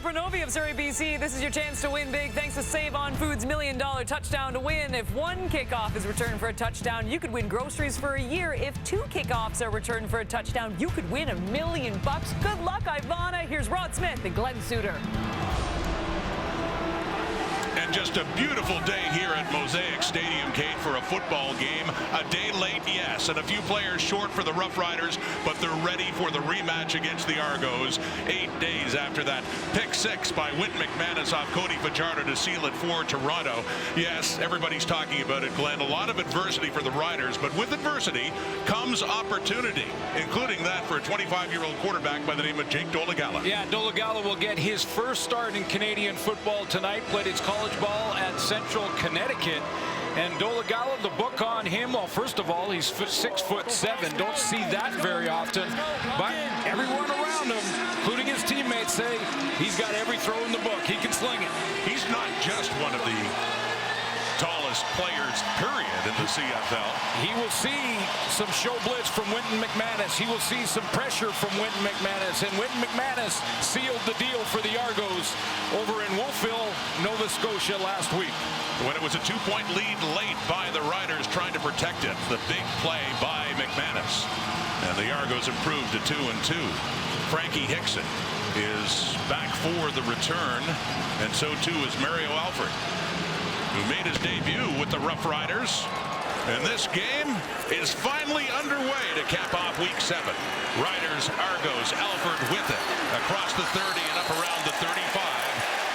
Pronovi of Surrey, BC. This is your chance to win big thanks to Save On Foods' $1 million touchdown to win. If one kickoff is returned for a touchdown, you could win groceries for a year. If two kickoffs are returned for a touchdown, you could win $1 million. Good luck, Ivana. Here's Rod Smith and Glenn Suter. And just a beautiful day here at Mosaic Stadium, Kate, for a football game. A day late, yes, and a few players short for the Roughriders, but they're ready for the rematch against the Argos 8 days after that pick six by Wynton McManus off Cody Fajardo to seal it for Toronto. Yes, everybody's talking about it, Glenn. A lot of adversity for the Riders, but with adversity comes opportunity, including that for a 25-year-old quarterback by the name of Jake Dolegala. Yeah, Dolegala will get his first start in Canadian football tonight. Played his college ball at Central Connecticut. And Dolegala, the book on him, well, first of all, he's 6'7". Don't see that very often. But everyone around him, including his teammates, say he's got every throw in the book. He can sling it. He's not just one of the tallest players, period, in the CFL. He will see some show blitz from Wynton McManus. He will see some pressure from Wynton McManus. And Wynton McManus sealed the deal for the Argos over in Wolfville, Nova Scotia last week. When it was a 2-point lead late by the Riders trying to protect it. The big play by McManus. And the Argos improved to 2-2. Frankie Hickson is back for the return. And so too is Mario Alford, who made his debut with the Roughriders. And this game is finally underway to cap off Week 7. Riders, Argos, Alford with it across the 30 and up around the 35.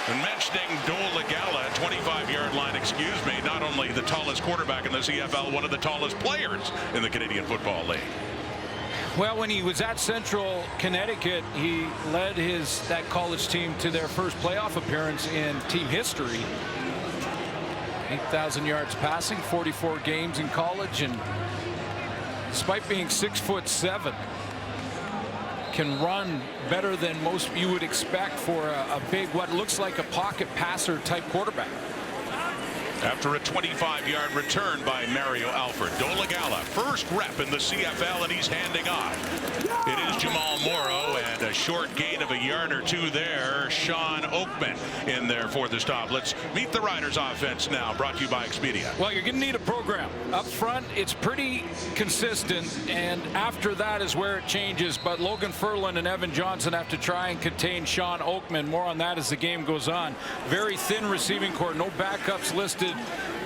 And mentioning Dolegala, 25-yard line, excuse me, not only the tallest quarterback in the CFL, one of the tallest players in the Canadian Football League. Well, when he was at Central Connecticut, he led that college team to their first playoff appearance in team history. 8,000 yards passing, 44 games in college, and despite being 6'7", can run better than most you would expect for a big, what looks like a pocket passer type quarterback. After a 25-yard return by Mario Alford, Dolegala, first rep in the CFL, and he's handing off. It is Jamal Morrow, and a short gain of a yard or two there. Sean Oakman in there for the stop. Let's meet the Riders offense now, brought to you by Expedia. Well, you're going to need a program. Up front, it's pretty consistent, and after that is where it changes. But Logan Ferland and Evan Johnson have to try and contain Sean Oakman. More on that as the game goes on. Very thin receiving corps, no backups listed.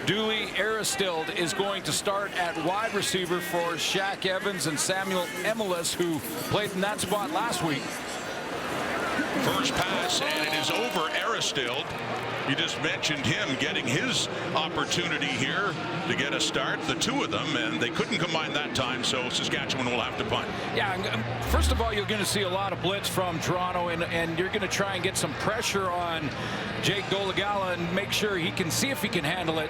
Dooley Aristild is going to start at wide receiver for Shaq Evans and Samuel Emelis, who played in that spot last week. First pass, and it is over Aristild. You just mentioned him getting his opportunity here to get a start, the two of them, and they couldn't combine that time, so Saskatchewan will have to punt. Yeah, first of all, you're going to see a lot of blitz from Toronto, and you're going to try and get some pressure on Jake Dolegala and make sure he can see if he can handle it.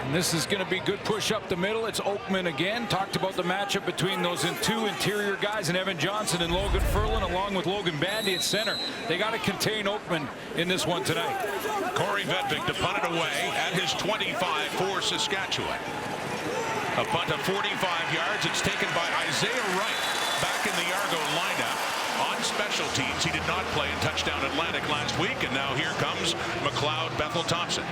And this is going to be good push up the middle. It's Oakman again. Talked about the matchup between those two interior guys, and Evan Johnson and Logan Ferland, along with Logan Bandy at center. They got to contain Oakman in this one tonight. Corey Vedvik to punt it away at his 25 for Saskatchewan. A punt of 45 yards. It's taken by Isaiah Wright, back in the Argo lineup on special teams. He did not play in Touchdown Atlantic last week, and now here comes McLeod Bethel Thompson.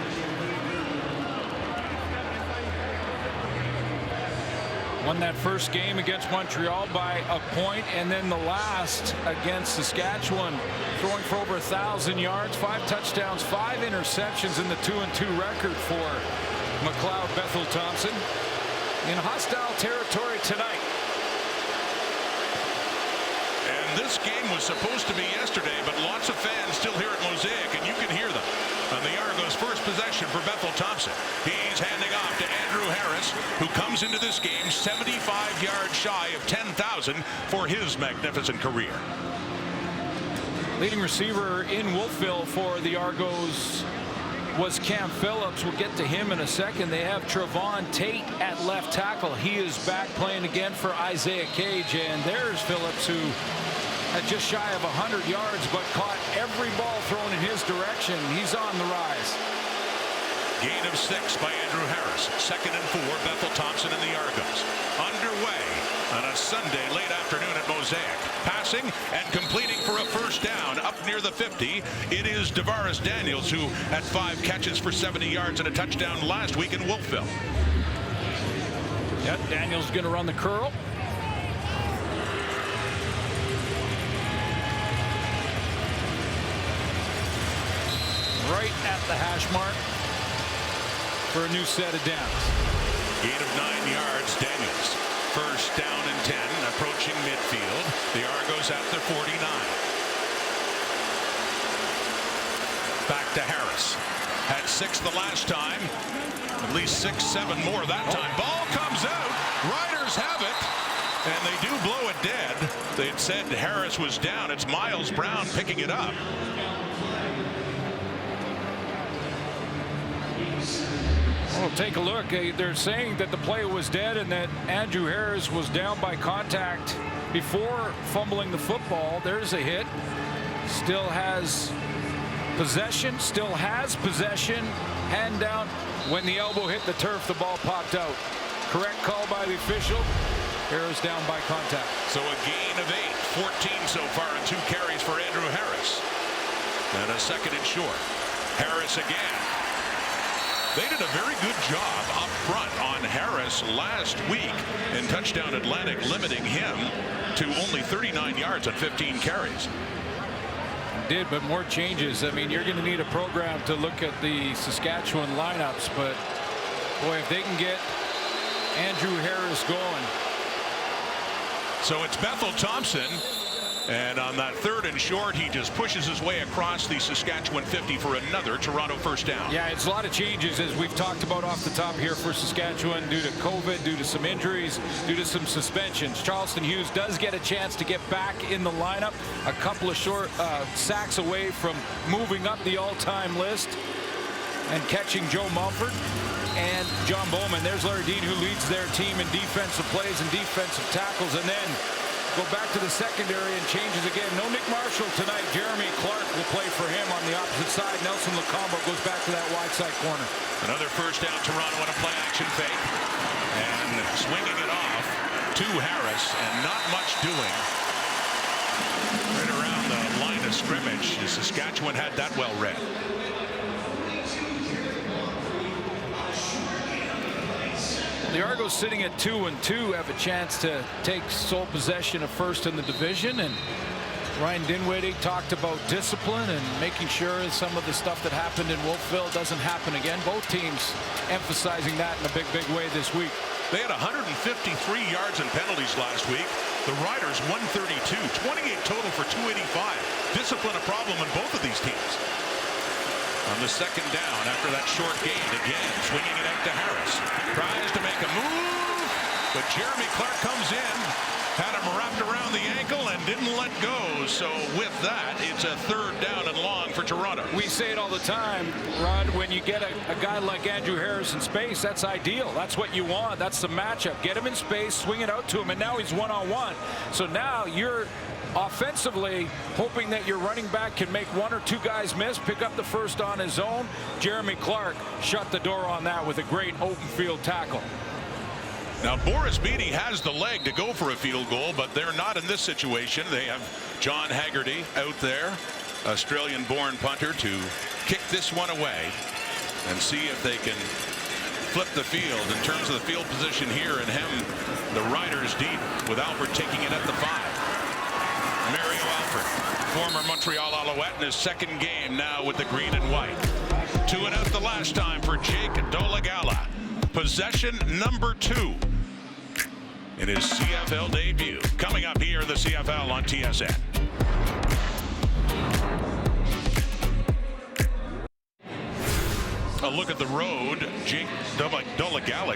Won that first game against Montreal by a point, and then the last against Saskatchewan, throwing for over 1,000 yards, 5 touchdowns, 5 interceptions in the 2-2 record for McLeod Bethel Thompson in hostile territory tonight. And this game was supposed to be yesterday, but lots of fans still here at Mosaic, and you can hear them. On the Argos' first possession for Bethel Thompson. He's handing off to Andrew Harris, who comes into this game 75 yards shy of 10,000 for his magnificent career. Leading receiver in Wolfville for the Argos was Cam Phillips. We'll get to him in a second. They have Trevon Tate at left tackle. He is back playing again for Isaiah Cage, and there's Phillips, who at just shy of 100 yards, but caught every ball thrown in his direction. He's on the rise. Gain of 6 by Andrew Harris. 2nd and 4, Bethel Thompson and the Argos. Underway on a Sunday late afternoon at Mosaic. Passing and completing for a first down up near the 50. It is Devaris Daniels, who had 5 catches for 70 yards and a touchdown last week in Wolfville. Yep, Daniels going to run the curl. Right at the hash mark for a new set of downs. Gain of 9 yards, Daniels. First down and 10, approaching midfield. The Argos at their 49. Back to Harris. Had 6 the last time. At least 6, 7 more that time. Ball comes out. Riders have it. And they do blow it dead. They'd said Harris was down. It's Miles Brown picking it up. Well, take a look. They're saying that the play was dead and that Andrew Harris was down by contact before fumbling the football. There's a hit. Still has possession. Hand down. When the elbow hit the turf, the ball popped out. Correct call by the official. Harris down by contact. So a gain of 8. 14 so far and 2 carries for Andrew Harris. And a 2nd and short. Harris again. They did a very good job up front on Harris last week in Touchdown Atlantic, limiting him to only 39 yards on 15 carries. Did, but more changes. I mean, you're going to need a program to look at the Saskatchewan lineups, but boy, if they can get Andrew Harris going. So it's Bethel Thompson. And on that 3rd and short, he just pushes his way across the Saskatchewan 50 for another Toronto first down. Yeah, it's a lot of changes, as we've talked about off the top here for Saskatchewan, due to COVID, due to some injuries, due to some suspensions. Charleston Hughes does get a chance to get back in the lineup, a couple of short sacks away from moving up the all-time list and catching Joe Mumford and John Bowman. There's Larry Dean, who leads their team in defensive plays and defensive tackles, and then go back to the secondary and changes again. No Nick Marshall tonight. Jeremy Clark will play for him on the opposite side. Nelson Lacombo goes back to that wide side corner. Another first down. Toronto on a play action fake. And swinging it off to Harris, and not much doing. Right around the line of scrimmage. Saskatchewan had that well read. The Argos, sitting at 2-2, have a chance to take sole possession of first in the division. And Ryan Dinwiddie talked about discipline and making sure some of the stuff that happened in Wolfville doesn't happen again. Both teams emphasizing that in a big way this week. They had 153 yards and penalties last week. The Riders 132, 28 total for 285. Discipline a problem in both of these teams. On the 2nd down after that short gain, again swinging it out to Harris. Tries to make a move, but Jeremy Clark comes in, had him wrapped around the ankle and didn't let go. So with that, it's a 3rd down and long for Toronto. We say it all the time, Rod, when you get a guy like Andrew Harris in space, that's ideal. That's what you want. That's the matchup. Get him in space, swing it out to him, and now he's one-on-one. So now you're offensively hoping that your running back can make 1 or 2 guys miss, pick up the first on his own. Jeremy Clark shut the door on that with a great open field tackle. Now Boris Beatty has the leg to go for a field goal, but they're not in this situation. They have John Haggerty out there, Australian-born punter, to kick this one away and see if they can flip the field in terms of the field position here and hem the Riders deep, with Alford taking it at the 5. Mario Alford, former Montreal Alouette, in his 2nd game now with the green and white. 2 and out the last time for Jake Dolagala. Possession number 2 in his CFL debut. Coming up here in the CFL on TSN. A look at the road Jake Dolagala,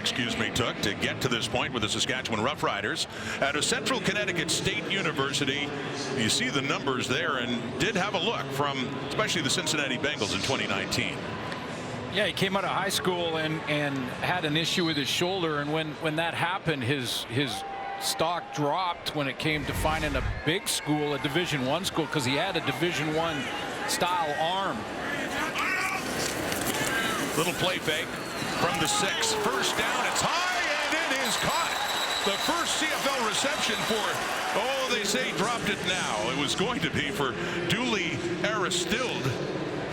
took to get to this point with the Saskatchewan Roughriders at a Central Connecticut State University. You see the numbers there, and did have a look from especially the Cincinnati Bengals in 2019. Yeah, he came out of high school and had an issue with his shoulder, and when that happened, his stock dropped when it came to finding a big school, a Division I school, because he had a Division I style arm. Little play fake from the 6. First down. It's high, and it is caught. The first CFL reception for, oh, they say dropped it now. It was going to be for Dooley Aristilled,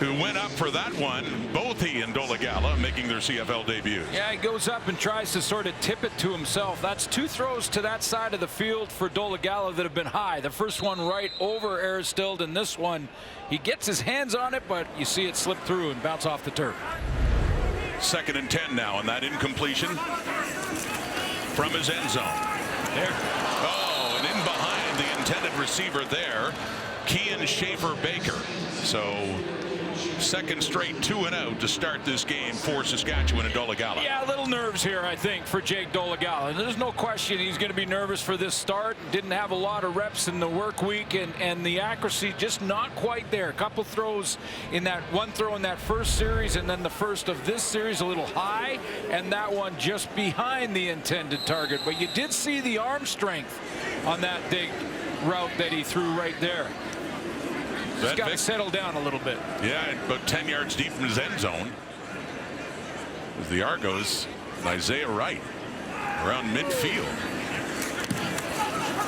who went up for that one. Both he and Dolegala making their CFL debuts. Yeah, he goes up and tries to sort of tip it to himself. That's 2 throws to that side of the field for Dolegala that have been high. The first one right over Aristilled, and this one, he gets his hands on it, but you see it slip through and bounce off the turf. 2nd and 10 now, and that incompletion from his end zone. There. Oh, and in behind the intended receiver there, Kean Schaefer-Baker. So 2nd straight 2-0 to start this game for Saskatchewan and Dolegala. Yeah, a little nerves here, I think, for Jake Dolegala. There's no question he's going to be nervous for this start. Didn't have a lot of reps in the work week, and the accuracy just not quite there. A couple throws in that one throw in that first series, and then the first of this series a little high, and that one just behind the intended target. But you did see the arm strength on that big route that he threw right there. Just got to settle down a little bit. Yeah, about 10 yards deep from his end zone. The Argos, Isaiah Wright, around midfield.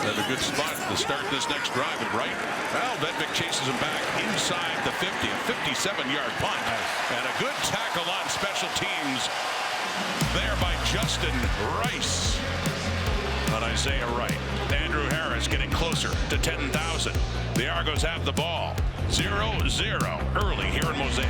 They have a good spot to start this next drive at Wright. Well, Vedvik chases him back inside the 50, a 57-yard punt. And a good tackle on special teams there by Justin Rice on Isaiah Wright. Andrew Harris getting closer to 10,000. The Argos have the ball. 0-0 early here in Mosaic.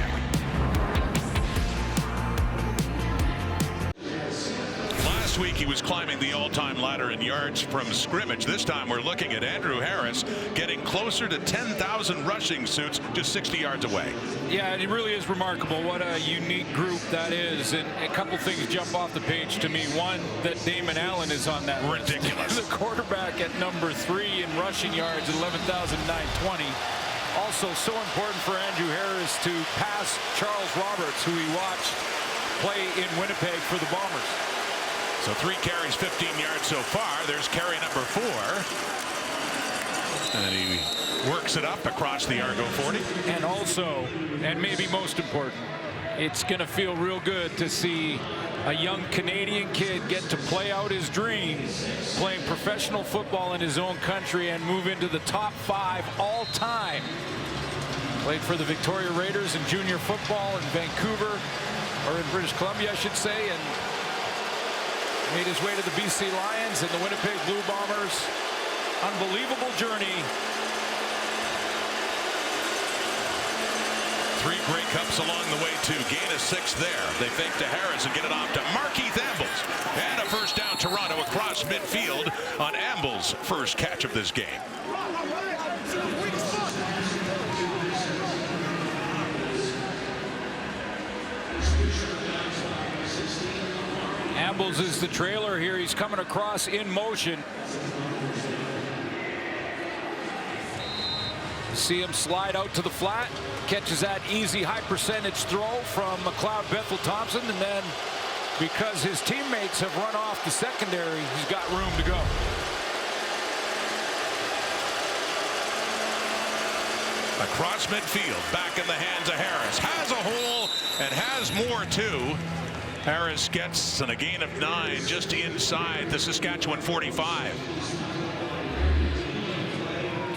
Last week he was climbing the all-time ladder in yards from scrimmage. This time we're looking at Andrew Harris getting closer to 10,000 rushing suits just 60 yards away. Yeah, and it really is remarkable what a unique group that is. And a couple things jump off the page to me. One, that Damon Allen is on that ridiculous. The quarterback at number 3 in rushing yards, 11,920. Also so important for Andrew Harris to pass Charles Roberts, who he watched play in Winnipeg for the Bombers. So 3 carries, 15 yards so far. There's carry number 4. And he works it up across the Argo 40. And also, and maybe most important, it's going to feel real good to see a young Canadian kid get to play out his dream, playing professional football in his own country and move into the top 5 all time. Played for the Victoria Raiders in junior football in Vancouver, or in British Columbia, I should say, and made his way to the BC Lions and the Winnipeg Blue Bombers. Unbelievable journey. 3 Grey Cups along the way, too. Gain of 6 there. They fake to Harris and get it off to Markeith Ambles. And a first down, Toronto across midfield on Ambles' first catch of this game. Ambles is the trailer here. He's coming across in motion. See him slide out to the flat, catches that easy high percentage throw from McLeod Bethel-Thompson, and then because his teammates have run off the secondary, he's got room to go. Across midfield, back in the hands of Harris. Has a hole and has more too. Harris gets a gain of 9 just inside the Saskatchewan 45.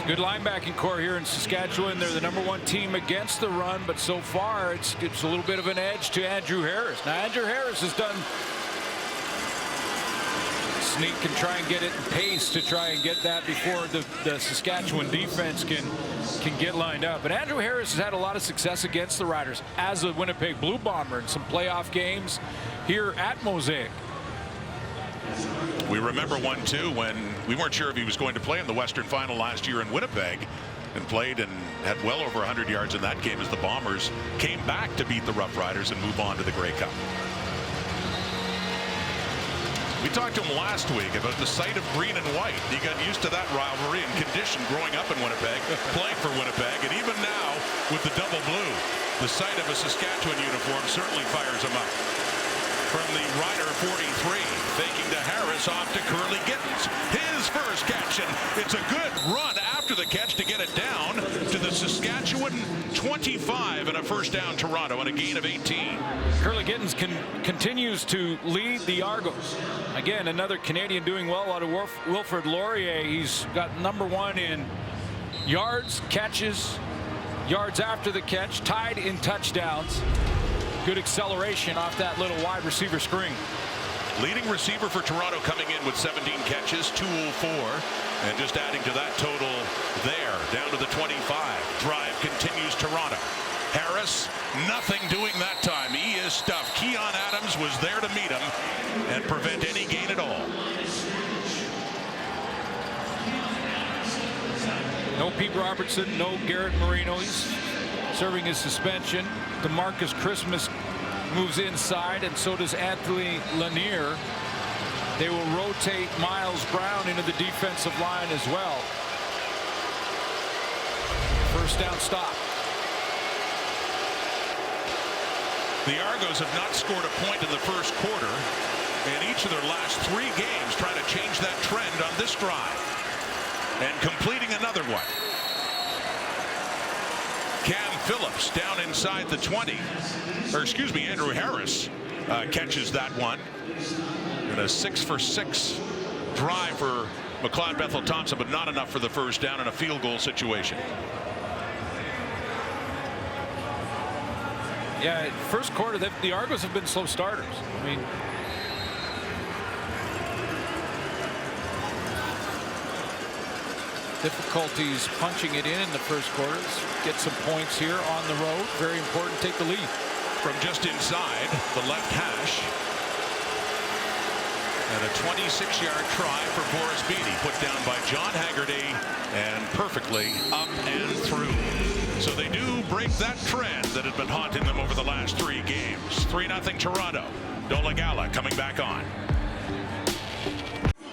Good linebacking core here in Saskatchewan. They're the #1 team against the run, but so far it's a little bit of an edge to Andrew Harris. Now Andrew Harris has done sneak and try and get it in pace to try and get that before the Saskatchewan defense can get lined up. But Andrew Harris has had a lot of success against the Riders as a Winnipeg Blue Bomber in some playoff games here at Mosaic. We remember one too when we weren't sure if he was going to play in the Western Final last year in Winnipeg, and played and had well over 100 yards in that game as the Bombers came back to beat the Roughriders and move on to the Grey Cup. We talked to him last week about the sight of green and white. He got used to that rivalry and condition growing up in Winnipeg, playing for Winnipeg, and even now with the double blue, the sight of a Saskatchewan uniform certainly fires him up. From the Rider 43, faking to Harris, off to Curly Gittins. His first catch, and it's a good run after the catch to get it down to the Saskatchewan 25 and a first down Toronto and a gain of 18. Curly Gittins continues to lead the Argos. Again, another Canadian doing well out of Wilfrid Laurier. He's got #1 in yards, catches, yards after the catch, tied in touchdowns. Good acceleration off that little wide receiver screen. Leading receiver for Toronto coming in with 17 catches, 204, and just adding to that total there, down to the 25. Drive continues Toronto. Harris, nothing doing that time. He is stuffed. Keon Adams was there to meet him and prevent any gain at all. No Pete Robertson, no Garrett Marino. He's serving his suspension. DeMarcus Christmas moves inside, and so does Anthony Lanier. They will rotate Miles Brown into the defensive line as well. First down stop. The Argos have not scored a point in the first quarter in each of their last 3 games, trying to change that trend on this drive and completing another one. Cam Phillips down inside the 20, or excuse me, Andrew Harris catches that one. And a 6-for-6 drive for McLeod Bethel Thompson, but not enough for the first down in a field goal situation. Yeah, first quarter, the Argos have been slow starters. I mean, difficulties punching it in the first quarter. Get some points here on the road. Very important. Take the lead. From just inside the left hash. And a 26-yard try for Boris Beatty, put down by John Haggerty, and perfectly up and through. So they do break that trend that had been haunting them over the last 3 games. 3-0 Toronto. Dolegala coming back on.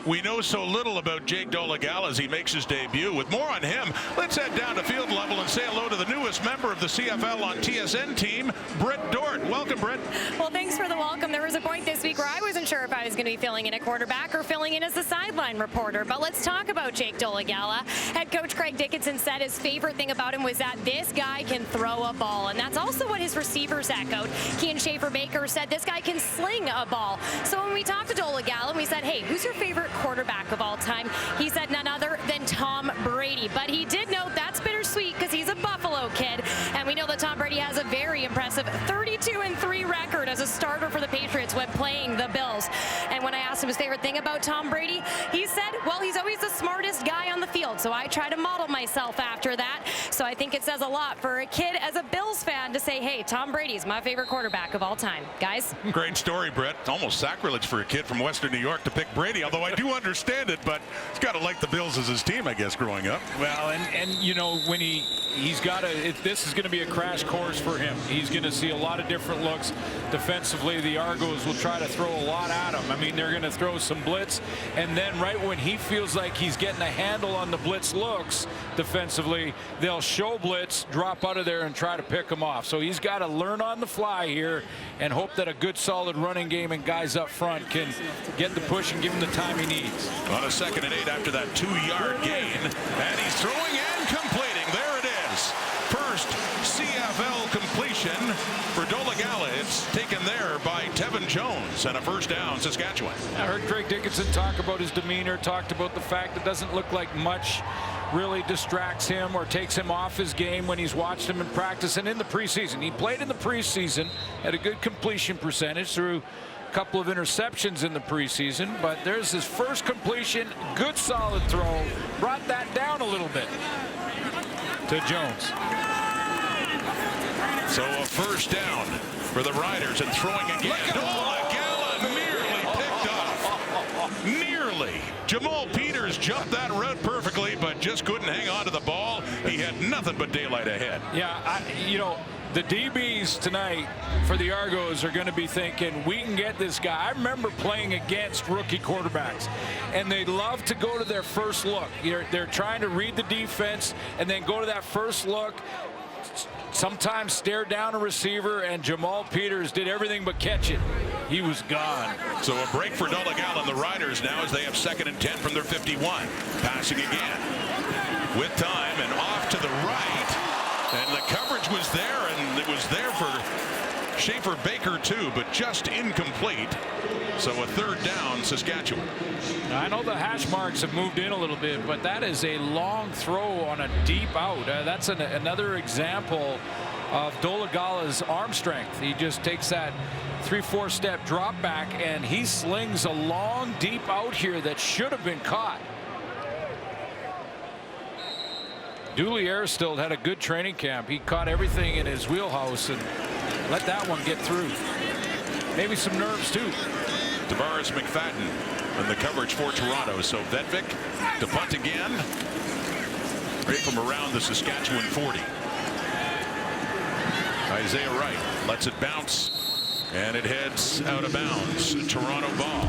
We know so little about Jake Dolegala as he makes his debut. With more on him, let's head down to field level and say hello to the newest member of the CFL on TSN team, Britt Dort. Welcome, Britt. Well, thanks for the welcome. There was a point this week where I wasn't sure if I was going to be filling in at quarterback or filling in as a sideline reporter. But let's talk about Jake Dolegala. Head coach Craig Dickinson said his favorite thing about him was that this guy can throw a ball. And that's also what his receivers echoed. Kean Schaefer-Baker said this guy can sling a ball. So when we talked to Dolegala, we said, hey, who's your favorite quarterback of all time? He said none other than Tom Brady. But he did note that's bittersweet because he's a Buffalo kid. And we know that Tom Brady has a very impressive 32-3 record as a starter for the Patriots when playing the Bills. And when I asked him his favorite thing about Tom Brady, he said, well, he's always the smartest guy on the field. So I try to model myself after that. So I think it says a lot for a kid as a Bills fan to say, hey, Tom Brady's my favorite quarterback of all time. Guys? Great story, Brett. It's almost sacrilege for a kid from Western New York to pick Brady, although I do understand it, but he's got to like the Bills as his team, I guess, growing up. Well, and you know, when he's got to, this is going to be a crash course for him. He's going to see a lot of different looks. Defensively, the Argos will try to throw a lot at him. I mean, they're going to throw some blitz, and then right when he feels like he's getting a handle on the blitz looks defensively, they'll show blitz, drop out of there, and try to pick him off. So he's got to learn on the fly here and hope that a good, solid running game and guys up front can get the push and give him the time he needs. On a 2nd and 8 after that 2-yard gain, and he's throwing and completing. There it is. First CFL completion for Dolegala. It's taken there by Tevin Jones, and a first down, Saskatchewan. I heard Craig Dickinson talk about his demeanor, talked about the fact it doesn't look like much really distracts him or takes him off his game when he's watched him in practice and in the preseason. He played in the preseason, had a good completion percentage through a couple of interceptions in the preseason, but there's his first completion, good solid throw, brought that down a little bit to Jones. So a first down for the Riders, and throwing again. Dolegala nearly picked off. Nearly. Jamal Peters jumped that route perfectly, but just couldn't hang on to the ball. He had nothing but daylight ahead. Yeah, you know, the DBs tonight for the Argos are going to be thinking, we can get this guy. I remember playing against rookie quarterbacks, and they love to go to their first look. They're trying to read the defense and then go to that first look. Sometimes stare down a receiver, and Jamal Peters did everything but catch it. He was gone. So a break for Dolegala and the Riders now as they have 2nd and 10 from their 51. Passing again with time and off to the right. And the coverage coverage was there, and it was there for Schaefer Baker too, but just incomplete. So a third down, Saskatchewan. Now, I know the hash marks have moved in a little bit, but that is a long throw on a deep out. That's another example of Dolegala's arm strength. He just takes that 3-4 step drop back and he slings a long deep out here that should have been caught. Dooley Aristill had a good training camp. He caught everything in his wheelhouse and let that one get through. Maybe some nerves too. Tavares McFadden in the coverage for Toronto. So Vedvik to punt again. Right from around the Saskatchewan 40. Isaiah Wright lets it bounce, and it heads out of bounds. Toronto ball.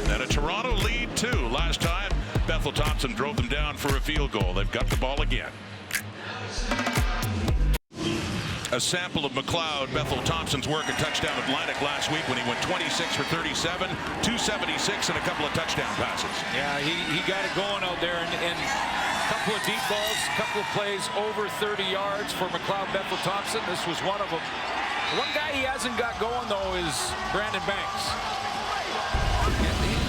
And a Toronto lead too. Last time Bethel Thompson drove them down for a field goal. They've got the ball again. A sample of McLeod Bethel Thompson's work at Touchdown Atlantic last week when he went 26 for 37, 276, and a couple of touchdown passes. Yeah, he got it going out there, and a couple of deep balls, a couple of plays over 30 yards for McLeod Bethel Thompson. This was one of them. One guy he hasn't got going though is Brandon Banks.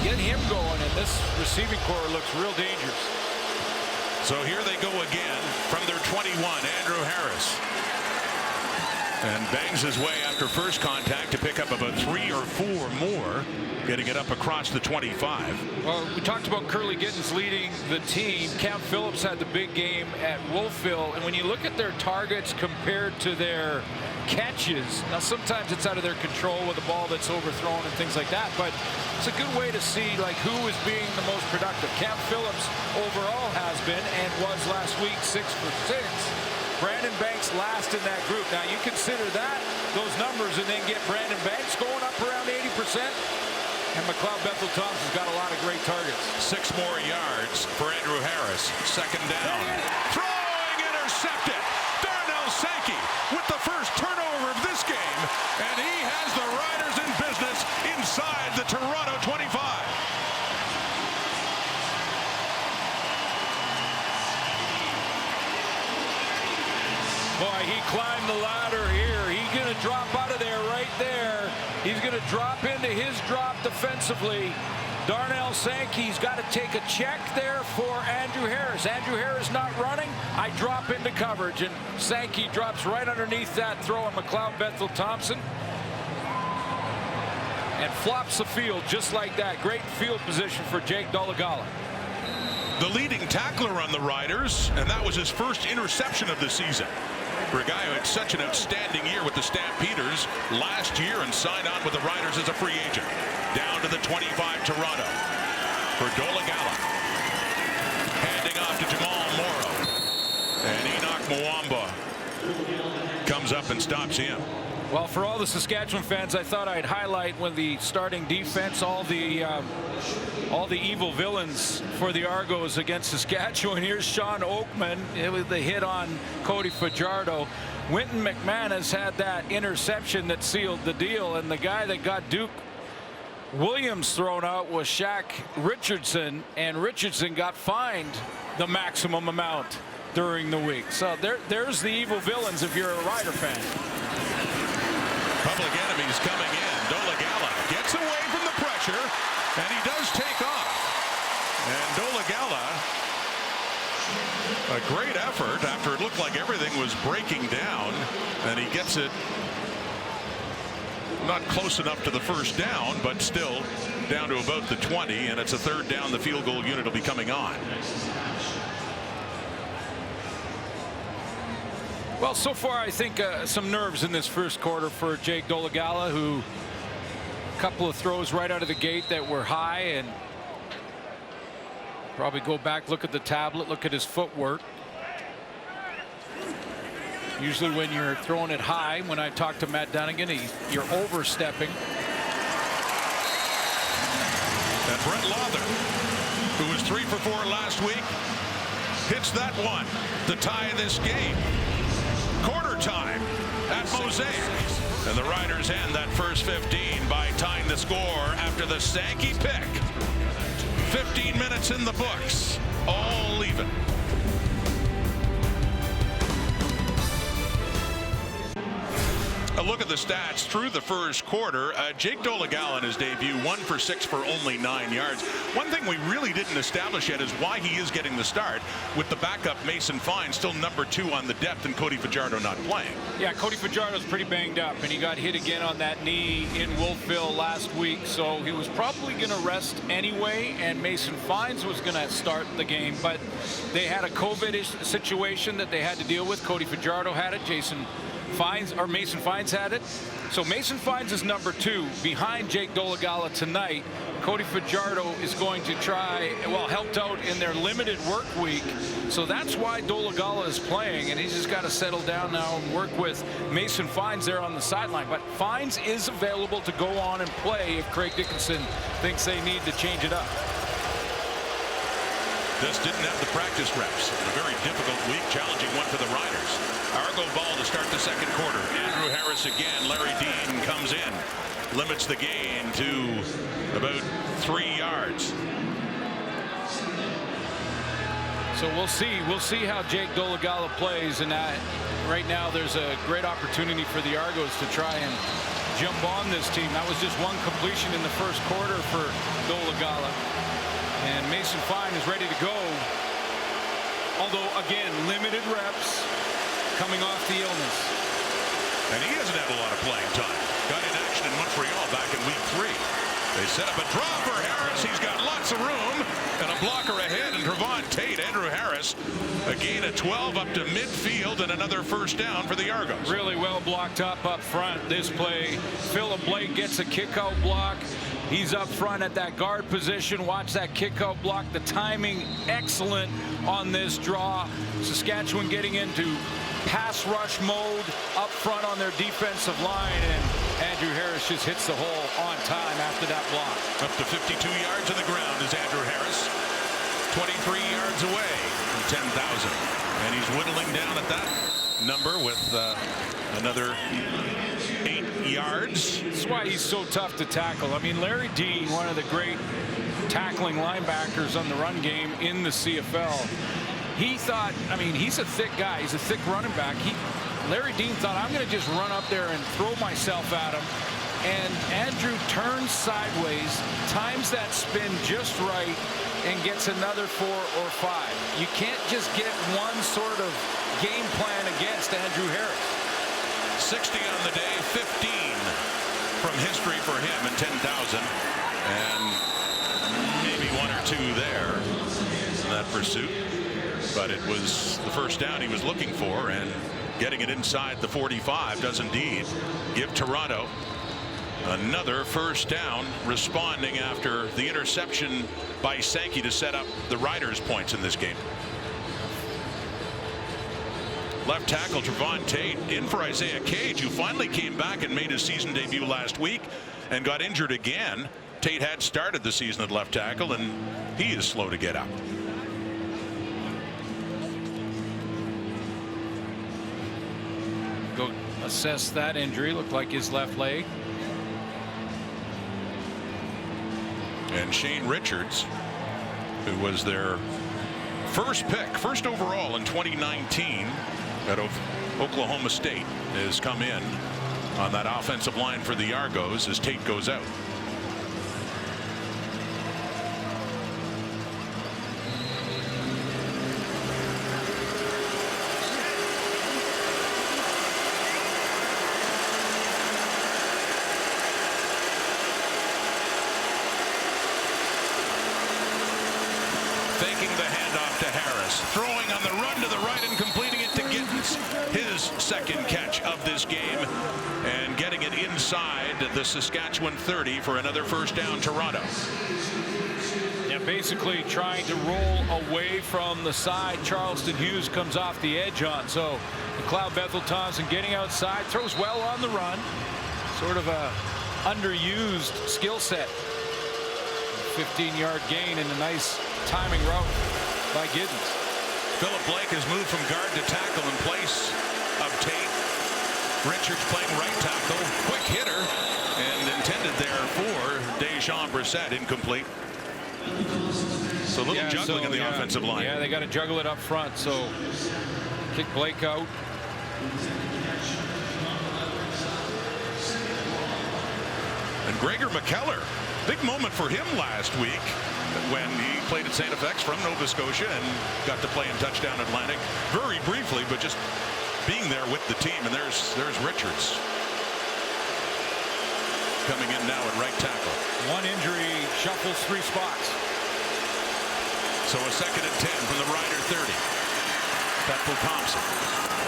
Get him going, and this receiving core looks real dangerous. So here they go again from their 21, Andrew Harris. And bangs his way after first contact to pick up about 3 or 4 more, getting it up across the 25. Well, we talked about Curly Gittins leading the team. Cam Phillips had the big game at Wolfville, and when you look at their targets compared to their catches, now sometimes it's out of their control with a ball that's overthrown and things like that, but it's a good way to see like who is being the most productive. Cam Phillips overall has been and was last week 6 for 6. Brandon Banks last in that group. Now you consider those numbers and then get Brandon Banks going up around 80%. And McLeod Bethel Thompson's got a lot of great targets. 6 more yards for Andrew Harris. Second down. Throwing intercepted. Darnell Sankey with the first turnover of this game. And he has the Riders in business inside the Toronto 25. Boy, he climbed the ladder here. He's going to drop out of there right there. He's going to drop into his drop defensively. Darnell Sankey's got to take a check there for Andrew Harris. Andrew Harris not running. I drop into coverage, and Sankey drops right underneath that throw on McLeod Bethel Thompson and flops the field just like that. Great field position for Jake Dolegala. The leading tackler on the Riders, and that was his first interception of the season. For a guy who had such an outstanding year with the Stampeders last year and signed on with the Riders as a free agent. Down to the 25, Toronto. For Dolegala. Handing off to Jamal Morrow. And Enoch Mwamba comes up and stops him. Well, for all the Saskatchewan fans, I thought I'd highlight when the starting defense, all the evil villains for the Argos against Saskatchewan. Here's Sean Oakman. It was the hit on Cody Fajardo. Winton McManus had that interception that sealed the deal, and the guy that got Duke Williams thrown out was Shaq Richardson, and Richardson got fined the maximum amount during the week. So there's the evil villains if you're a Rider fan. Public enemies coming in. Dolegala gets away from the pressure, and he does take off. And Dolegala, a great effort after it looked like everything was breaking down, and he gets it not close enough to the first down, but still down to about the 20, and it's a third down. The field goal unit will be coming on. Well, so far I think some nerves in this first quarter for Jake Dolegala, who a couple of throws right out of the gate that were high, and probably go back, look at the tablet, look at his footwork. Usually when you're throwing it high, when I talk to Matt Dunnigan, you're overstepping. And Brett Lawther, who was 3 for 4 last week, hits that one to tie this game. Quarter time at Mosaic. And the Riders end that first 15 by tying the score after the Sankey pick. 15 minutes in the books, all even. A look at the stats through the first quarter. Jake Dolegala in his debut, 1 for 6 for only 9 yards. One thing we really didn't establish yet is why he is getting the start with the backup Mason Fine still number 2 on the depth and Cody Fajardo not playing. Yeah, Cody Fajardo's pretty banged up, and he got hit again on that knee in Wolfville last week, so he was probably going to rest anyway, and Mason Fines was going to start the game, but they had a COVID situation that they had to deal with. Cody Fajardo had it. Mason Fines had it. So Mason Fines is number 2 behind Jake Dolegala tonight. Cody Fajardo is going to try, helped out in their limited work week. So that's why Dolegala is playing, and he's just got to settle down now and work with Mason Fines there on the sideline. But Fines is available to go on and play if Craig Dickinson thinks they need to change it up. This didn't have the practice reps. A very difficult week, challenging one for the Riders. Argo ball to start the second quarter. Andrew Harris again. Larry Dean comes in. Limits the gain to about 3 yards. So we'll see how Jake Dolegala plays, and right now there's a great opportunity for the Argos to try and jump on this team. That was just one completion in the first quarter for Dolegala. And Mason Fine is ready to go. Although, again, limited reps coming off the illness. And he hasn't had a lot of playing time. Got in action in Montreal back in week 3. They set up a draw for Harris. He's got lots of room. And a blocker ahead. And Trevon Tate, Andrew Harris, a gain of 12 up to midfield and another first down for the Argos. Really well blocked up front this play. Philip Blake gets a kick-out block. He's up front at that guard position. Watch that kick-out block. The timing excellent on this draw. Saskatchewan getting into pass rush mode up front on their defensive line, and Andrew Harris just hits the hole on time after that block. Up to 52 yards on the ground is Andrew Harris. 23 yards away from 10,000. And he's whittling down at that number with another 8 yards. That's why he's so tough to tackle. I mean, Larry Dean, one of the great tackling linebackers on the run game in the CFL. He thought, I mean, he's a thick guy. He's a thick running back. Larry Dean thought, I'm going to just run up there and throw myself at him. And Andrew turns sideways, times that spin just right, and gets another 4 or 5. You can't just get one sort of game plan against Andrew Harris. 60 on the day, 15 from history for him in 10,000. And maybe 1 or 2 there in that pursuit. But it was the first down he was looking for, and getting it inside the 45 does indeed give Toronto another first down, responding after the interception by Sankey to set up the Riders' points in this game. Left tackle Trevon Tate in for Isaiah Cage, who finally came back and made his season debut last week and got injured again. Tate had started the season at left tackle, and he is slow to get up. Go assess that injury. Looked like his left leg. And Shane Richards, who was their first pick, first overall in 2019 out of Oklahoma State, has come in on that offensive line for the Argos as Tate goes out. Faking the handoff to Harris, throwing on the run to the right and completing it to Gittens. His second catch of this game, and getting it inside the Saskatchewan 30 for another first down, Toronto. Yeah, basically trying to roll away from the side Charleston Hughes comes off the edge on. So McLeod Bethel-Thompson getting outside, throws well on the run. Sort of a underused skill set. 15-yard gain and a nice timing route by Giddens. Philip Blake has moved from guard to tackle in place of Tate. Richards playing right tackle. Quick hitter, and intended there for Dejon Brissett, incomplete. So a little juggling in the offensive line. Yeah, they got to juggle it up front. So kick Blake out. Gregor McKellar, big moment for him last week when he played at St. FX from Nova Scotia and got to play in Touchdown Atlantic very briefly, but just being there with the team. And there's Richards coming in now at right tackle. One injury shuffles 3 spots. So a 2nd and 10 from the Rider 30. Bethel Thompson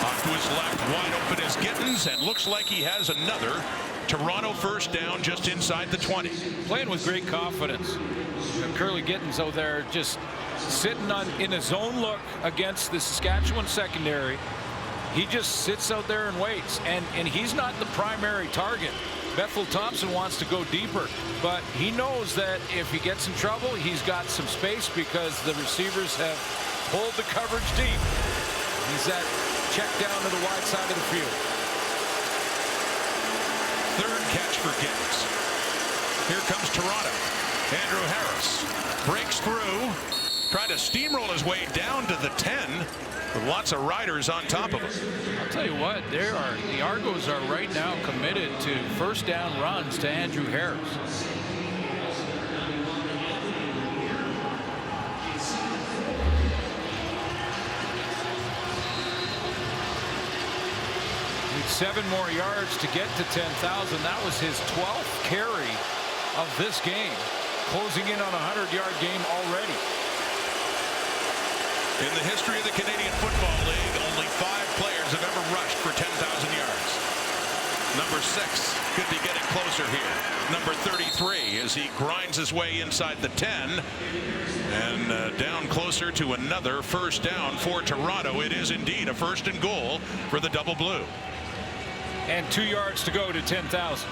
off to his left, wide open is Gittins, and looks like he has another Toronto first down just inside the 20. Playing with great confidence. Curly Gittins out there just sitting in a zone look against the Saskatchewan secondary. He just sits out there and waits, and he's not the primary target. Bethel Thompson wants to go deeper, but he knows that if he gets in trouble, he's got some space because the receivers have pulled the coverage deep. He's that check down to the wide side of the field. 3rd catch for Gittins. Here comes Toronto. Andrew Harris breaks through, trying to steamroll his way down to the 10 with lots of riders on top of him. I'll tell you what, the Argos are right now committed to first down runs to Andrew Harris. Need 7 more yards to get to 10,000. That was his 12th carry of this game, closing in on a 100-yard game already. In the history of the Canadian Football League, only 5 players have ever rushed for 10,000 yards. Number 6 could be getting closer here. Number 33 as he grinds his way inside the 10 and down closer to another first down for Toronto. It is indeed a 1st and goal for the Double Blue. And 2 yards to go to 10,000.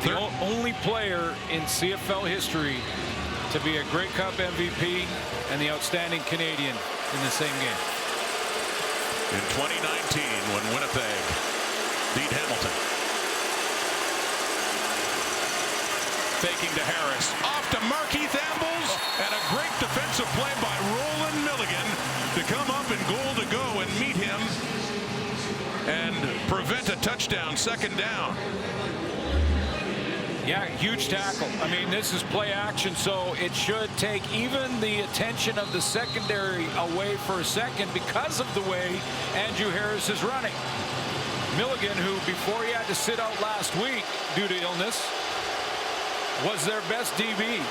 The only player in CFL history to be a Grey Cup MVP and the outstanding Canadian in the same game. In 2019, when Winnipeg beat Hamilton. Faking to Harris, off to Markeith Ambles, and a great defensive play by Roland Milligan to come up in goal to go and meet him and prevent a touchdown, 2nd down. Yeah, huge tackle. I mean, this is play action, so it should take even the attention of the secondary away for a second because of the way Andrew Harris is running. Milligan, who before he had to sit out last week due to illness, was their best DB.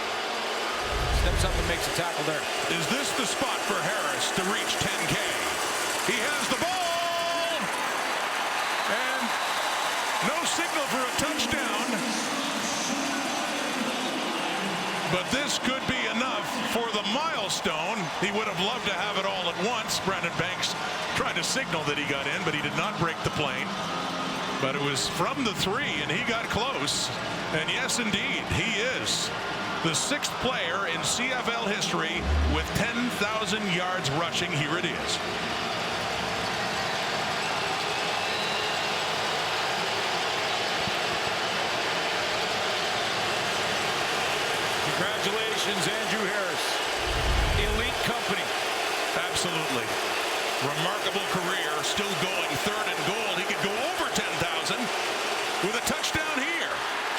Steps up and makes a tackle there. Is this the spot for Harris to reach 10K? He has the ball! And no signal for a touchdown. But this could be enough for the milestone. He would have loved to have it all at once. Brandon Banks tried to signal that he got in, but he did not break the plane. But it was from the 3, and he got close. And yes, indeed, he is the 6th player in CFL history with 10,000 yards rushing. Here it is. Congratulations, Andrew Harris. Elite company. Absolutely. Remarkable career. Still going. 3rd and goal. He could go over 10,000 with a touchdown here.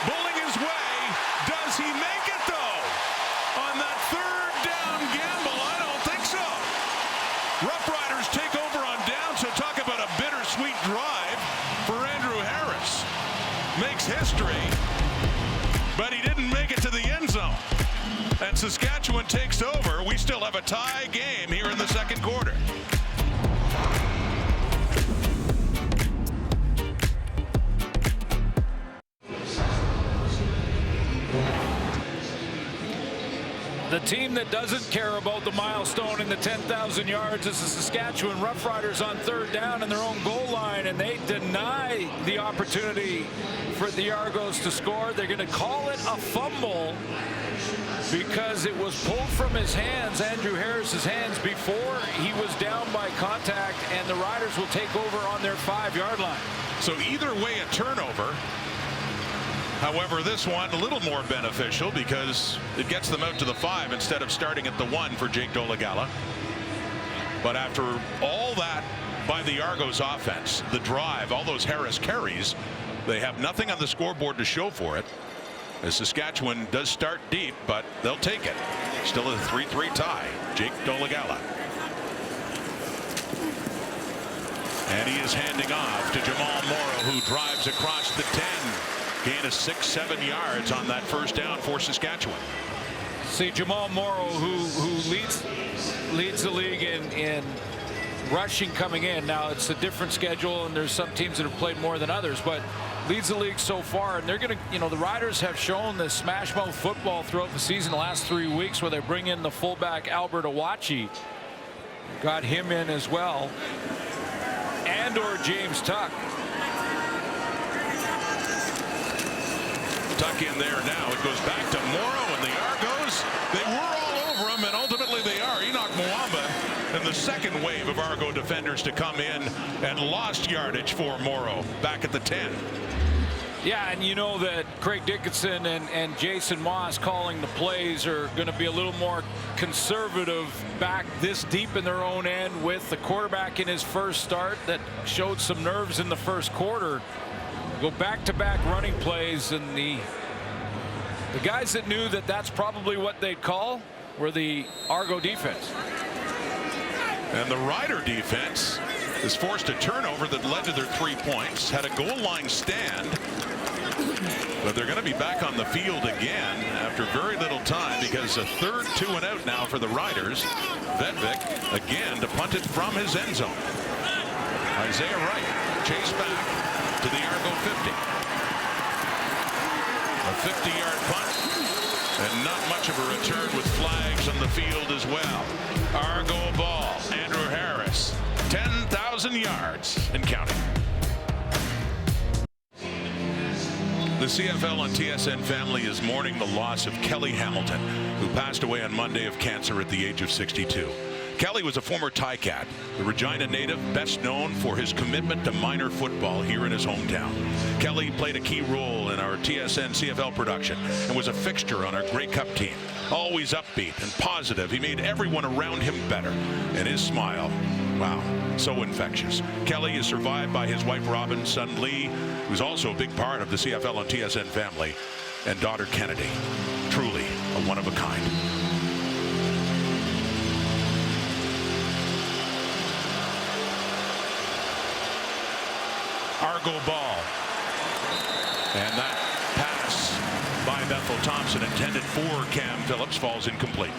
Bowling his way. Does he make it, though? On that 3rd down gamble? I don't think so. Roughriders take over on down, so talk about a bittersweet drive for Andrew Harris. Makes history, but he didn't make it to the end zone. And Saskatchewan takes over. We still have a tie game here in the 2nd quarter. The team that doesn't care about the milestone in the 10,000 yards is the Saskatchewan Roughriders on 3rd down in their own goal line, and they deny the opportunity for the Argos to score. They're going to call it a fumble because it was pulled from his hands, Andrew Harris's hands, before he was down by contact, and the Riders will take over on their 5-yard line. So either way, a turnover. However, this one a little more beneficial because it gets them out to the 5 instead of starting at the 1 for Jake Dolegala. But after all that by the Argos offense, the drive, all those Harris carries, They have nothing on the scoreboard to show for it, as Saskatchewan does start deep, but they'll take it. Still a 3-3 tie. Jake Dolegala. And he is handing off to Jamal Morrow, who drives across the 10. Gain of 6-7 yards on that first down for Saskatchewan. See, Jamal Morrow, who leads the league in rushing coming in. Now it's a different schedule, and there's some teams that have played more than others, but leads the league so far. And they're going to, the Riders have shown this smash mouth football throughout the season, the last 3 weeks, where they bring in the fullback Albert Awachi. Got him in as well. And/or James Tuck. Tuck in there now. It goes back to Morrow, and the Argos, they were all over him, and ultimately they are. Enoch Mwamba and the second wave of Argo defenders to come in, and lost yardage for Morrow back at the 10. Yeah, and you know that Craig Dickinson and Jason Moss calling the plays are going to be a little more conservative back this deep in their own end, with the quarterback in his first start that showed some nerves in the first quarter. Go back-to-back running plays, and the guys that knew that that's probably what they'd call were the Argo defense. And the Rider defense is forced a turnover that led to their 3 points. Had a goal line stand, but they're going to be back on the field again after very little time, because a third 2 and out now for the Riders. Vedvik again to punt it from his end zone. Isaiah Wright chase back to the Argo 50. A 50-yard punt, and not much of a return with flags on the field as well. Argo ball. Andrew Harris, 10,000 yards and counting. The CFL and TSN family is mourning the loss of Kelly Hamilton, who passed away on Monday of cancer at the age of 62. Kelly was a former Ticat, the Regina native, best known for his commitment to minor football here in his hometown. Kelly played a key role in our TSN CFL production and was a fixture on our Grey Cup team. Always upbeat and positive, he made everyone around him better. And his smile, wow, so infectious. Kelly is survived by his wife Robin, son Lee, who's also a big part of the CFL and TSN family, and daughter Kennedy. Truly a one of a kind. Argo ball, and that pass by Bethel Thompson intended for Cam Phillips falls incomplete.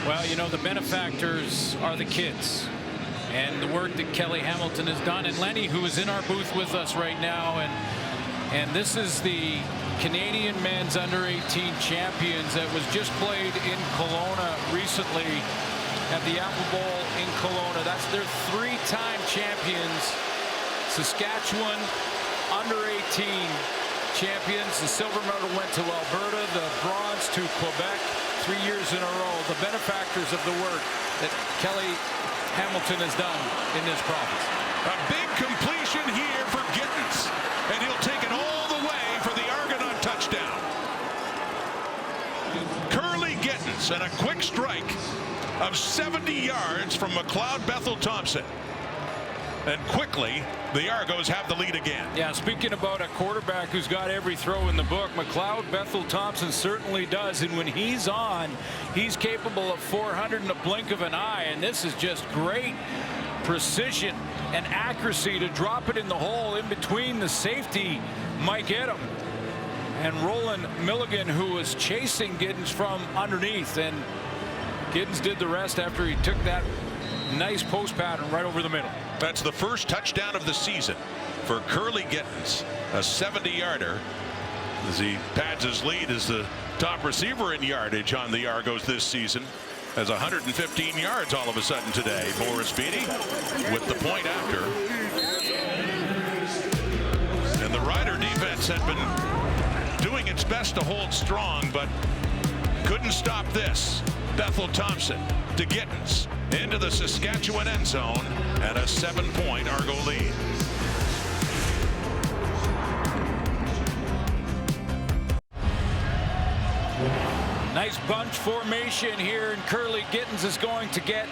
Well, the benefactors are the kids, and the work that Kelly Hamilton has done, and Lenny, who is in our booth with us right now, and this is the Canadian men's under-18 champions that was just played in Kelowna recently at the Apple Bowl in Kelowna. That's their 3-time champions. Saskatchewan under-18 champions. The silver medal went to Alberta, the bronze to Quebec 3 years in a row. The benefactors of the work that Kelly Hamilton has done in this province. A big completion here for Gittins, and he'll take it all the way for the Argonaut touchdown. Curly Gittins, and a quick strike of 70 yards from McLeod Bethel Thompson. And quickly, the Argos have the lead again. Yeah, speaking about a quarterback who's got every throw in the book, McLeod Bethel Thompson certainly does. And when he's on, he's capable of 400 in a blink of an eye. And this is just great precision and accuracy to drop it in the hole in between the safety, Mike Edom, and Roland Milligan, who was chasing Giddens from underneath. And Giddens did the rest after he took that nice post pattern right over the middle. That's the first touchdown of the season for Curly Gittins, a 70-yarder, as he pads his lead as the top receiver in yardage on the Argos this season. Has 115 yards all of a sudden today. Boris Beatty with the point after. And the Rider defense had been doing its best to hold strong, but couldn't stop this. Bethel Thompson to Gittins into the Saskatchewan end zone, and a 7-point Argo lead. Nice bunch formation here, and Curly Gittins is going to get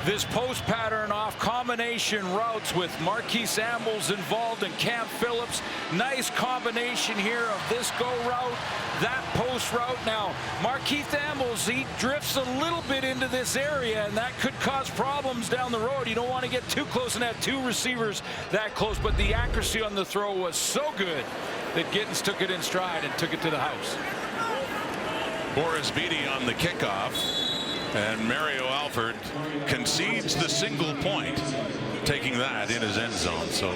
this post pattern off combination routes with Marquise Ambles involved and Cam Phillips. Nice combination here of this go route, that post route. Now, Marquise Ambles, he drifts a little bit into this area, and that could cause problems down the road. You don't want to get too close and have two receivers that close, but the accuracy on the throw was so good that Gittins took it in stride and took it to the house. Boris Beatty on the kickoff, and Mario Alford concedes the single point, taking that in his end zone. So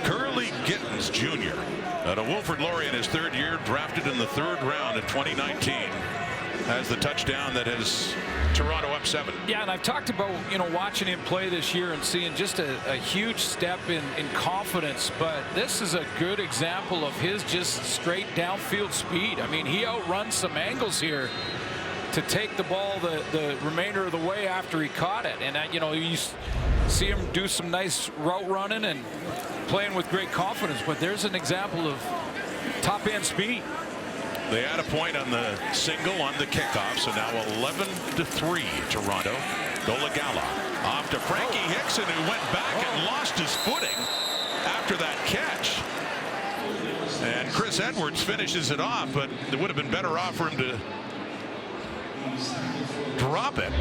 Curly Gittins Jr., a Wilfrid Laurier in his third year, drafted in the 3rd round in 2019, has the touchdown that has Toronto up 7. Yeah, and I've talked about, watching him play this year and seeing just a huge step in confidence, but this is a good example of his just straight downfield speed. I mean, he outruns some angles here to take the ball the remainder of the way after he caught it. And, you see him do some nice route running and playing with great confidence, but there's an example of top-end speed. They add a point on the single on the kickoff, so now 11-3 Toronto. Dolegala off to Frankie Hickson, who went back and lost his footing after that catch. And Chris Edwards finishes it off, but it would have been better off for him to drop it,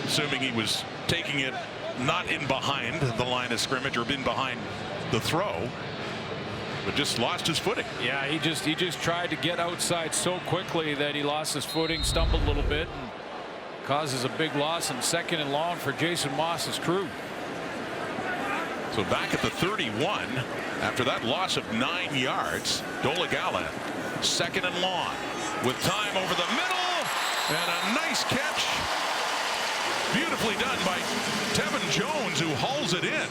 assuming he was taking it not in behind the line of scrimmage or in behind the throw, but just lost his footing. Yeah, he just tried to get outside so quickly that he lost his footing, stumbled a little bit, and causes a big loss in 2nd and long for Jason Moss's crew. So back at the 31 after that loss of 9 yards. Dolegala, 2nd and long with time over the middle, and a nice catch, beautifully done by Tevin Jones, who hauls it in.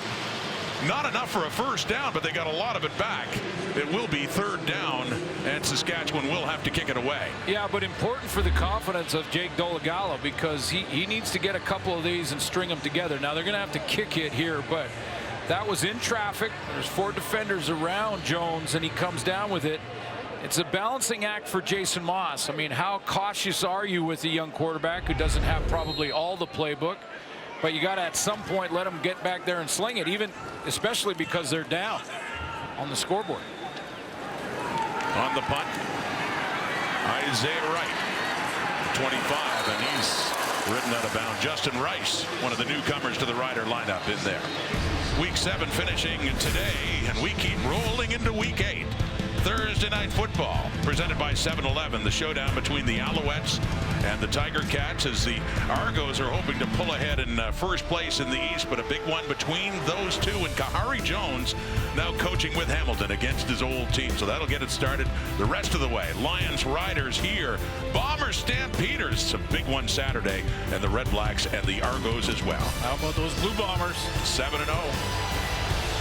Not enough for a first down, but they got a lot of it back. It will be 3rd down, and Saskatchewan will have to kick it away. Yeah, but important for the confidence of Jake Dolegala, because he needs to get a couple of these and string them together. Now, they're going to have to kick it here, but that was in traffic. There's 4 defenders around Jones, and he comes down with it. It's a balancing act for Jason Moss. I mean, how cautious are you with a young quarterback who doesn't have probably all the playbook? But you got to at some point let them get back there and sling it, especially because they're down on the scoreboard. On the punt, Isaiah Wright, 25, and he's ridden out of bounds. Justin Rice, one of the newcomers to the Rider lineup, in there. Week 7 finishing today, and we keep rolling into Week 8. Thursday Night Football, presented by 7-Eleven. The showdown between the Alouettes and the Tiger Cats, as the Argos are hoping to pull ahead in first place in the East, but a big one between those two, and Kahari Jones now coaching with Hamilton against his old team. So that'll get it started the rest of the way. Lions Riders here, Bombers Stampeders, it's a big one Saturday, and the Red Blacks and the Argos as well. How about those Blue Bombers? 7-0.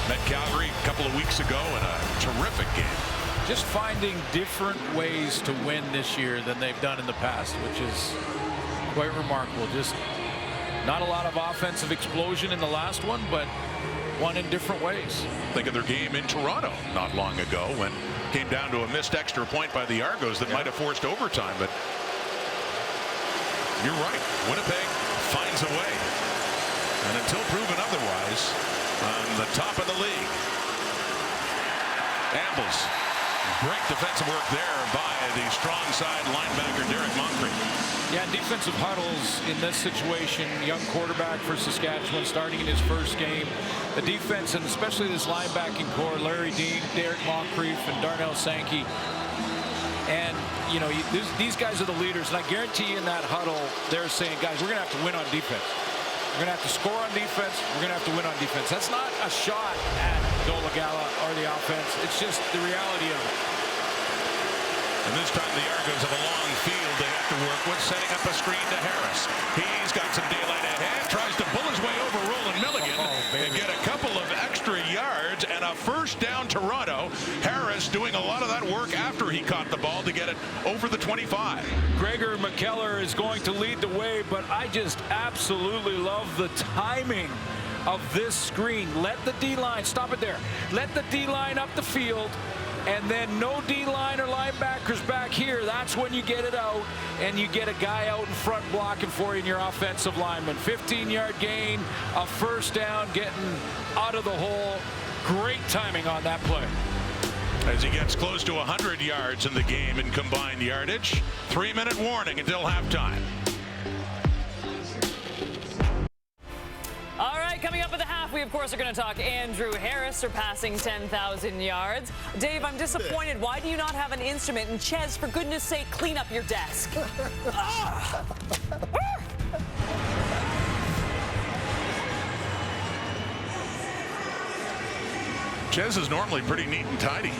Met Calgary a couple of weeks ago in a terrific game. Just finding different ways to win this year than they've done in the past, which is quite remarkable. Just not a lot of offensive explosion in the last one, but won in different ways. Think of their game in Toronto not long ago, when it came down to a missed extra point by the Argos that might have forced overtime. But you're right, Winnipeg finds a way, and until proven otherwise, on the top of the league. Ambles. Great defensive work there by the strong side linebacker Derek Moncrief. Yeah, defensive huddles in this situation. Young quarterback for Saskatchewan starting in his first game. The defense, and especially this linebacking core, Larry Dean, Derek Moncrief, and Darnell Sankey. And, these guys are the leaders. And I guarantee you in that huddle, they're saying, guys, we're going to have to win on defense. We're going to have to score on defense. We're going to have to win on defense. That's not a shot at Dolegala or the offense. It's just the reality of it. And this time the Argos have a long field they have to work with, setting up a screen to Harris. He's got some daylight ahead, tries to pull his way over Roland Milligan and get a couple of extra yards and a first down Toronto. Harris doing a lot of that work after he caught the ball to get it over the 25. Gregor McKellar is going to lead the way, but I just absolutely love the timing of this screen. Let the D-line, stop it there. Let the D-line up the field. and then no D-line or linebackers back here. That's when you get it out, and you get a guy out in front blocking for you in your offensive lineman. 15-yard gain, a first down, getting out of the hole. Great timing on that play. As he gets close to 100 yards in the game in combined yardage. 3-minute warning until halftime. All right, coming up at the half, we of course are going to talk Andrew Harris surpassing 10,000 yards. Dave, I'm disappointed. Why do you not have an instrument? And Ches, for goodness sake, clean up your desk. Ches is normally pretty neat and tidy.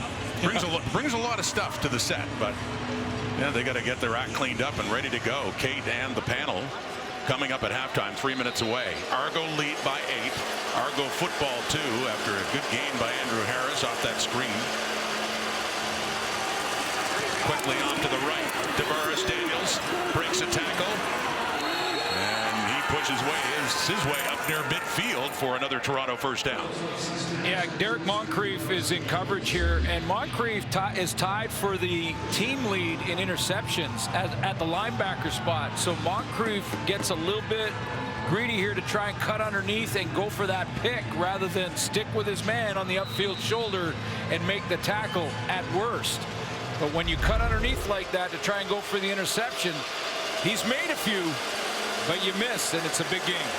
Brings a lot of stuff to the set, but yeah, they got to get their act cleaned up and ready to go. Kate and the panel coming up at halftime, 3 minutes away. Argo lead by 8. Argo football 2 after a good gain by Andrew Harris off that screen. Quickly off to the right. Tavares Daniels breaks a tackle. And he pushes his way up near midfield for another Toronto first down. Yeah, Derek Moncrief is in coverage here, and Moncrief is tied for the team lead in interceptions at the linebacker spot. So Moncrief gets a little bit greedy here to try and cut underneath and go for that pick rather than stick with his man on the upfield shoulder and make the tackle at worst. But when you cut underneath like that to try and go for the interception, he's made a few, but you miss, and it's a big game.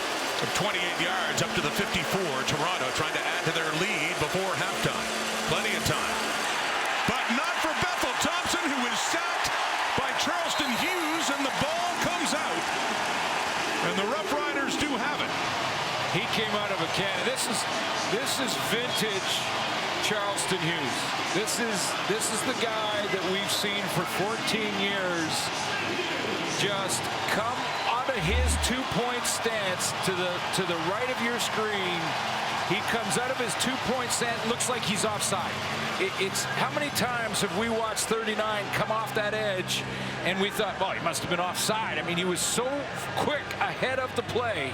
28 yards up to the 54. Toronto trying to add to their lead before halftime. Plenty of time. But not for Bethel Thompson, who is sacked by Charleston Hughes, and the ball comes out. And the Roughriders do have it. He came out of a cannon. This is vintage Charleston Hughes. This is the guy that we've seen for 14 years just come out of his two-point stance to the right of your screen. He comes out of his two-point stance, looks like he's offside. It's how many times have we watched 39 come off that edge and we thought, well, he must have been offside. I mean, he was so quick ahead of the play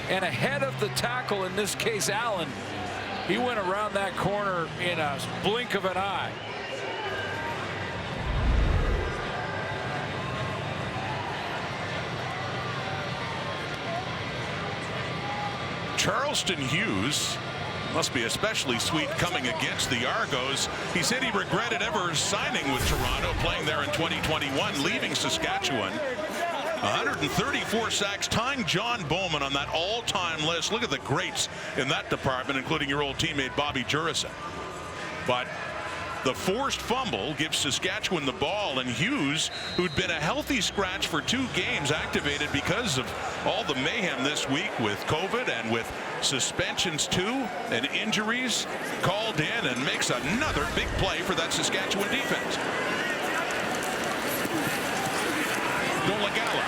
and ahead of the tackle, in this case Allen. He went around that corner in a blink of an eye. Charleston Hughes must be especially sweet coming against the Argos. He said he regretted ever signing with Toronto, playing there in 2021, leaving Saskatchewan. 134 sacks, tying John Bowman on that all-time list. Look at the greats in that department, including your old teammate Bobby Jurison. But the forced fumble gives Saskatchewan the ball, and Hughes, who'd been a healthy scratch for 2 games, activated because of all the mayhem this week with COVID and with suspensions too and injuries, called in and makes another big play for that Saskatchewan defense. Dolagala,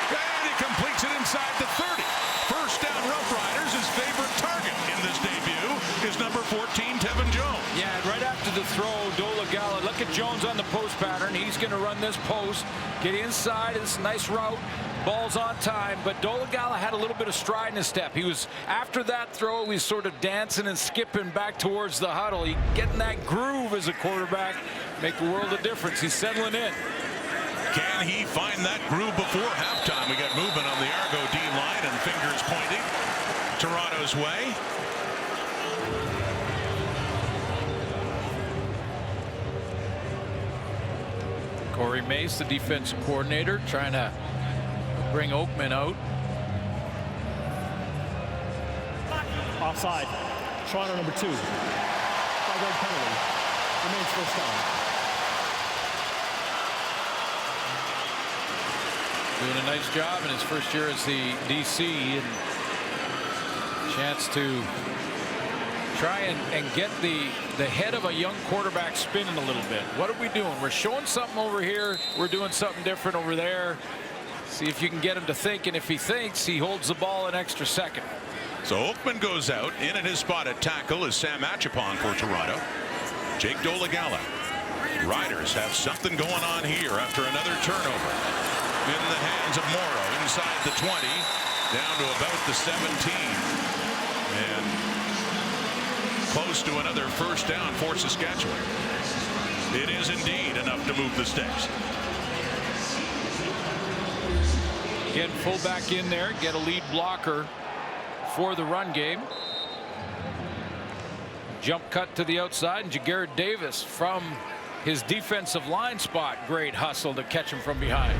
and he completes it inside the 30. First down. Roughriders. His favorite target in this debut is number 14, Tevin Jones. Yeah, and right after the throw, Dolagala, look at Jones on the post pattern. He's going to run this post, get inside. It's a nice route. Ball's on time, but Dolagala had a little bit of stride in his step. He was, after that throw, he's sort of dancing and skipping back towards the huddle. He getting that groove as a quarterback, make a world of difference. He's settling in. Can he find that groove before halftime? We got movement on the Argo D-line and fingers pointing Toronto's way. Corey Mace, the defensive coordinator, trying to bring Oakman out. Offside. Toronto number 2. 5-yard penalty. Remains first down. Doing a nice job in his first year as the DC, and chance to try and get the head of a young quarterback spinning a little bit. What are we doing? We're showing something over here. We're doing something different over there. See if you can get him to think, and if he thinks, he holds the ball an extra second. So Oakman goes out. In at his spot at tackle is Sam Achapong for Toronto. Jake Dolagala. Riders have something going on here after another turnover. In the hands of Morrow, inside the 20, down to about the 17. And close to another first down for Saskatchewan. It is indeed enough to move the sticks. Get fullback in there, get a lead blocker for the run game. Jump cut to the outside, and Jagarrett Davis from his defensive line spot. Great hustle to catch him from behind.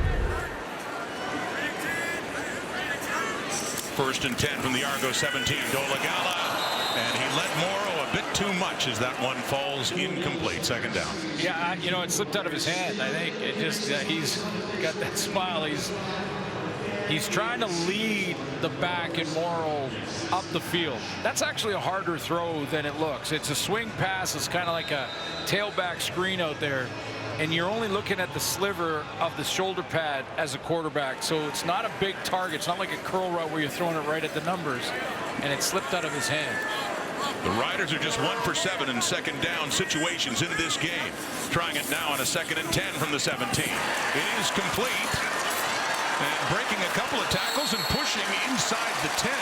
1st and 10 from the Argo 17. Dolagala, and he let Morrow a bit too much as that one falls incomplete. 2nd down. Yeah, you know, it slipped out of his hand. I think it just he's got that smile. He's trying to lead the back and Morrow up the field. That's actually a harder throw than it looks. It's a swing pass. It's kind of like a tailback screen out there, and you're only looking at the sliver of the shoulder pad as a quarterback. So it's not a big target. It's not like a curl route where you're throwing it right at the numbers, and it slipped out of his hand. The Riders are just 1 for 7 in 2nd down situations into this game. Trying it now on a 2nd and 10 from the 17. It is complete. And breaking a couple of tackles and pushing inside the 10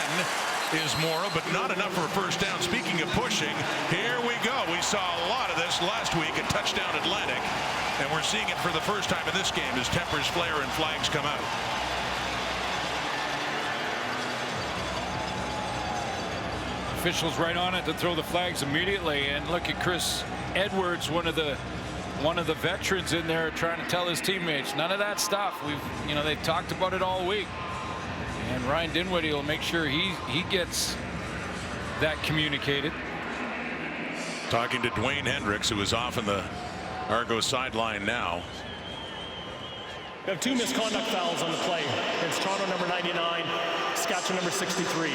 is Morrow, but not enough for a 1st down. Speaking of pushing, here we go. We saw a lot of this last week at Touchdown Atlantic, and we're seeing it for the first time in this game as tempers flare and flags come out. Officials right on it to throw the flags immediately, and look at Chris Edwards, one of the veterans in there, trying to tell his teammates none of that stuff. They've talked about it all week, and Ryan Dinwiddie will make sure he gets that communicated. Talking to Dwayne Hendricks, who is off in the Argo sideline now. We have 2 misconduct fouls on the play. It's Toronto number 99, Saskatchewan number 63.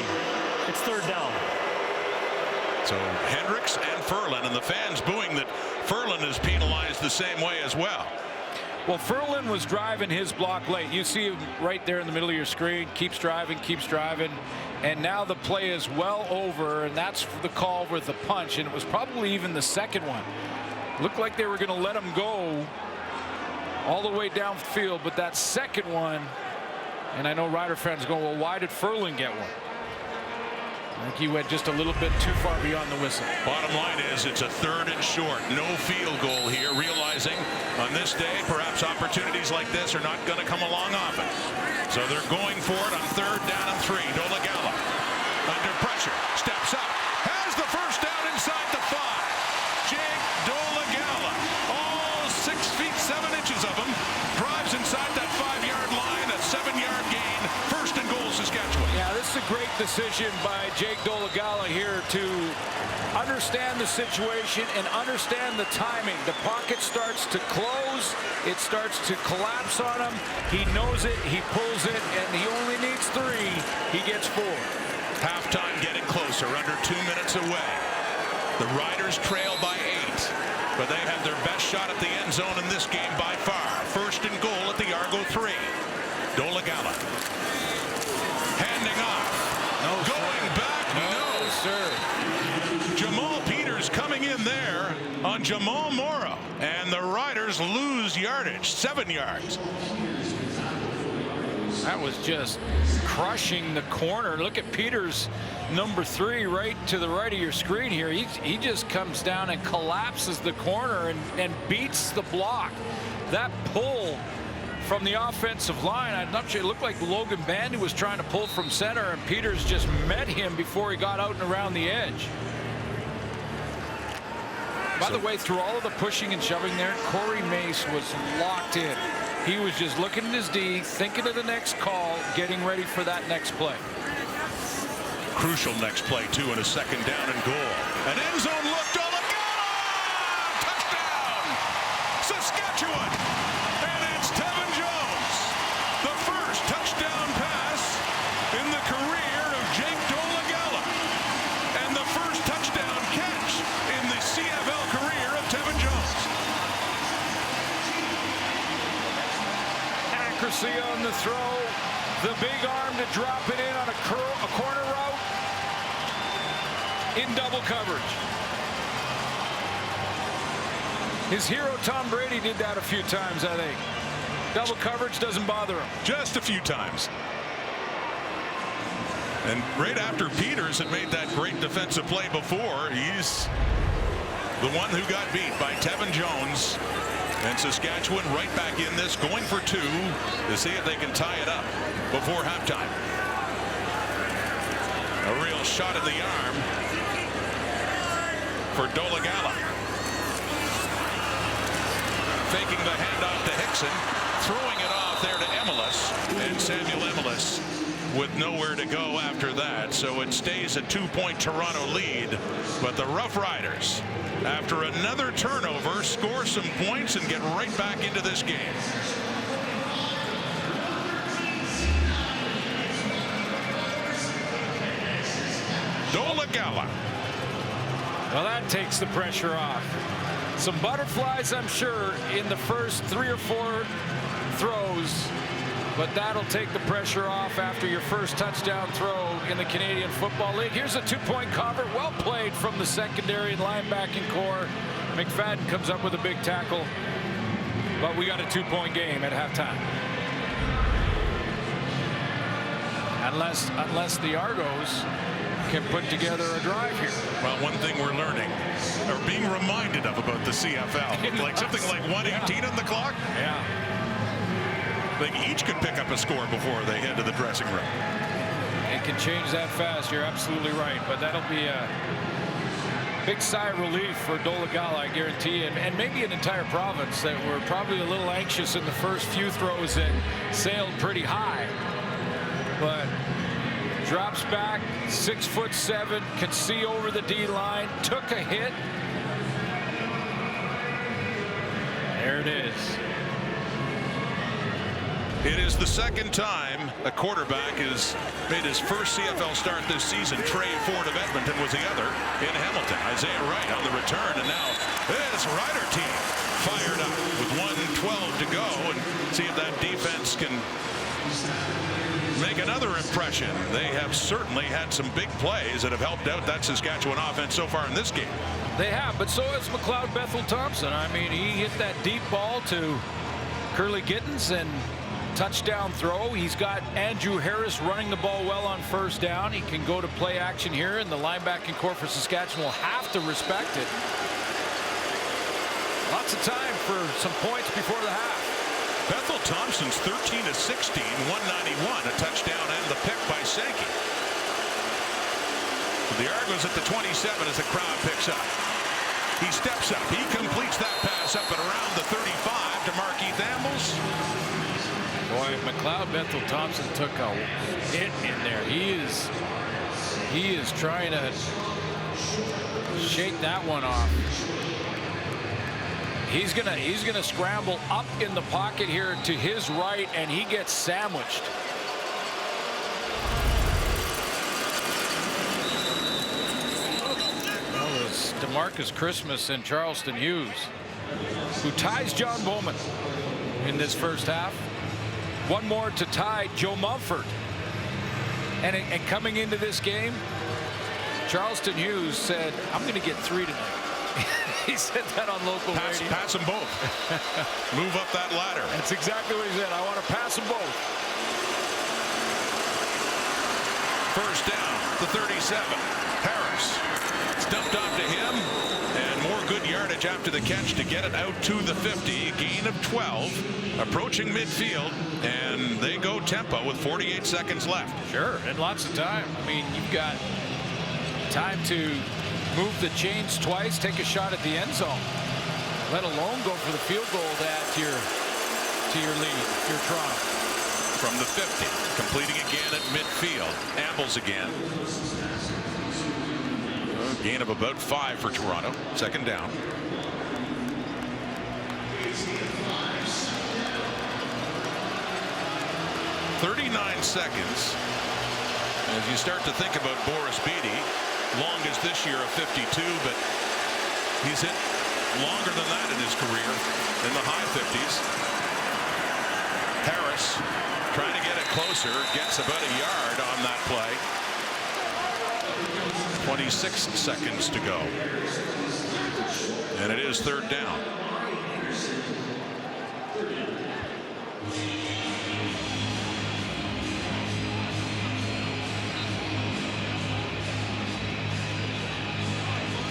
It's 3rd down. So Hendricks and Furlan, and the fans booing that Furlan is penalized the same way as well. Well, Furlan was driving his block late. You see him right there in the middle of your screen. Keeps driving, and now the play is well over, and that's the call with the punch, and it was probably even the 2nd one. Looked like they were going to let him go all the way downfield, but that 2nd one, and I know Rider fans go, well, why did Furlan get one? I think he went just a little bit too far beyond the whistle. Bottom line is it's a 3rd and short, no field goal here, realizing on this day perhaps opportunities like this are not going to come along often. So they're going for it on 3rd down and 3. Dolagala under pressure, steps up, has the 1st down inside the 5. Jake Dolagala, all 6 feet 7 inches of him, drives inside that 5-yard line, a 7-yard gain. 1st and goal, Saskatchewan. Yeah, this is a great decision by Jake Dolagala here to understand the situation and understand the timing. The pocket starts to close. It starts to collapse on him. He knows it. He pulls it, and he only needs 3. He gets 4. Halftime getting closer, under 2 minutes away. The Riders trail by 8, but they have their best shot at the end zone in this game by far. 1st and goal at the Argo 3. Dolagala handing off. No, going back. No, sir. Jamal Peters coming in there on Jamal Morrow, and the Riders lose yardage, 7 yards. That was just crushing the corner. Look at Peters, number 3, right to the right of your screen here. He just comes down and collapses the corner and beats the block. That pull from the offensive line, I'm not sure, it looked like Logan Bandy was trying to pull from center, and Peters just met him before he got out and around the edge. By the way, through all of the pushing and shoving there, Corey Mace was locked in. He was just looking at his D, thinking of the next call, getting ready for that next play. Crucial next play, too, and a 2nd down and goal. An end zone look, Dolagala! Touchdown! Saskatchewan! And it's Tevin Jones. The first touchdown pass in the career of Jake Dolagala. And the first touchdown catch in the CFL career of Tevin Jones. Accuracy on the throw. The big arm to drop it in on a corner route. In double coverage. His hero Tom Brady did that a few times, I think. Double coverage doesn't bother him. Just a few times. And right after Peters had made that great defensive play before, he's the one who got beat by Tevin Jones. And Saskatchewan right back in this, going for 2 to see if they can tie it up before halftime. A real shot in the arm for Dolagala. Faking the handoff to Hickson, throwing it off there to Emelis, and Samuel Emelis with nowhere to go after that. So it stays a 2-point Toronto lead, but the Roughriders, after another turnover, score some points and get right back into this game. Dolagala. Well, that takes the pressure off. Some butterflies, I'm sure, in the first 3 or 4 throws, but that'll take the pressure off after your first touchdown throw in the Canadian Football League. Here's a 2-point convert, well played from the secondary and linebacking core. McFadden comes up with a big tackle, but we got a 2-point game at halftime. Unless the Argos can put together a drive here. Well, one thing we're learning, or being reminded of about the CFL, like something like 1:18 on the clock. Yeah. They each could pick up a score before they head to the dressing room. It can change that fast. You're absolutely right. But that'll be a big sigh of relief for Dolagala, I guarantee, and maybe an entire province that were probably a little anxious in the first few throws that sailed pretty high. But drops back, 6'7", can see over the D line, took a hit. There it is. It is the second time a quarterback has made his first CFL start this season. Trey Ford of Edmonton was the other in Hamilton. Isaiah Wright on the return, and now this Rider team fired up with 1:12 to go, and see if that defense can make another impression. They have certainly had some big plays that have helped out that Saskatchewan offense so far in this game. They have, but so has McLeod Bethel Thompson. I mean, he hit that deep ball to Curly Gittens and touchdown throw. He's got Andrew Harris running the ball well on first down. He can go to play action here, and the linebacking core for Saskatchewan will have to respect it. Lots of time for some points before the half. Bethel Thompson's 13 of 16, 191, a touchdown and the pick by Sankey. The Argos at the 27 as the crowd picks up. He steps up. He completes that pass up and around the 35 to Markeith Ambles. Boy, McLeod Bethel Thompson took a hit in there. He is trying to shake that one off. He's gonna scramble up in the pocket here to his right, and he gets sandwiched. Well, it's DeMarcus Christmas and Charleston Hughes, who ties John Bowman in this first half. One more to tie Joe Mumford. And coming into this game, Charleston Hughes said, "I'm going to get 3 tonight." He said that on local radio. Pass them both. Move up that ladder. That's exactly what he said. I want to pass them both. First down, the 37. Harris. It's dumped off to him, and more good yardage after the catch to get it out to the 50. Gain of 12. Approaching midfield, and they go tempo with 48 seconds left. Sure, and lots of time. I mean, you've got time to move the chains twice, take a shot at the end zone, let alone go for the field goal to add to your lead, your Toronto. From the 50, completing again at midfield. Ambles again. Gain of about 5 for Toronto. Second down. "39 seconds. As you start to think about Boris Beattie, longest this year of 52, but he's hit longer than that in his career, in the high 50s. Harris trying to get it closer, gets about a yard on that play. 26 seconds to go, and it is third down.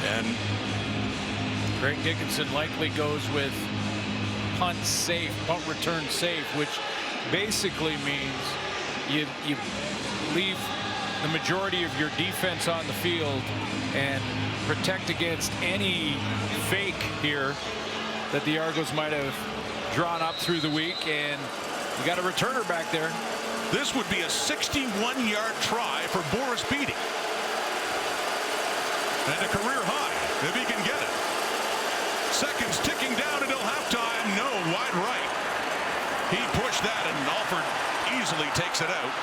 And Craig Dickinson likely goes with punt safe, punt return safe, which basically means you leave the majority of your defense on the field and protect against any fake here that the Argos might have drawn up through the week, and you got a returner back there. This would be a 61-yard try for Boris Beatty. And a career high, if he can get it. Seconds ticking down until halftime. No, wide right. He pushed that, and Alford easily takes it out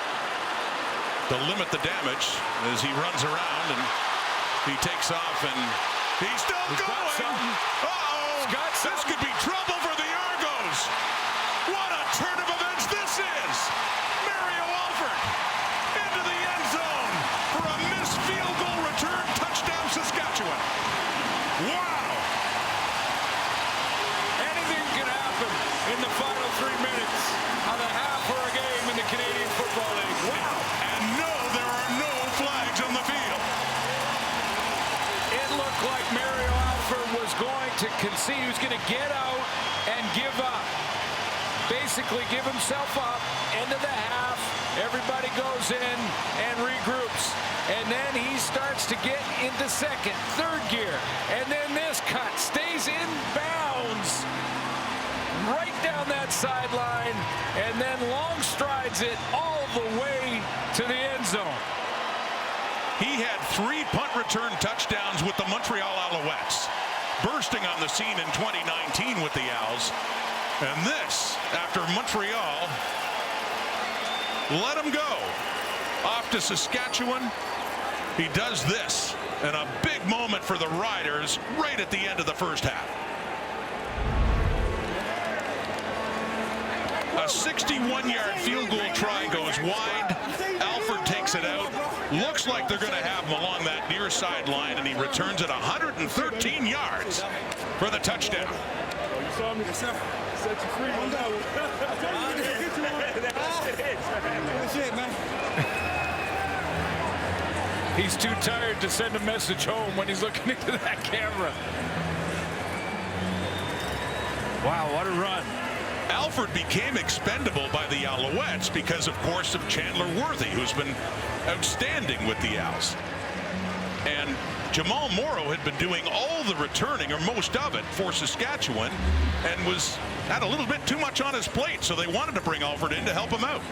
to limit the damage as he runs around, and he takes off, and he's still going. Uh-oh. This could be trouble for the Argos. What a turn of events this is. Mario Alford into the end zone for a missed field goal return. Touchdown, Saskatchewan. Wow. Anything can happen in the final 3 minutes of a half or a game in the Canadian Football League. Wow. And no, there are no flags on the field. It looked like Mario Alford was going to concede. He was going to get out and give up. Basically give himself up. End of the half. Everybody goes in and regroups. And then he starts to get into second, third gear. And then this cut stays in bounds right down that sideline, and then long strides it all the way to the end zone. He had 3 punt return touchdowns with the Montreal Alouettes, bursting on the scene in 2019 with the Owls. And this, after Montreal let him go off to Saskatchewan, he does this, and a big moment for the Riders right at the end of the first half. A 61-yard field goal try goes wide. Alford takes it out. Looks like they're going to have him along that near sideline, and he returns it 113 yards for the touchdown. He's too tired to send a message home when he's looking into that camera. Wow, what a run. Alford became expendable by the Alouettes because, of course, of Chandler Worthy, who's been outstanding with the Owls. And Jamal Morrow had been doing all the returning, or most of it, for Saskatchewan, and had a little bit too much on his plate, so they wanted to bring Alford in to help him out.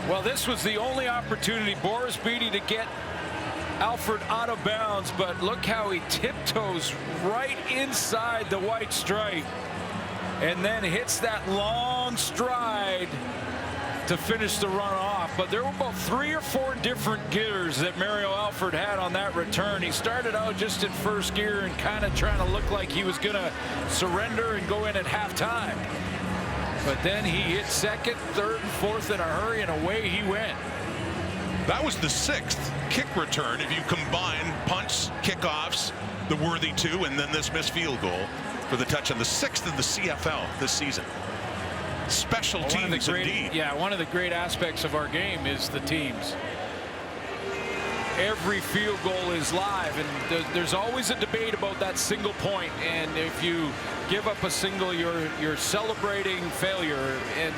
Well, this was the only opportunity, Boris Beatty, to get Alford out of bounds, but look how he tiptoes right inside the white stripe and then hits that long stride to finish the run off. But there were about 3 or 4 different gears that Mario Alford had on that return. He started out just in first gear and kind of trying to look like he was going to surrender and go in at halftime. But then he hit second, third, and fourth in a hurry, and away he went. That was the 6th kick return if you combine punts, kickoffs, the Worthy 2, and then this missed field goal for the touch on the 6th of the CFL this season. Special teams indeed. Yeah, one of the great aspects of our game is the teams. Every field goal is live, and there's always a debate about that single point, and if you give up a single, you're celebrating failure, and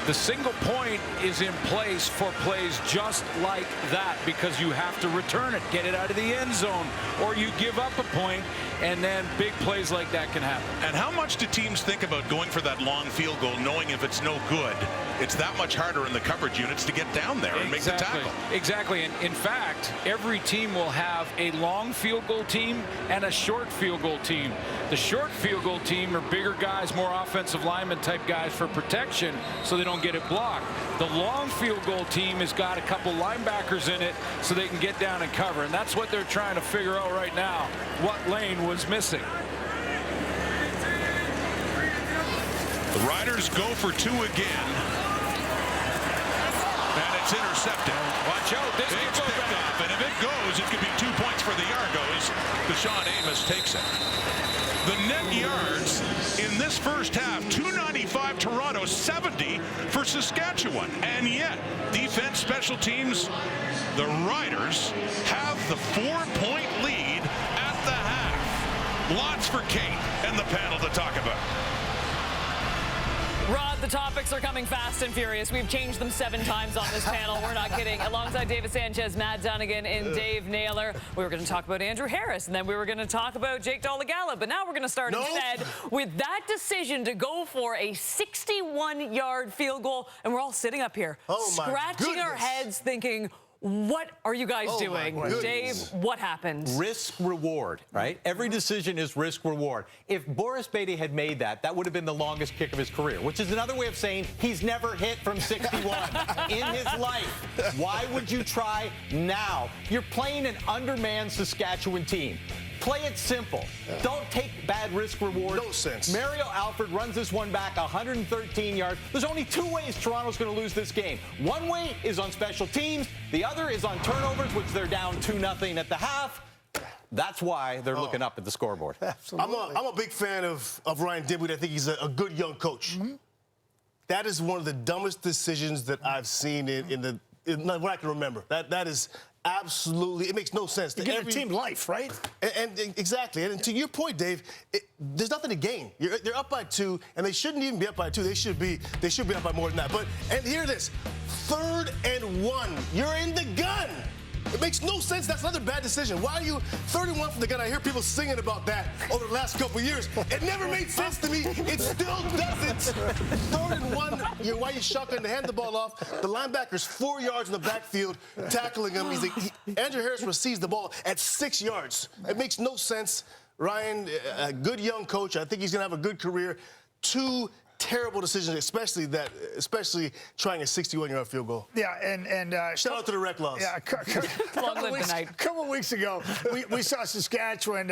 the single point is in place for plays just like that, because you have to return it, get it out of the end zone, or you give up a point, and then big plays like that can happen. And how much do teams think about going for that long field goal, knowing if it's no good, it's that much harder in the coverage units to get down there and make the tackle? Exactly. And in fact, every team will have a long field goal team and a short field goal team. The short field goal team are bigger guys, more offensive lineman type guys for protection, so they don't get it blocked. The long field goal team has got a couple linebackers in it so they can get down and cover, and that's what they're trying to figure out right now, what lane was missing. The Riders go for 2 again, and it's intercepted. Watch out, this It's picked up, and if it goes, it could be 2 points for the Argos. Deshaun Amos takes it. The net yards in this first half, 295 Toronto, 70 for Saskatchewan. And yet, defense, special teams, the Riders have the 4-point lead at the half. Lots for Kate and the panel to talk about. Rod, the topics are coming fast and furious. We've changed them 7 times on this panel. We're not kidding. Alongside David Sanchez, Matt Dunnigan, and Dave Naylor, we were going to talk about Andrew Harris, and then we were going to talk about Jake Dolegala. But now we're going to start instead with that decision to go for a 61-yard field goal. And we're all sitting up here, scratching our heads, thinking, what are you guys doing? Dave, what happened? Risk reward, right? Every decision is risk reward. If Boris Beatty had made that, that would have been the longest kick of his career, which is another way of saying he's never hit from 61 in his life. Why would you try now? You're playing an undermanned Saskatchewan team. Play it simple. Don't take bad risk reward. No sense. Mario Alford runs this one back 113 yards. There's only 2 ways Toronto's going to lose this game. One way is on special teams. The other is on turnovers, which they're down 2-0 at the half. That's why they're looking up at the scoreboard. Absolutely. I'm a big fan of Ryan Dimwood. I think he's a good young coach. That is one of the dumbest decisions that I've seen in what I can remember. That is absolutely, it makes no sense. You give a team life, right? And exactly. And to your point, Dave, there's nothing to gain. They're up by 2, and they shouldn't even be up by 2. They should be up by more than that. And hear this: 3rd and 1. You're in the gun. It makes no sense. That's another bad decision. Why are you 31 from the gun? I hear people singing about that over the last couple of years. It never made sense to me. It still doesn't. 3rd and 1. Why are you shotgun to hand the ball off? The linebacker's 4 yards in the backfield tackling him. Andrew Harris receives the ball at 6 yards. It makes no sense. Ryan, a good young coach. I think he's going to have a good career. 2 terrible decisions, especially trying a 61-yard field goal. Yeah, and shout out to the rec laws. Yeah, a couple weeks ago, we saw Saskatchewan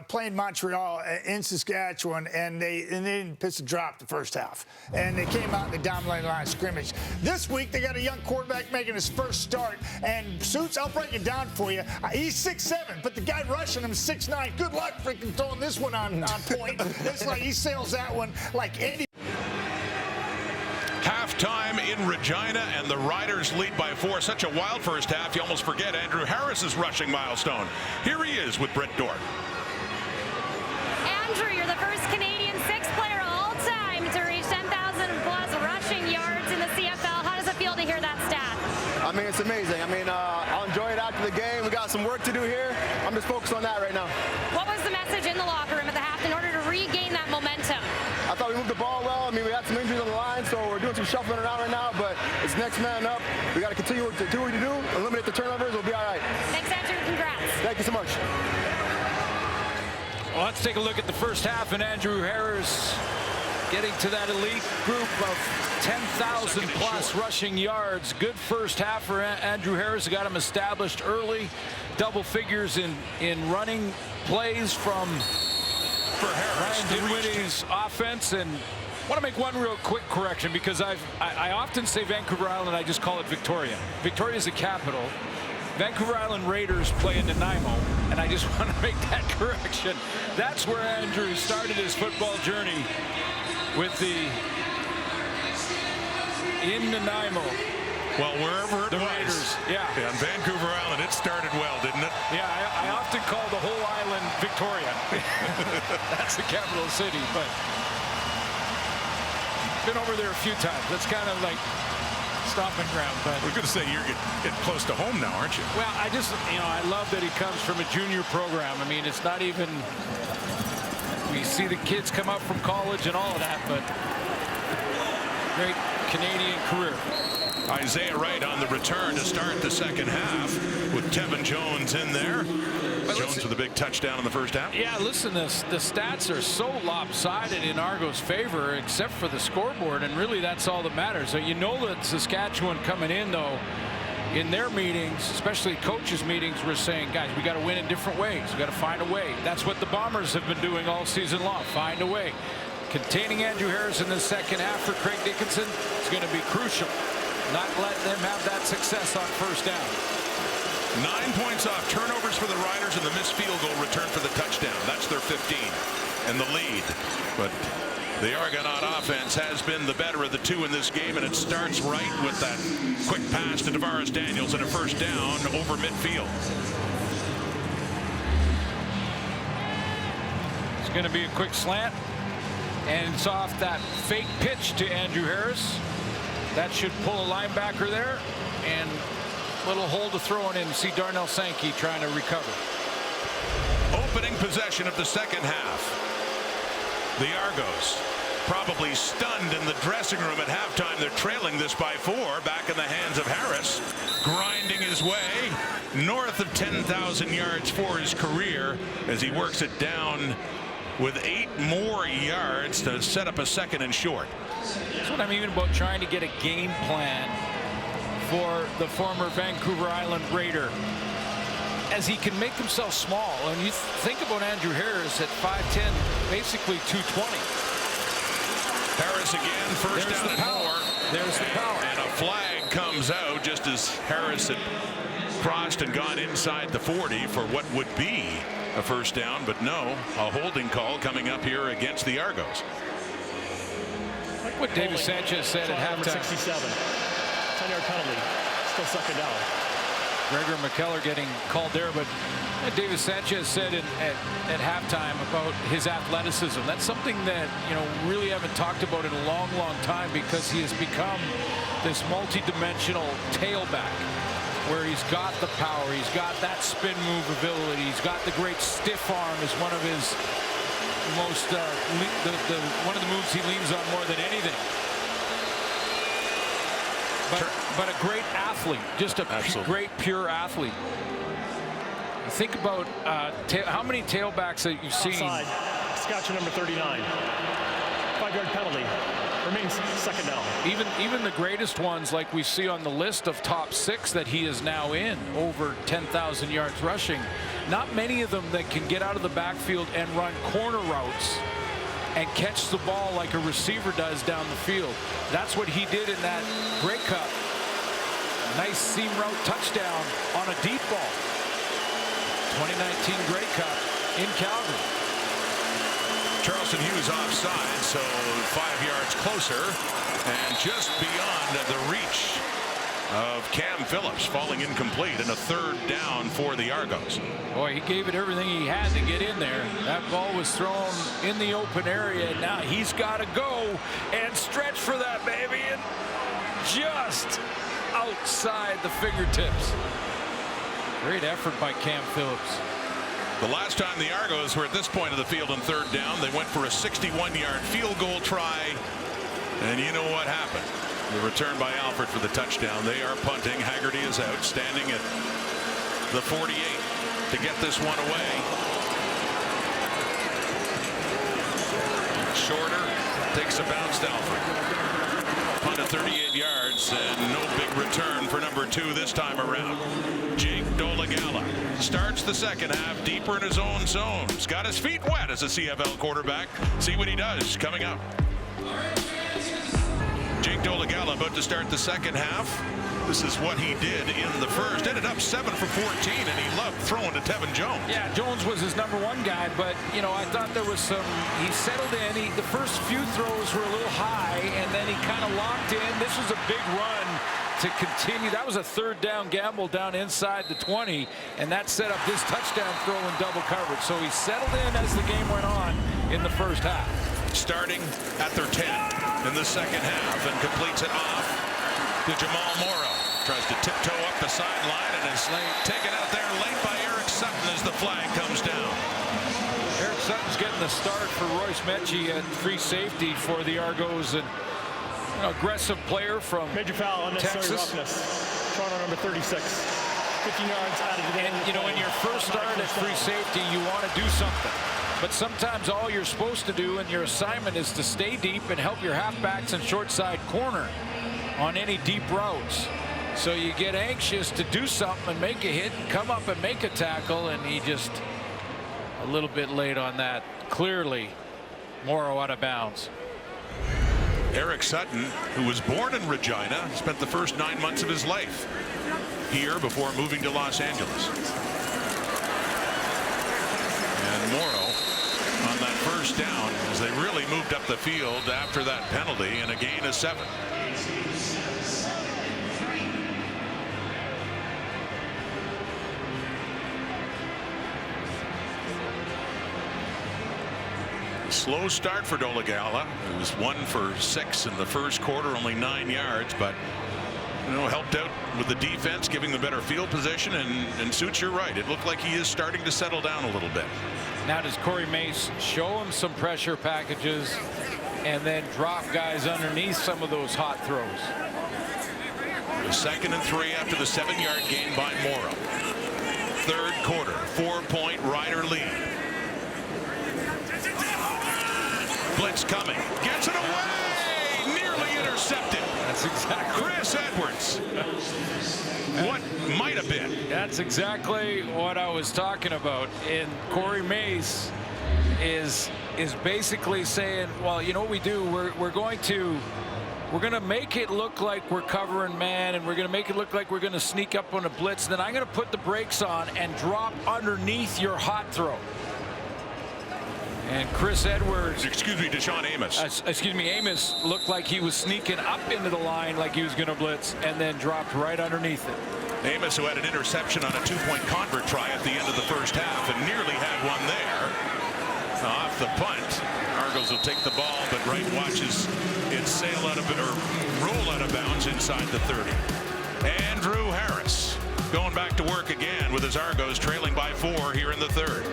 playing Montreal in Saskatchewan, and they didn't piss a drop the first half, and they came out in the dominating line of scrimmage. This week they got a young quarterback making his first start, and Suits, I'll break it down for you. He's 6'7", but the guy rushing him is 6'9". Good luck freaking throwing this one on point. It's like he sails that one like any. Halftime in Regina, and the Riders lead by 4. Such a wild first half, you almost forget Andrew Harris's rushing milestone. Here he is with Brett Dort. Andrew, you're the first Canadian 6th player of all time to reach 10,000+ rushing yards in the CFL. How does it feel to hear that stat? I mean, it's amazing. I mean, I'll enjoy it after the game. We got some work to do here. I'm just focused on that right now. What was the message in the locker room at the half in order to regain that momentum? I thought we moved the ball well. I mean, we had some injuries on the line, so we're doing some shuffling around right now, but it's next man up. We got to continue to do what we do, eliminate the turnovers, we'll be all right. Thanks, Andrew. Congrats. Thank you so much. Well, let's take a look at the first half, and Andrew Harris getting to that elite group of 10,000+ rushing yards. Good first half for Andrew Harris. Got him established early. Double figures in running plays from Ryan Dinwiddie's offense. And I want to make one real quick correction, because I often say Vancouver Island, I just call it Victoria. Victoria is the capital. Vancouver Island Raiders play in Nanaimo, and I just want to make that correction. That's where Andrew started his football journey, with in Nanaimo. Well, wherever it was. Raiders, yeah. On Vancouver Island, it started well, didn't it? Yeah, I often call the whole island Victoria. That's the capital city, but been over there a few times. That's kind of like stomping ground. But we're going to say you're getting close to home now, aren't you? Well, I love that he comes from a junior program. I mean, it's not even, we see the kids come up from college and all of that, but great Canadian career. Isaiah Wright on the return to start the second half, with Tevin Jones in there. Jones with a big touchdown in the first half. Yeah, listen, the stats are so lopsided in Argo's favor, except for the scoreboard, and really that's all that matters. So you know that Saskatchewan coming in, though, in their meetings, especially coaches' meetings, we're saying, guys, we got to win in different ways. We got to find a way. That's what the Bombers have been doing all season long. Find a way. Containing Andrew Harris in the second half for Craig Dickinson is going to be crucial. Not letting them have that success on first down. 9 points off turnovers for the Riders, and the missed field goal return for the touchdown. That's their 15 and the lead. But the Argonaut offense has been the better of the two in this game, and it starts right with that quick pass to Tavares Daniels and a first down over midfield. going to be a quick slant, and it's off that fake pitch to Andrew Harris. That should pull a linebacker there, and a little hole to throw it in. See Darnell Sankey trying to recover. Opening possession of the second half. The Argos probably stunned in the dressing room at halftime. They're trailing this by 4. Back in the hands of Harris, grinding his way north of 10,000 yards for his career as he works it down with 8 more yards to set up a second and short. That's what I mean about trying to get a game plan for the former Vancouver Island Raider, as he can make himself small. And you think about Andrew Harris at 5'10", basically 220. Harris again, first There's down the and power. more. There's the power. And a flag comes out just as Harris had crossed and gone inside the 40 for what would be a first down, but no, a holding call coming up here against the Argos. Like what David Sanchez said at halftime. 67. 10-yard penalty. Still second down. Gregor McKellar getting called there, but David Sanchez said at halftime about his athleticism. That's something that, you know, really haven't talked about in a long time, because he has become this multi-dimensional tailback where he's got the power, he's got that spin move ability, he's got the great stiff arm as one of his most one of the moves he leans on more than anything. But a great athlete, just a great pure athlete. Think about how many tailbacks that you've seen. Offside. Saskatchewan number 39. 5-yard penalty. Remains second down. Even the greatest ones, like we see on the list of top 6 that he is now in, over 10,000 yards rushing. Not many of them that can get out of the backfield and run corner routes and catch the ball like a receiver does down the field. That's what he did in that Grey Cup. Nice seam route touchdown on a deep ball. 2019 Grey Cup in Calgary. Charleston Hughes offside, so 5 yards closer and just beyond the reach of Cam Phillips, falling incomplete, and a third down for the Argos. Boy, he gave it everything he had to get in there. That ball was thrown in the open area. Now he's got to go and stretch for that baby, and just outside the fingertips. Great effort by Cam Phillips. The last time the Argos were at this point of the field on third down, they went for a 61-yard field goal try, and you know what happened. The return by Alford for the touchdown. They are punting. Haggerty is out, standing at the 48 to get this one away. Shorter, takes a bounce to Alford. Punt at 38 yards, and no big return for number 2 this time around. Jake Dolegala starts the second half deeper in his own zone. He's got his feet wet as a CFL quarterback. See what he does coming up. Jake Dolegala about to start the second half. This is what he did in the first. Ended up 7 for 14, and he loved throwing to Tevin Jones. Yeah, Jones was his number 1 guy, but, you know, I thought there was some, he settled in. The first few throws were a little high, and then he kind of locked in. This was a big run to continue. That was a third down gamble down inside the 20, and that set up this touchdown throw in double coverage. So he settled in as the game went on in the first half. Starting at their 10 in the second half, and completes it off to Jamal Morrow. Tries to tiptoe up the sideline and is taken out there late by Eric Sutton as the flag comes down. Eric Sutton's getting the start for Royce Mechie at free safety for the Argos, and aggressive player from Major foul, unnecessary Texas. roughness. Toronto number 36. 15 yards added to the end. And, you know, in your first start at free safety, you want to do something. But sometimes all you're supposed to do in your assignment is to stay deep and help your halfbacks and short side corner on any deep routes. So you get anxious to do something and make a hit and come up and make a tackle, and he just a little bit late on that. Clearly, Morrow out of bounds. Eric Sutton, who was born in Regina, spent the first 9 months of his life here before moving to Los Angeles. And Morrow on that first down as they really moved up the field after that penalty, and a gain of 7. Slow start for Dolegala. It was 1 for 6 in the first quarter, only 9 yards, but helped out with the defense, giving the better field position. And Suits, you're right. It looked like he is starting to settle down a little bit. Now does Corey Mace show him some pressure packages and then drop guys underneath some of those hot throws? The 2nd and 3 after the 7-yard gain by Morrow. Third quarter, 4-point Rider lead. Blitz coming, gets it away, nearly intercepted. That's exactly Chris Edwards. What might have been. That's exactly what I was talking about. And Corey Mace is basically saying, well, you know what we do? We're going to make it look like we're covering man, and we're going to make it look like we're going to sneak up on a blitz. Then I'm going to put the brakes on and drop underneath your hot throw. And Chris Edwards, Deshaun Amos. Amos looked like he was sneaking up into the line like he was going to blitz, and then dropped right underneath it. Amos, who had an interception on a 2-point convert try at the end of the first half and nearly had one there. Off the punt. Argos will take the ball, but Wright watches it sail out of it or roll out of bounds inside the 30. Andrew Harris going back to work again with his Argos trailing by 4 here in the third.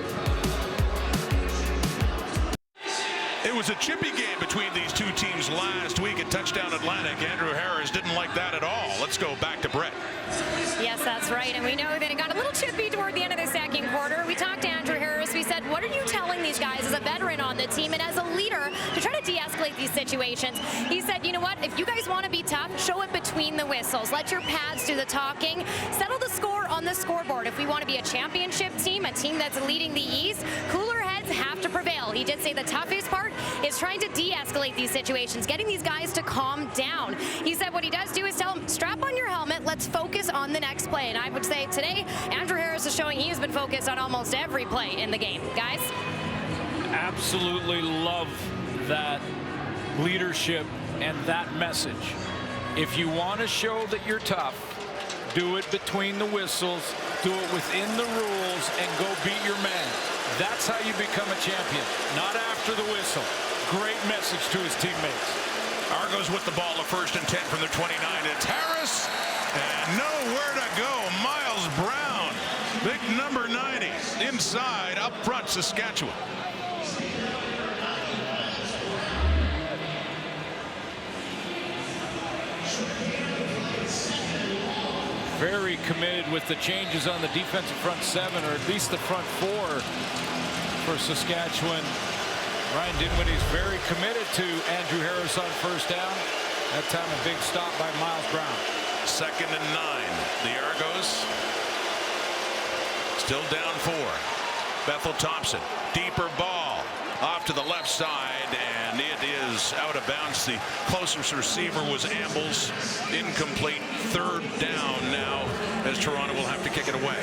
It was a chippy game between these two teams last week at Touchdown Atlantic. Andrew Harris didn't like that at all. Let's go back to Brett. Yes, that's right. And we know that it got a little chippy toward the end of the second quarter. We talked to Andrew Harris. We said, what are you telling these guys as a veteran on the team and as a leader to try to de-escalate these situations? He said, you know what? If you guys want to be tough, show it between the whistles. Let your pads do the talking. Settle the score on the scoreboard. If we want to be a championship team, a team that's leading the East, cooler heads have to prevail. He did say the toughest part is trying to de-escalate these situations, getting these guys to calm down. He said what he does do is tell them, strap on your helmet, let's focus on the next play. And I would say today, Andrew Harris is showing he has been focused on almost every play in the game. Guys? Absolutely love that leadership and that message. If you want to show that you're tough, do it between the whistles, do it within the rules, and go beat your man. That's how you become a champion, not after the whistle. Great message to his teammates. Argos with the ball, a 1st and 10 from their 29. It's Harris, and nowhere to go. Miles Brown, big number 90, inside, up front, Saskatchewan. Very committed with the changes on the defensive front 7, or at least the front 4 for Saskatchewan. Ryan Dinwiddie's very committed to Andrew Harris on 1st down. That time a big stop by Miles Brown. 2nd and 9. The Argos still down 4. Bethel Thompson, deeper ball off to the left side, and it is out of bounds. The closest receiver was Ambles, incomplete. 3rd down now as Toronto will have to kick it away.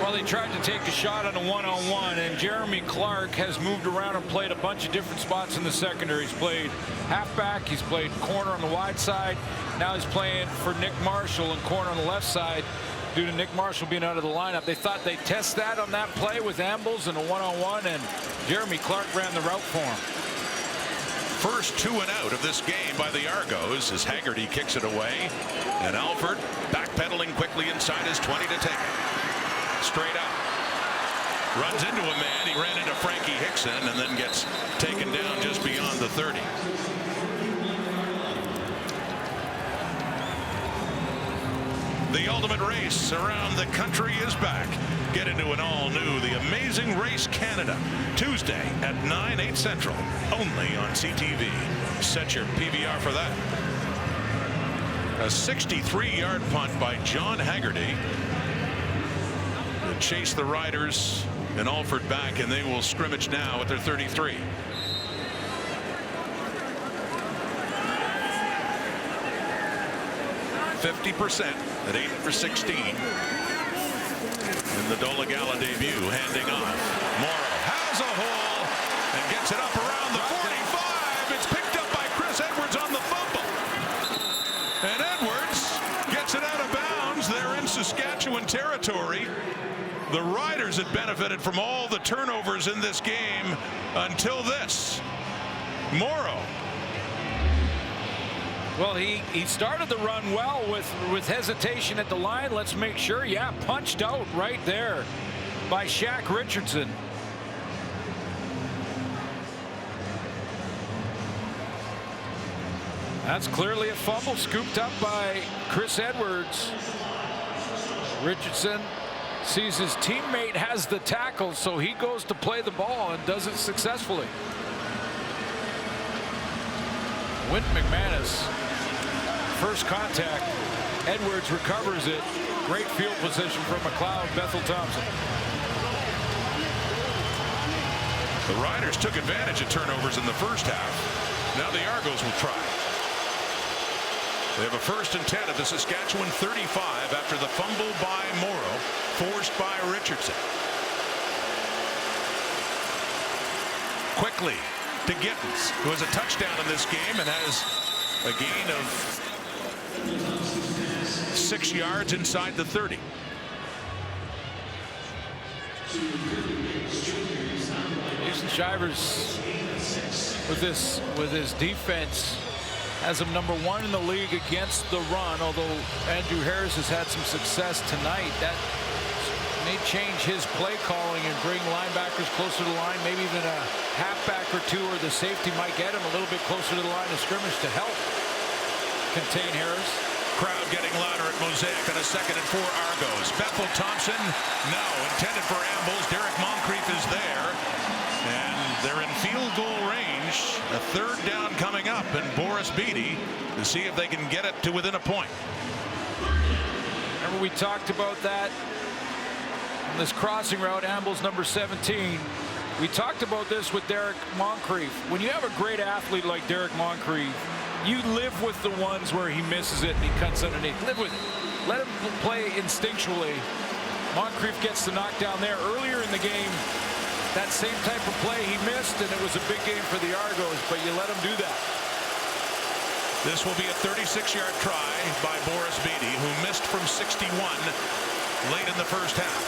Well, they tried to take a shot on a one-on-one, and Jeremy Clark has moved around and played a bunch of different spots in the secondary. He's played halfback, he's played corner on the wide side. Now he's playing for Nick Marshall and corner on the left side due to Nick Marshall being out of the lineup. They thought they'd test that on that play with Ambles and a one-on-one, and Jeremy Clark ran the route for him. First 2 and out of this game by the Argos as Haggerty kicks it away, and Alford backpedaling quickly inside his 20 to take it. Straight up. Runs into a man. He ran into Frankie Hickson and then gets taken down just beyond the 30. The ultimate race around the country is back. Get into an all-new The Amazing Race Canada, Tuesday at 9/8 Central, only on CTV. Set your PVR for that. A 63-yard punt by John Haggerty to chase the Riders and Alford back, and they will scrimmage now at their 33. %, at 8 for 16 in the Dolegala debut. Handing off. Morrow has a hole and gets it up around the 45. It's picked up by Chris Edwards on the fumble. And Edwards gets it out of bounds. They're in Saskatchewan territory. The Riders had benefited from all the turnovers in this game until this. Morrow. Well, he started the run well with hesitation at the line. Let's make sure. Yeah, punched out right there by Shaq Richardson. That's clearly a fumble scooped up by Chris Edwards. Richardson sees his teammate has the tackle, so he goes to play the ball and does it successfully. Wint McManus, first contact. Edwards recovers it. Great field position from McLeod. Bethel Thompson. The Riders took advantage of turnovers in the first half. Now the Argos will try. They have a 1st and 10 at the Saskatchewan 35 after the fumble by Morrow, forced by Richardson. Quickly to Gittens, who has a touchdown in this game and has a gain of 6 yards inside the 30. Jason Shivers with his defense has him #1 in the league against the run, although Andrew Harris has had some success tonight. That may change his play calling and bring linebackers closer to the line. Maybe even a halfback or two, or the safety might get him a little bit closer to the line of scrimmage to help contain Harris. Crowd getting louder at Mosaic on a 2nd and 4 Argos. Bethel Thompson, no, intended for ambles. Derek Moncrief is there, and they're in field goal range. A 3rd down coming up, and Boris Beatty to see if they can get it to within a point. Remember we talked about that on this crossing route, ambles number 17. We talked about this with Derek Moncrief. When you have a great athlete like Derek Moncrief, you live with the ones where he misses it and he cuts underneath. Live with it. Let him play instinctually. Moncrief gets the knockdown there earlier in the game. That same type of play he missed, and it was a big game for the Argos, but you let him do that. This will be a 36-yard try by Boris Beatty, who missed from 61 late in the first half.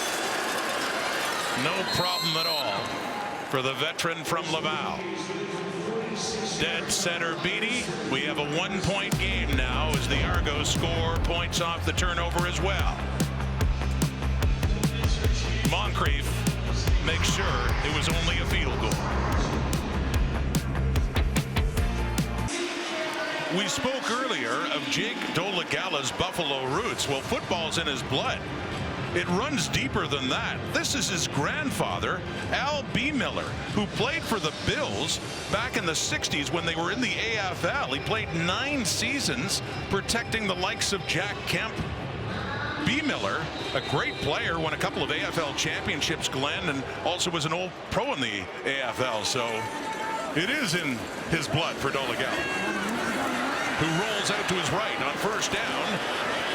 No problem at all for the veteran from Laval. Dead center Beatty. We have a 1-point game now as the Argos score points off the turnover as well. Moncrief makes sure it was only a field goal. We spoke earlier of Jake Dolegala's Buffalo roots. Well, football's in his blood. It runs deeper than that. This is his grandfather, Al B. Miller, who played for the Bills back in the 60s when they were in the AFL. He played 9 seasons protecting the likes of Jack Kemp. B. Miller, a great player, won a couple of AFL championships, Glenn, and also was an old pro in the AFL. So it is in his blood for Dolegala, who rolls out to his right on 1st down,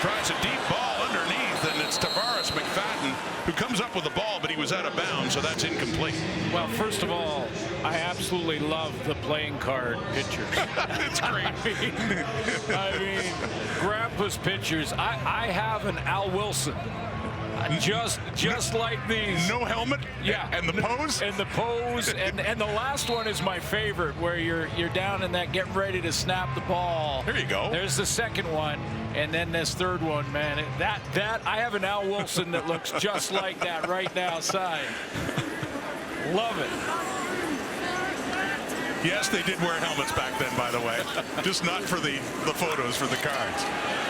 tries a deep ball underneath, and it's Tavares McFadden who comes up with the ball, but he was out of bounds, so that's incomplete. Well, first of all, I absolutely love the playing card pictures. It's great. I mean, Grandpa's pictures. I have an Al Wilson. Just like these. No helmet? Yeah. And the pose? And the pose. and the last one is my favorite, where you're down in that getting ready to snap the ball. There you go. There's the second one. And then this third one, man. That I have an Al Wilson that looks just like that right now, side. Love it. Yes, they did wear helmets back then, by the way. Just not for the photos, for the cards.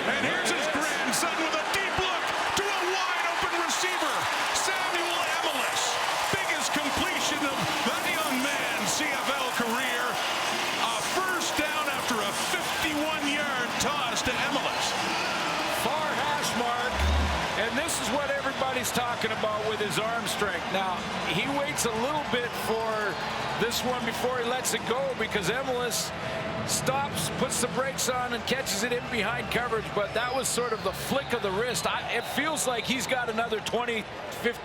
And here's his grandson with a deep look to a wide open receiver, Samuel Emelis. Biggest completion of that young man's CFL career. A 1st down after a 51-yard toss to Emelis. Far hash mark. And this is what everybody's talking about with his arm strength. Now, he waits a little bit for this one before he lets it go, because Emelis stops, puts the brakes on, and catches it in behind coverage. But that was sort of the flick of the wrist. It feels like he's got another 20,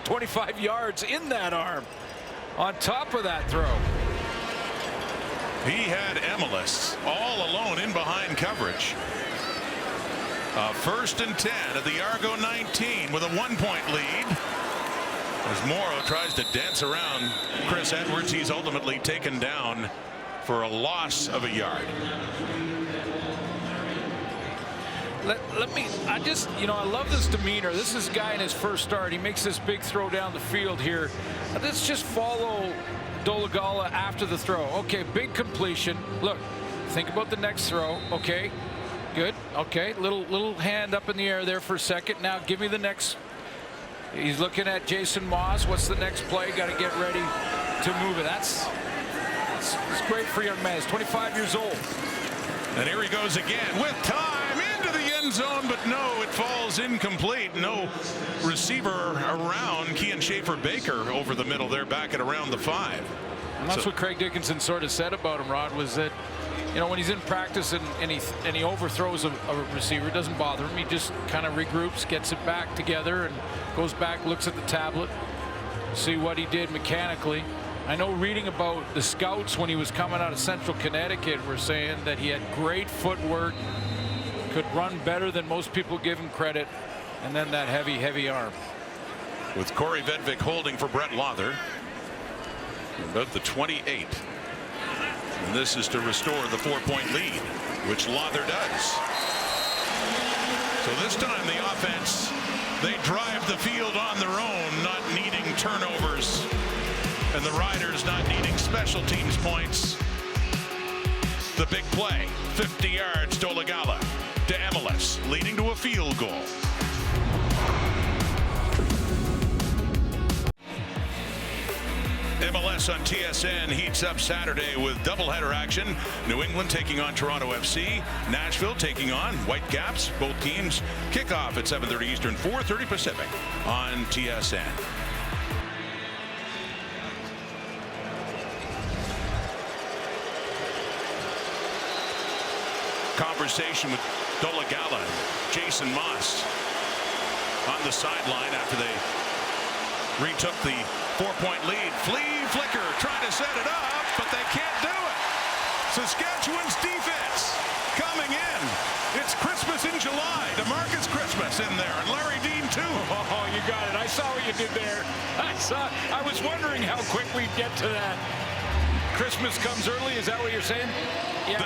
25 yards in that arm on top of that throw. He had Emelis all alone in behind coverage. 1st and 10 at the Argo 19 with a 1-point lead. As Morrow tries to dance around Chris Edwards, he's ultimately taken down for a loss of a yard. I love this demeanor. This is a guy in his first start. He makes this big throw down the field here. Let's just follow Dolegala after the throw. Okay, big completion. Look, think about the next throw. Okay, good. Okay, little hand up in the air there for a second. Now give me the next. He's looking at Jason Moss. What's the next play? Got to get ready to move it. It's great for young man. He's 25 years old. And here he goes again with time into the end zone, but no, it falls incomplete. No receiver around. Kean Schaefer-Baker over the middle there, back at around the 5. And that's what Craig Dickinson sort of said about him, Rod, was that, when he's in practice and he overthrows a receiver, it doesn't bother him. He just kind of regroups, gets it back together, and goes back, looks at the tablet, see what he did mechanically. I know reading about the scouts when he was coming out of Central Connecticut were saying that he had great footwork, could run better than most people give him credit, and then that heavy arm. With Corey Vedvik holding for Brett Lawther. About the 28. And this is to restore the 4-point lead, which Lawther does. So this time the offense, they drive the field on their own, not needing turnovers. And the Riders not needing special teams points. The big play, 50 yards, Dolegala to MLS, leading to a field goal. MLS on TSN heats up Saturday with doubleheader action. New England taking on Toronto FC. Nashville taking on Whitecaps. Both teams kickoff at 7:30 Eastern, 4:30 Pacific on TSN. Conversation with Dolegala and Jason Moss on the sideline after they retook the 4-point lead. Flea flicker trying to set it up, but they can't do it. Saskatchewan's defense coming in. It's Christmas in July. DeMarcus Christmas in there, and Larry Dean too. Oh, you got it. I saw what you did there. I was wondering how quick we'd get to that. Christmas comes early. Is that what you're saying? Yeah.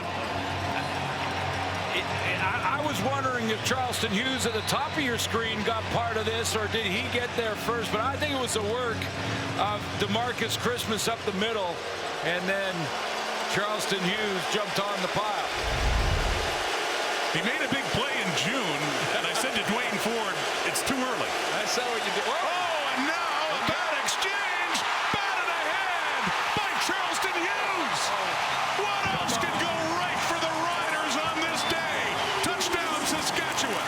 I was wondering if Charleston Hughes at the top of your screen got part of this, or did he get there first? But I think it was the work of DeMarcus Christmas up the middle, and then Charleston Hughes jumped on the pile. He made a big play in June, and I said to Dwayne Ford, it's too early. I saw what you did. Oh, and now a bad exchange, batted ahead by Charleston Hughes. What else could go right for the Riders on this day? Touchdown, Saskatchewan.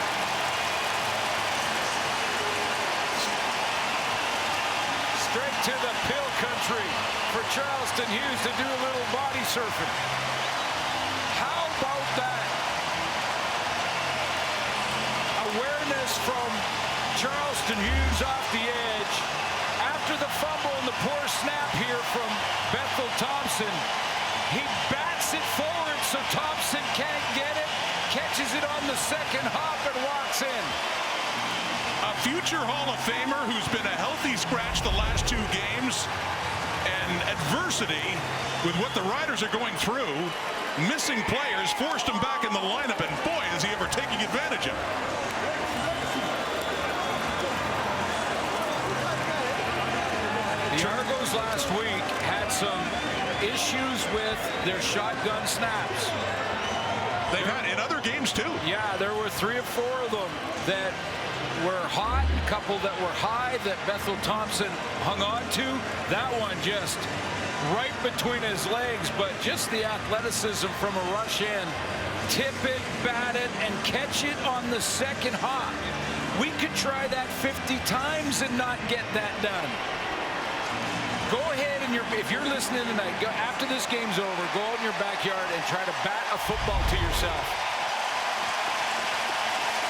Straight to the pill country for Charleston Hughes to do a little body surfing. How about that? Awareness from Charleston Hughes off the edge. After the fumble and the poor snap here from Bethel Thompson, he bats it forward so Thompson can't get it, catches it on the second hop and walks in. A future Hall of Famer who's been a healthy scratch the last 2 games, and adversity with what the Riders are going through, missing players, forced him back in the lineup, and boy, is he ever taking advantage of it. The Argos last week had some issues with their shotgun snaps. They've had in other games too. Yeah, there were 3 or 4 of them that were hot, a couple that were high that Bethel Thompson hung on to. That one just right between his legs, but just the athleticism from a rush in. Tip it, bat it, and catch it on the second hop. We could try that 50 times and not get that done. Go ahead and if you're listening tonight, go, after this game's over, go out in your backyard and try to bat a football to yourself.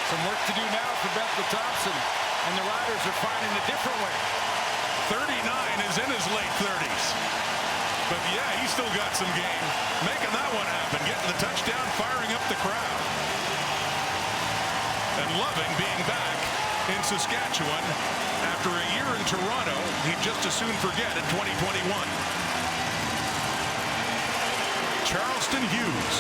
Some work to do now for Bethel Thompson, and the Riders are finding a different way. 39 is in his late 30s. But yeah, he's still got some game. Making that one happen, getting the touchdown, firing up the crowd. And loving being back in Saskatchewan after a year in Toronto he'd just as soon forget in 2021. Charleston Hughes.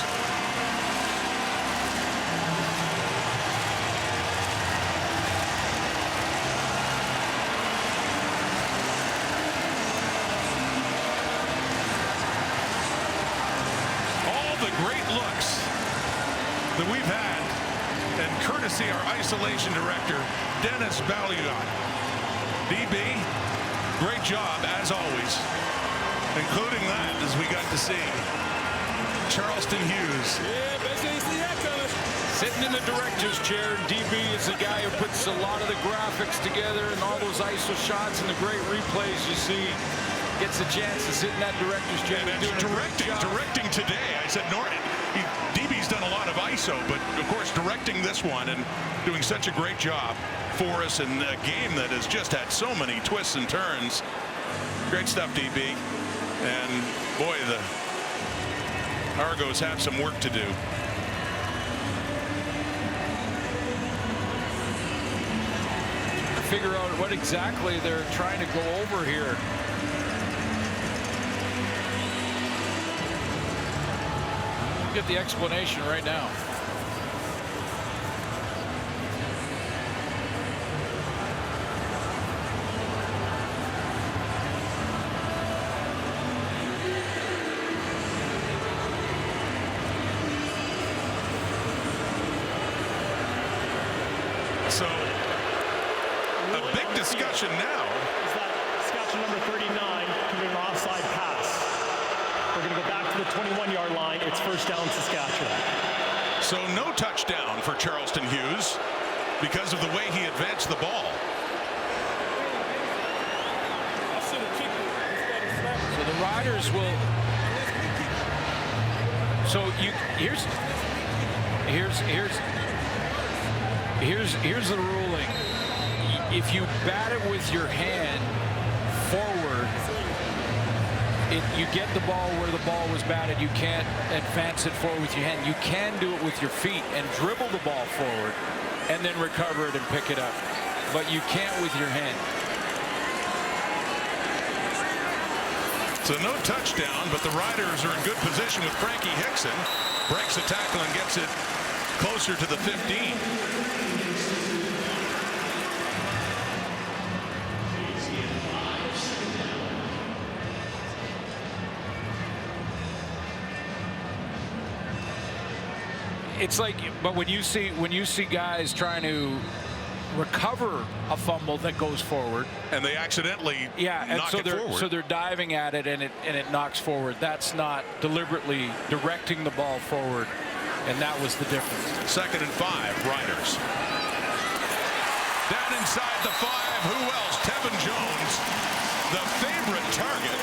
All the great looks that we've had, and courtesy our isolation director, Dennis Balliot. DB, great job as always, including that as we got to see Charleston Hughes. Yeah, best day to see that coming. Sitting in the director's chair, DB is the guy who puts a lot of the graphics together and all those ISO shots and the great replays you see. Gets a chance to sit in that director's chair. And it's directing today. I said, DB's done a lot of ISO, but of course directing this one and doing such a great job for us in a game that has just had so many twists and turns. Great stuff, DB. And boy, the Argos have some work to do. Figure out what exactly they're trying to go over here. We'll get the explanation right now. So a big discussion now is that Saskatchewan number 39 committed an offside pass. We're going to go back to the 21-yard line. It's first down, Saskatchewan. So no touchdown for Charleston Hughes because of the way he advanced the ball. So the Riders will. So here's the ruling. If you bat it with your hand forward, you get the ball where the ball was batted. You can't advance it forward with your hand. You can do it with your feet and dribble the ball forward and then recover it and pick it up. But you can't with your hand. So no touchdown, but the Riders are in good position with Frankie Hickson. Breaks the tackle and gets it closer to the 15. It's like, but when you see guys trying to recover a fumble that goes forward, and they accidentally knock it forward. So they're diving at it and it knocks forward. That's not deliberately directing the ball forward, and that was the difference. 2nd and 5, Riders. Down inside the 5, who else? Tevin Jones, the favorite target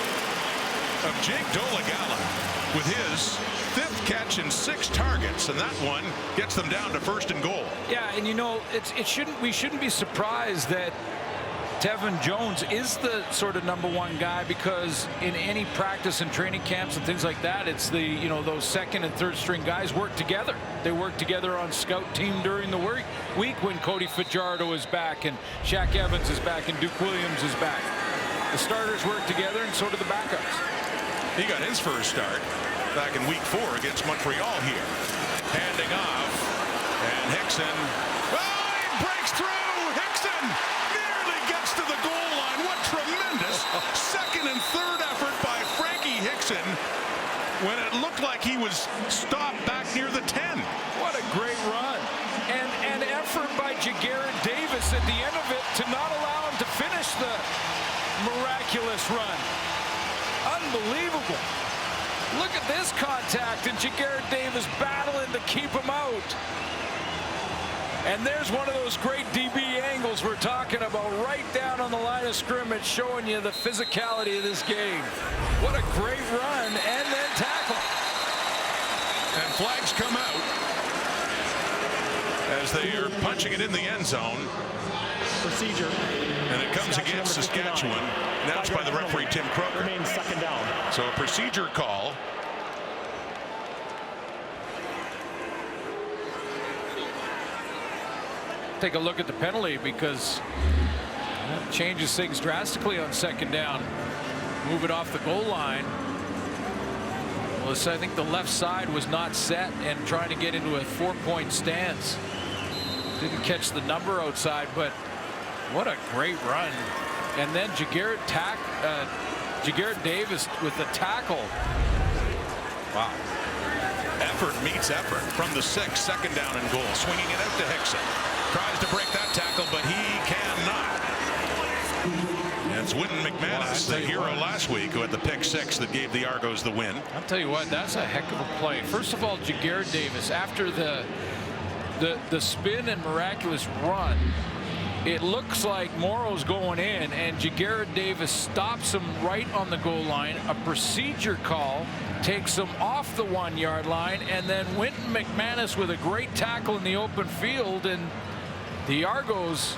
of Jake Dolegala, with his 5th catch and 6 targets, and that one gets them down to 1st and goal. Yeah, and you know, we shouldn't be surprised that Tevin Jones is the sort of #1 guy, because in any practice and training camps and things like that, it's the, those 2nd and 3rd string guys work together. They work together on scout team during the week when Cody Fajardo is back and Shaq Evans is back and Duke Williams is back. The starters work together, and so do the backups. He got his first start back in week 4 against Montreal here. Handing off, and Hickson, he breaks through. Hickson nearly gets to the goal line. What tremendous 2nd and 3rd effort by Frankie Hickson when it looked like he was stopped back near the 10. What a great run, and an effort by Jagarrett Davis at the end of it to not allow him to finish the miraculous run. Unbelievable. Look at this contact, and Jagarrett Davis battling to keep him out. And there's one of those great DB angles we're talking about, right down on the line of scrimmage, showing you the physicality of this game. What a great run, and then tackle. And flags come out as they are punching it in the end zone. Procedure. And it comes against Saskatchewan, announced by the referee Tim Croker. Remains 2nd down. So a procedure call. take a look at the penalty because that changes things drastically on second down. Move it off the goal line. Well, I think the left side was not set and trying to get into a 4-point stance. Didn't catch the number outside, but what a great run. And then Jagarrett Davis with the tackle. Wow. Effort meets effort from the 6, second down and goal. Swinging it out to Hickson. Tries to break that tackle, but he cannot. And it's Wynton McManus, the hero last week, who had the pick 6 that gave the Argos the win. I'll tell you what, that's a heck of a play. First of all, Jagarrett Davis, after the spin and miraculous run, it looks like Morrow's going in, and Jagarrett Davis stops him right on the goal line. A procedure call takes him off the 1-yard line, and then Wynton McManus with a great tackle in the open field, and the Argos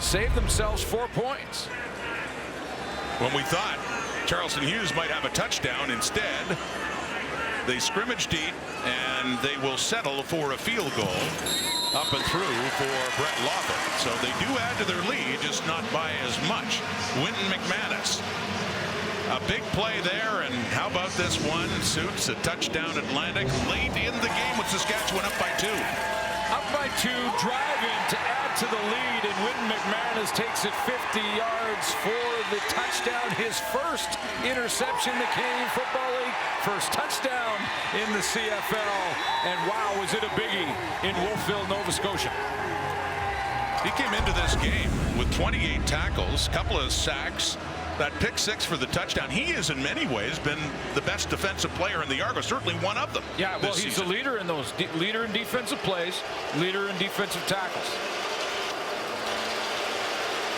save themselves 4 points. When we thought Charleston Hughes might have a touchdown, instead they scrimmage deep, and they will settle for a field goal up and through for Brett Lawton. So they do add to their lead, just not by as much. Wynton McManus, a big play there, and how about this one? Suits a touchdown Atlantic late in the game with Saskatchewan up by 2. Up by 2, driving to add to the lead, and Wynton McManus takes it 50 yards for the touchdown. His first interception in the Canadian Football League, first touchdown in the CFL, and wow, was it a biggie in Wolfville, Nova Scotia. He came into this game with 28 tackles, couple of sacks, that pick 6 for the touchdown. He has in many ways been the best defensive player in the Argos, certainly one of them. Yeah, well, he's the leader in those, leader in defensive plays, leader in defensive tackles.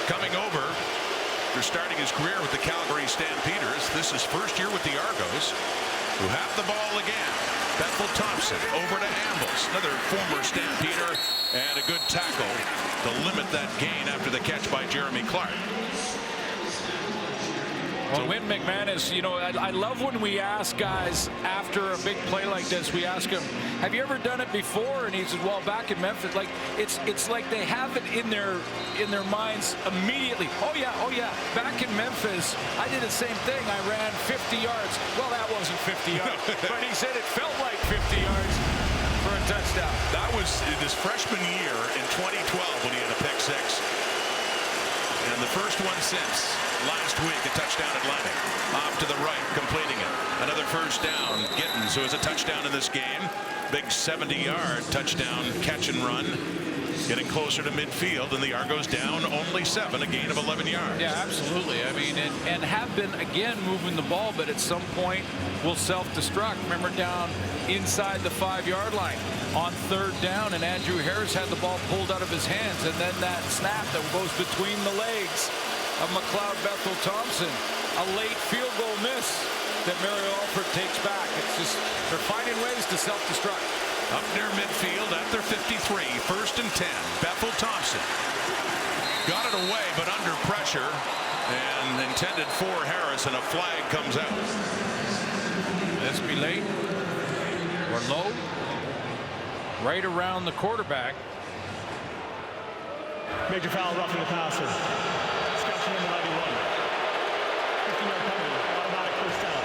Coming over, after starting his career with the Calgary Stampeders, this is first year with the Argos, who have the ball again. Bethel Thompson over to Ambles, another former Stampeder, and a good tackle to limit that gain after the catch by Jeremy Clark. Well, Wynton McManus, you know, I love when we ask guys after a big play like this, we ask him, have you ever done it before? And he says, well, back in Memphis, like it's like they have it in their minds immediately. Oh yeah, back in Memphis, I did the same thing. I ran 50 yards. Well, that wasn't 50 yards, but he said it felt like 50 yards for a touchdown. That was in his freshman year in 2012 when he had a pick 6. And the first one since last week, a touchdown Atlantic. Off to the right, completing it. Another first down. Gittins, who has a touchdown in this game. Big 70-yard touchdown catch and run. Getting closer to midfield, and the Argos down only 7, a gain of 11 yards. Yeah, absolutely. I mean, and have been, again, moving the ball, but at some point will self-destruct. Remember down inside the 5-yard line on 3rd down, and Andrew Harris had the ball pulled out of his hands, and then that snap that goes between the legs of McLeod Bethel Thompson. A late field goal miss that Mario Alford takes back. It's just, they're finding ways to self-destruct. Up near midfield at their 53, 1st and 10. Bethel Thompson got it away, but under pressure, and intended for Harris, and a flag comes out. This be late or low, right around the quarterback. Major foul, roughing the passer. Saskatchewan number 91. 15-yard penalty, automatic first down.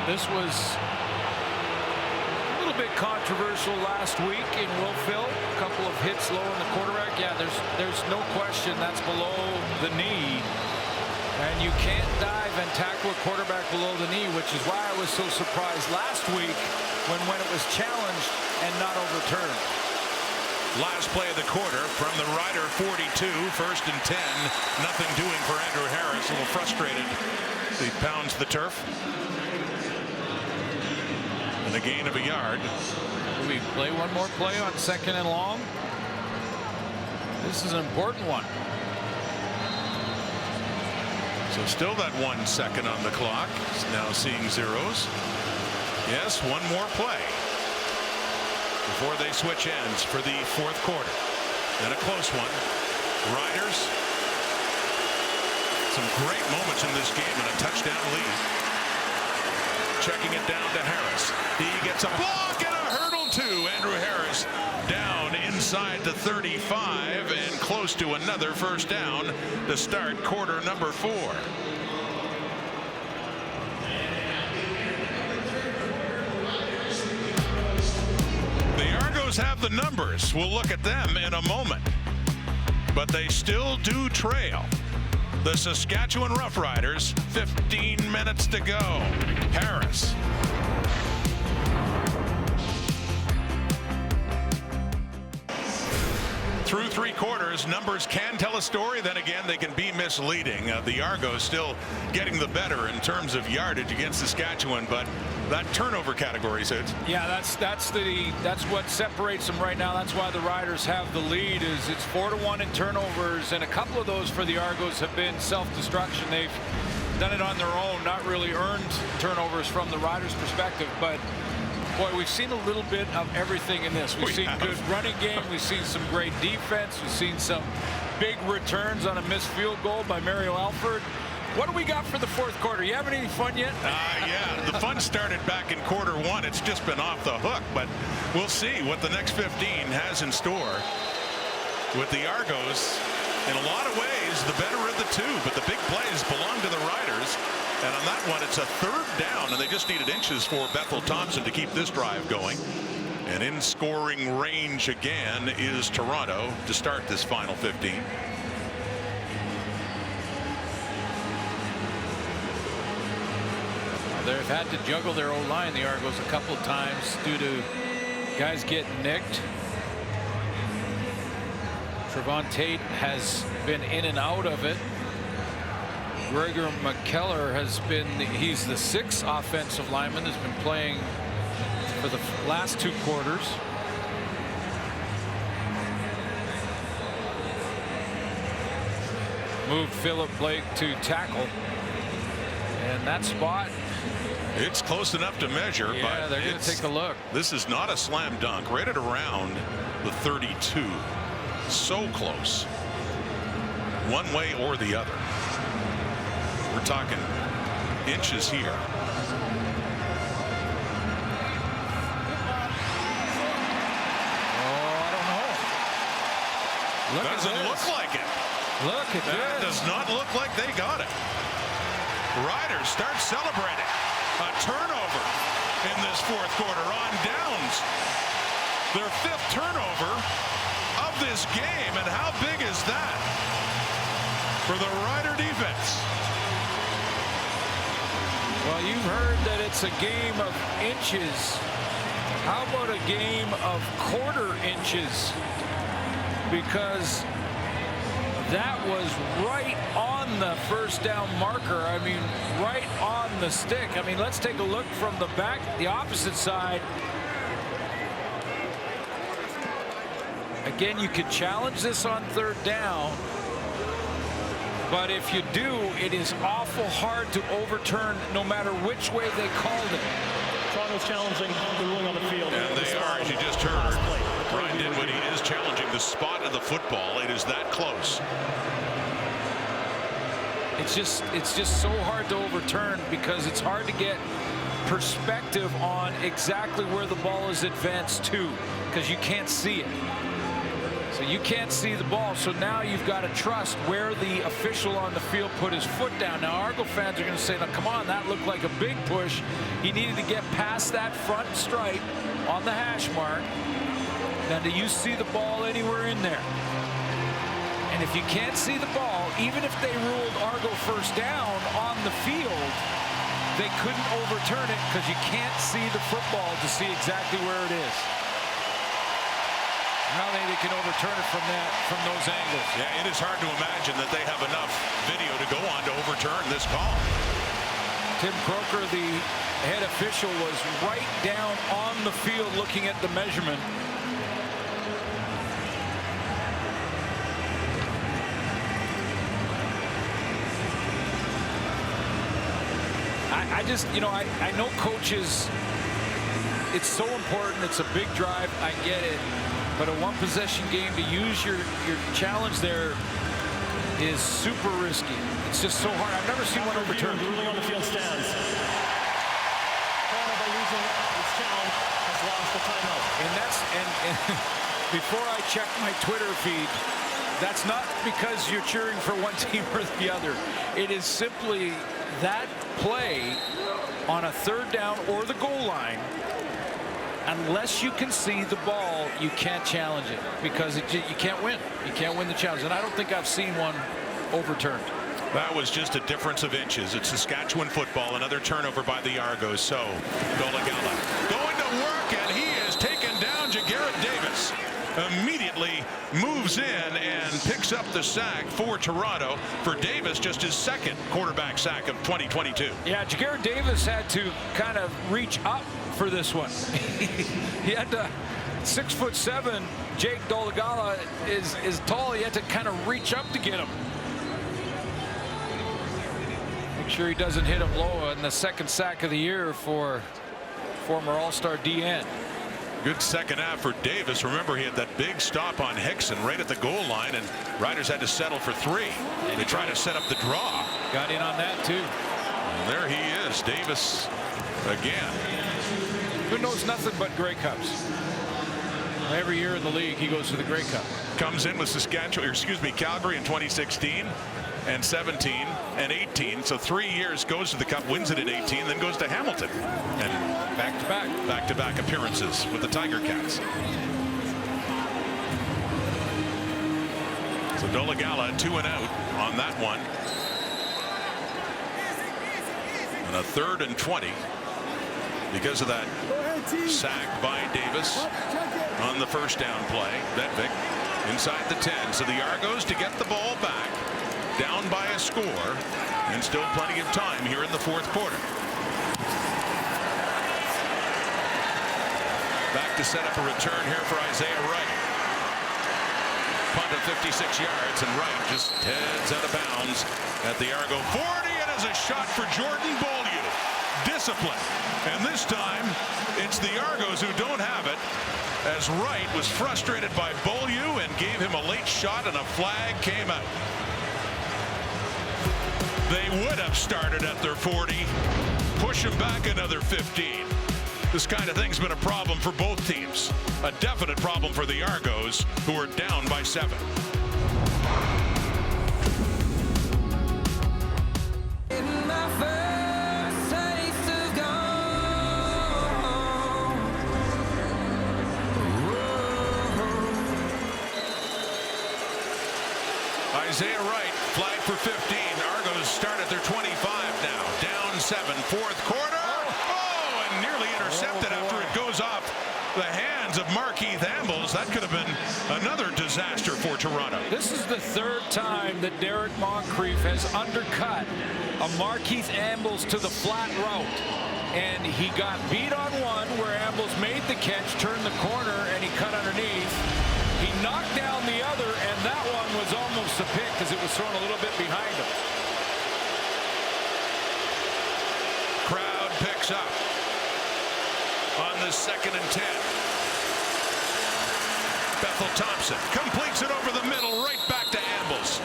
This was a little bit controversial last week in Wolfville. A couple of hits low on the quarterback. Yeah, there's no question that's below the knee. And you can't dive and tackle a quarterback below the knee, which is why I was so surprised last week when it was challenged and not overturned. Last play of the quarter from the Rider 42, 1st and 10. Nothing doing for Andrew Harris, a little frustrated. He pounds the turf. And a gain of a yard. Do we play one more play on 2nd and long? This is an important one. So still that 1 second on the clock. Now seeing zeros. Yes, one more play before they switch ends for the 4th quarter. And a close one. Riders. Some great moments in this game and a touchdown lead. checking it down to Harris. He gets a block and a hurdle too. Andrew Harris down inside the 35 and close to another first down to start quarter number 4. The Argos have the numbers. We'll look at them in a moment. But they still do trail the Saskatchewan Roughriders. 15 minutes to go. Harris. Through 3 quarters, numbers can tell a story. Then again, they can be misleading. The Argos still getting the better in terms of yardage against Saskatchewan, but that turnover category says. Yeah, that's what separates them right now. That's why the Riders have the lead. Is it's 4-1 in turnovers, and a couple of those for the Argos have been self-destruction. They've done it on their own, not really earned turnovers from the Riders' perspective, but. Boy, we've seen a little bit of everything in this. We've seen good running game. We've seen some great defense. We've seen some big returns on a missed field goal by Mario Alford. What do we got for the 4th quarter? You having any fun yet? Yeah, the fun started back in quarter 1. It's just been off the hook, but we'll see what the next 15 has in store with the Argos. In a lot of ways, the better of the two, but the big plays belong to the Riders. And on that one, it's a 3rd down, and they just needed inches for Bethel Thompson to keep this drive going. And in scoring range again is Toronto to start this final 15. They've had to juggle their O-line, the Argos, a couple of times due to guys getting nicked. Trevon Tate has been in and out of it. Gregor McKellar has been, he's the 6th offensive lineman that's been playing for the last 2 quarters. Moved Philip Blake to tackle. And that spot. It's close enough to measure, yeah, but they're going to take a look. This is not a slam dunk. Right at around the 32. So close. One way or the other. We're talking inches here. Oh, I don't know. Doesn't look like it. Look at that. This. Does not look like they got it. Riders start celebrating. A turnover in this 4th quarter on downs. Their 5th turnover of this game, and how big is that for the Rider defense? Well, you've heard that it's a game of inches. How about a game of quarter inches? Because that was right on the first down marker. I mean, right on the stick. I mean, let's take a look from the back, the opposite side. Again, you could challenge this on 3rd down. But if you do, it is awful hard to overturn no matter which way they called it. Toronto's challenging the ruling on the field. And they are, as you just heard, Brian Dinwiddie is challenging the spot of the football. It is that close. It's just so hard to overturn because it's hard to get perspective on exactly where the ball is advanced to because you can't see it. So you can't see the ball, so now you've got to trust where the official on the field put his foot down. Now, Argo fans are going to say, now, come on, that looked like a big push. He needed to get past that front stripe on the hash mark. Now, do you see the ball anywhere in there? And if you can't see the ball, even if they ruled Argo first down on the field, they couldn't overturn it because you can't see the football to see exactly where it is. Now they can overturn it from those angles. Yeah, it is hard to imagine that they have enough video to go on to overturn this call. Tim Croker, the head official, was right down on the field looking at the measurement. I just, you know, I know coaches, it's so important. It's a big drive. I get it. But a one-possession game, to use your challenge there is super risky. It's just so hard. I've never seen one overturned. The ruling on the field stands. His challenge has lost the timeout. And before I check my Twitter feed, that's not because you're cheering for one team or the other. It is simply that play on a third down or the goal line. Unless you can see the ball, you can't challenge it because you can't win. You can't win the challenge. And I don't think I've seen one overturned. That was just a difference of inches. It's Saskatchewan football. Another turnover by the Argos. So Dolegala going to work, and he is taken down. Jagarrett Davis immediately moves in and picks up the sack for Toronto. For Davis, just his second quarterback sack of 2022. Yeah, Jagarrett Davis had to kind of reach up for this one. He had to 6'7". Jake Dolegala is tall. He had to kind of reach up to get him. Make sure he doesn't hit him low in the second sack of the year for former All-Star DN. Good second half for Davis. Remember, he had that big stop on Hickson right at the goal line, and Riders had to settle for 3. They try to set up the draw. Got in on that too. And there he is, Davis again. Who knows nothing but Grey Cups? Every year in the league, he goes to the Grey Cup. Comes in with Calgary in 2016 and 17 and 18. So 3 years, goes to the Cup, wins it in 18, then goes to Hamilton. And back-to-back appearances with the Tiger Cats. So Dolegala 2 and out on that one. And a 3rd and 20 because of that sack by Davis on the first down play. Vedvik inside the 10. So the Argos to get the ball back, down by a score, and still plenty of time here in the fourth quarter. Back to set up a return here for Isaiah Wright. Punt of 56 yards, and Wright just heads out of bounds at the Argo 40, and as a shot for Jordan Beaulieu. Discipline, and this time it's the Argos who don't have it, as Wright was frustrated by Beaulieu and gave him a late shot, and a flag came out. They would have started at their 40, push him back another 15. This kind of thing's been a problem for both teams. A definite problem for the Argos, who are down by 7. Isaiah Wright, flag for 15. Argos start at their 25 now. Down 7, fourth quarter. Oh, and nearly intercepted after it goes off the hands of Markeith Ambles. That could have been another disaster for Toronto. This is the 3rd time that Derek Moncrief has undercut a Markeith Ambles to the flat route. And he got beat on one where Ambles made the catch, turned the corner, and he cut underneath. He knocked down the other, and that one was almost a pick because it was thrown a little bit behind him. Crowd picks up on the 2nd and 10. Bethel Thompson completes it over the middle, right back to Ambles.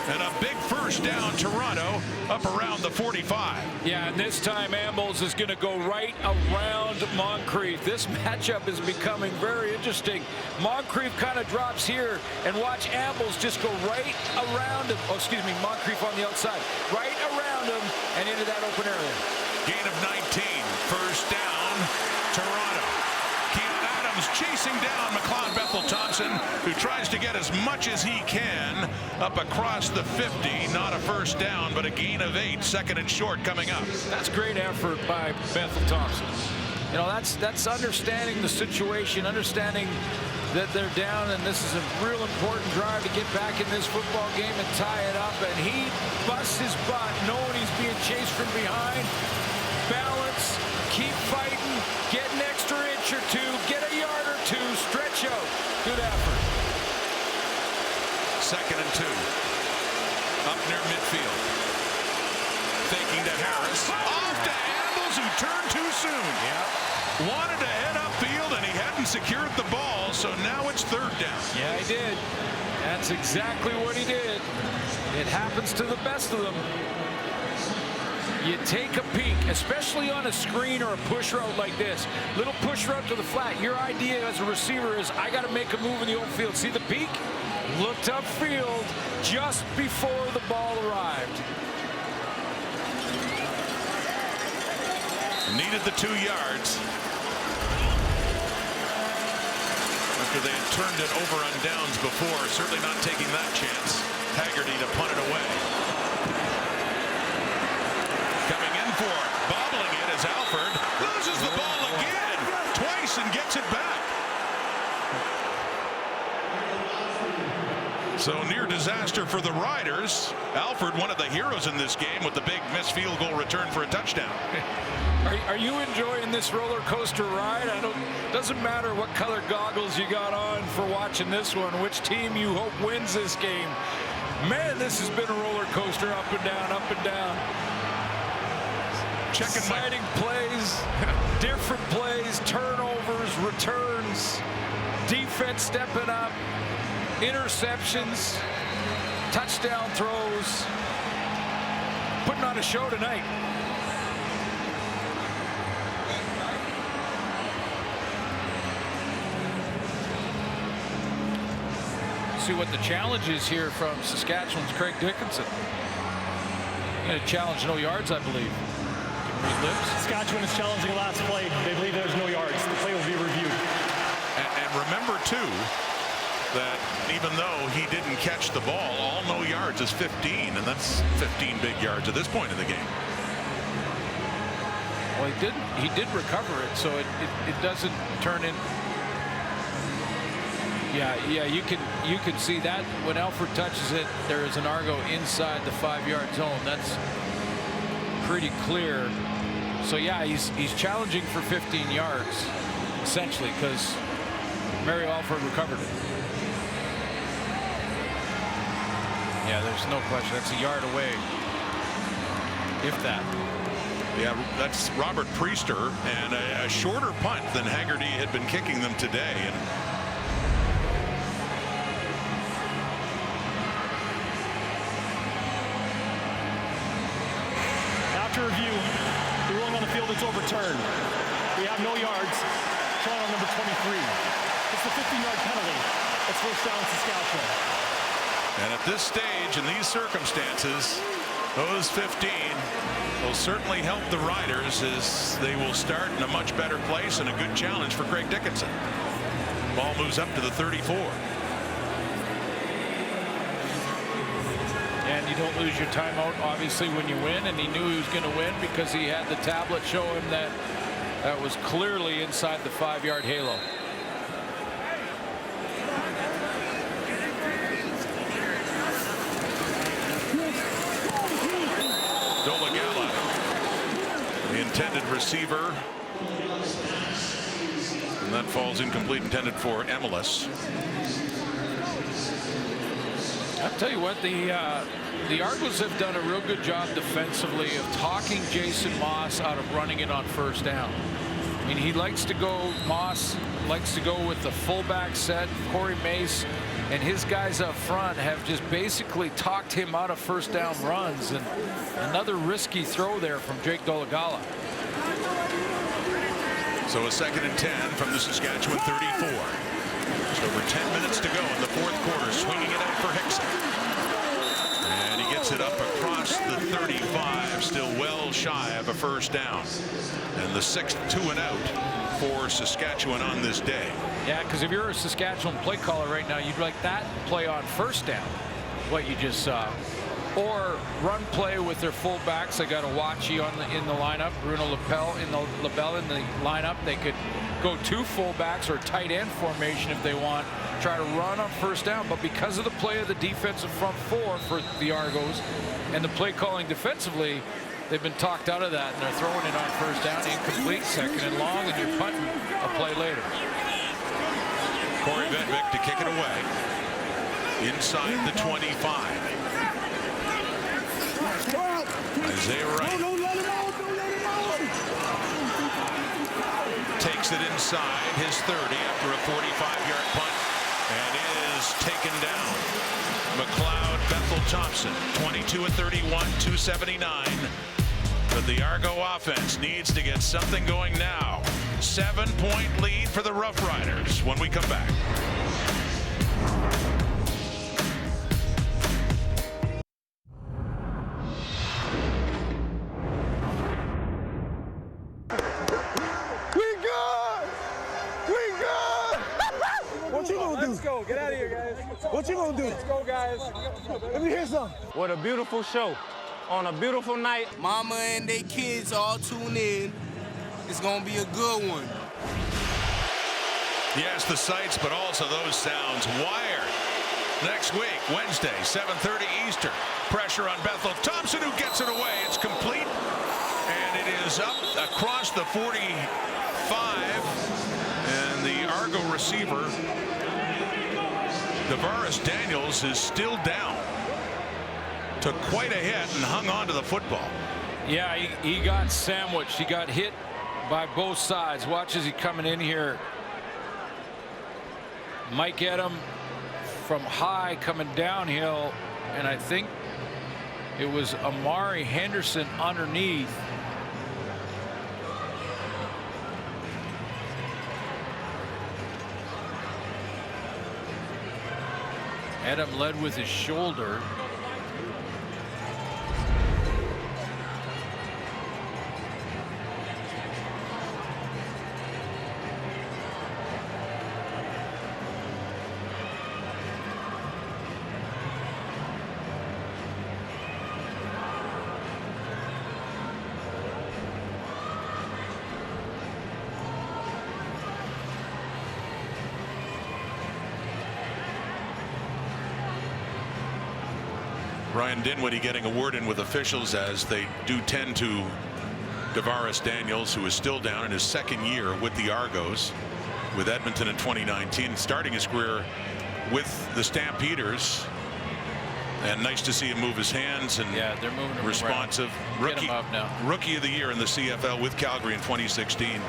And a big first down, Toronto, up around the 45. Yeah, and this time Ambles is going to go right around Moncrief. This matchup is becoming very interesting. Moncrief kind of drops here, and watch Ambles just go right around him. Oh, excuse me, Moncrief on the outside. Right around him and into that open area. Gain of 19, first down, Toronto. Keon Adams chasing down McLeod Bethel Thompson, who tries to get as much as he can up across the 50. Not a first down, but a gain of 8. 2nd and short coming up. That's great effort by Bethel Thompson. You know, that's understanding the situation, understanding that they're down, and this is a real important drive to get back in this football game and tie it up. And he busts his butt knowing he's being chased from behind. Balance, keep fighting, get an extra inch or 2, get a yard or 2, stretch out. Good effort. 2nd and 2. Up near midfield. Faking to Harris. Off to Ambles, who turned too soon. Yeah. Wanted to head upfield, and he hadn't secured the ball, so now it's 3rd down. Yeah, he did. That's exactly what he did. It happens to the best of them. You take a peek, especially on a screen or a push route like this. Little push route to the flat. Your idea as a receiver is, I got to make a move in the open field. See the peek? Looked upfield just before the ball arrived. Needed the 2 yards. After they had turned it over on downs before, certainly not taking that chance. Haggerty to punt it away. Coming in for it, bobbling it as Alford loses the ball again, twice, and gets it back. So near disaster for the Riders. Alford, one of the heroes in this game, with the big missed field goal return for a touchdown. Are you enjoying this roller coaster ride? Doesn't matter what color goggles you got on for watching this one, which team you hope wins this game. Man, this has been a roller coaster, up and down, up and down. Checking exciting plays, different plays, turnovers, returns, defense stepping up, interceptions, touchdown throws. Putting on a show tonight. See what the challenge is here from Saskatchewan's Craig Dickinson. Going to challenge no yards, I believe. Saskatchewan is challenging last play. They believe there's no yards. The play will be reviewed. And remember, too, that even though he didn't catch the ball, all no yards is 15, and that's 15 big yards at this point in the game. Well, he did recover it, so it doesn't turn in. Yeah, you can see that when Alford touches it, there is an Argo inside the 5-yard zone. That's pretty clear. So yeah, he's challenging for 15 yards, essentially, because Mario Alford recovered it. Yeah, there's no question. That's a yard away, if that. Yeah, that's Robert Priester, and a shorter punt than Haggerty had been kicking them today. And after review, the ruling on the field is overturned. We have no yards. Shot on number 23. It's the 15-yard penalty. It's first down, Saskatchewan. And at this stage, in these circumstances, those 15 will certainly help the Riders, as they will start in a much better place and a good challenge for Craig Dickinson. Ball moves up to the 34. And you don't lose your timeout, obviously, when you win, and he knew he was going to win because he had the tablet show him that was clearly inside the 5-yard halo. Dolagala, the intended receiver, and that falls incomplete, intended for Emelis. I'll tell you what, the Argos have done a real good job defensively of talking Jason Moss out of running it on first down. I mean, he likes to go, Moss likes to go with the fullback set. Corey Mace and his guys up front have just basically talked him out of first down runs, and another risky throw there from Jake Dolagala. So a 2nd and 10 from the Saskatchewan 34. Just over 10 minutes to go in the 4th quarter. Swinging it out for Hickson. And he gets it up across the 35, still well shy of a first down. And the 6th 2-and-out for Saskatchewan on this day. Yeah, because if you're a Saskatchewan play caller right now, you'd like that play on first down, what you just saw. Or run play with their fullbacks. They got Awachi in the lineup, Bruno LaBelle in the lineup. They could go 2 fullbacks or tight end formation if they want, try to run on first down. But because of the play of the defensive front 4 for the Argos and the play calling defensively, they've been talked out of that, and they're throwing it on first down, incomplete, 2nd and long, and you're punting a play later. Corey Vedvik to kick it away inside the 25. Isaiah Wright takes it inside his 30 after a 45-yard punt, and is taken down. McLeod Bethel Thompson, 22 of 31, 279 for But the Argo offense needs to get something going now. 7-point lead for the Roughriders when we come back. What you gonna do? Let's go. Get out of here, guys. What you gonna do? Let's go, guys. Let me hear something. What a beautiful show on a beautiful night. Mama and they kids all tune in. It's gonna be a good one. Yes, the sights, but also those sounds. Wired. Next week, Wednesday, 7:30 Eastern. Pressure on Bethel Thompson, who gets it away. It's complete, and it is up across the 45. And the Argo receiver, Tavares Daniels, is still down. Took quite a hit and hung on to the football. Yeah, he got sandwiched. He got hit by both sides. Watch as he's coming in here. Might get him from high coming downhill, and I think it was Amari Henderson underneath. Adam led with his shoulder. Ryan Dinwiddie getting a word in with officials as they do tend to Tavares Daniels, who is still down in his second year with the Argos, with Edmonton in 2019, starting his career with the Stampeders. And nice to see him move his hands and yeah, they're moving him responsive. Get him up now. Rookie of the year in the CFL with Calgary in 2016,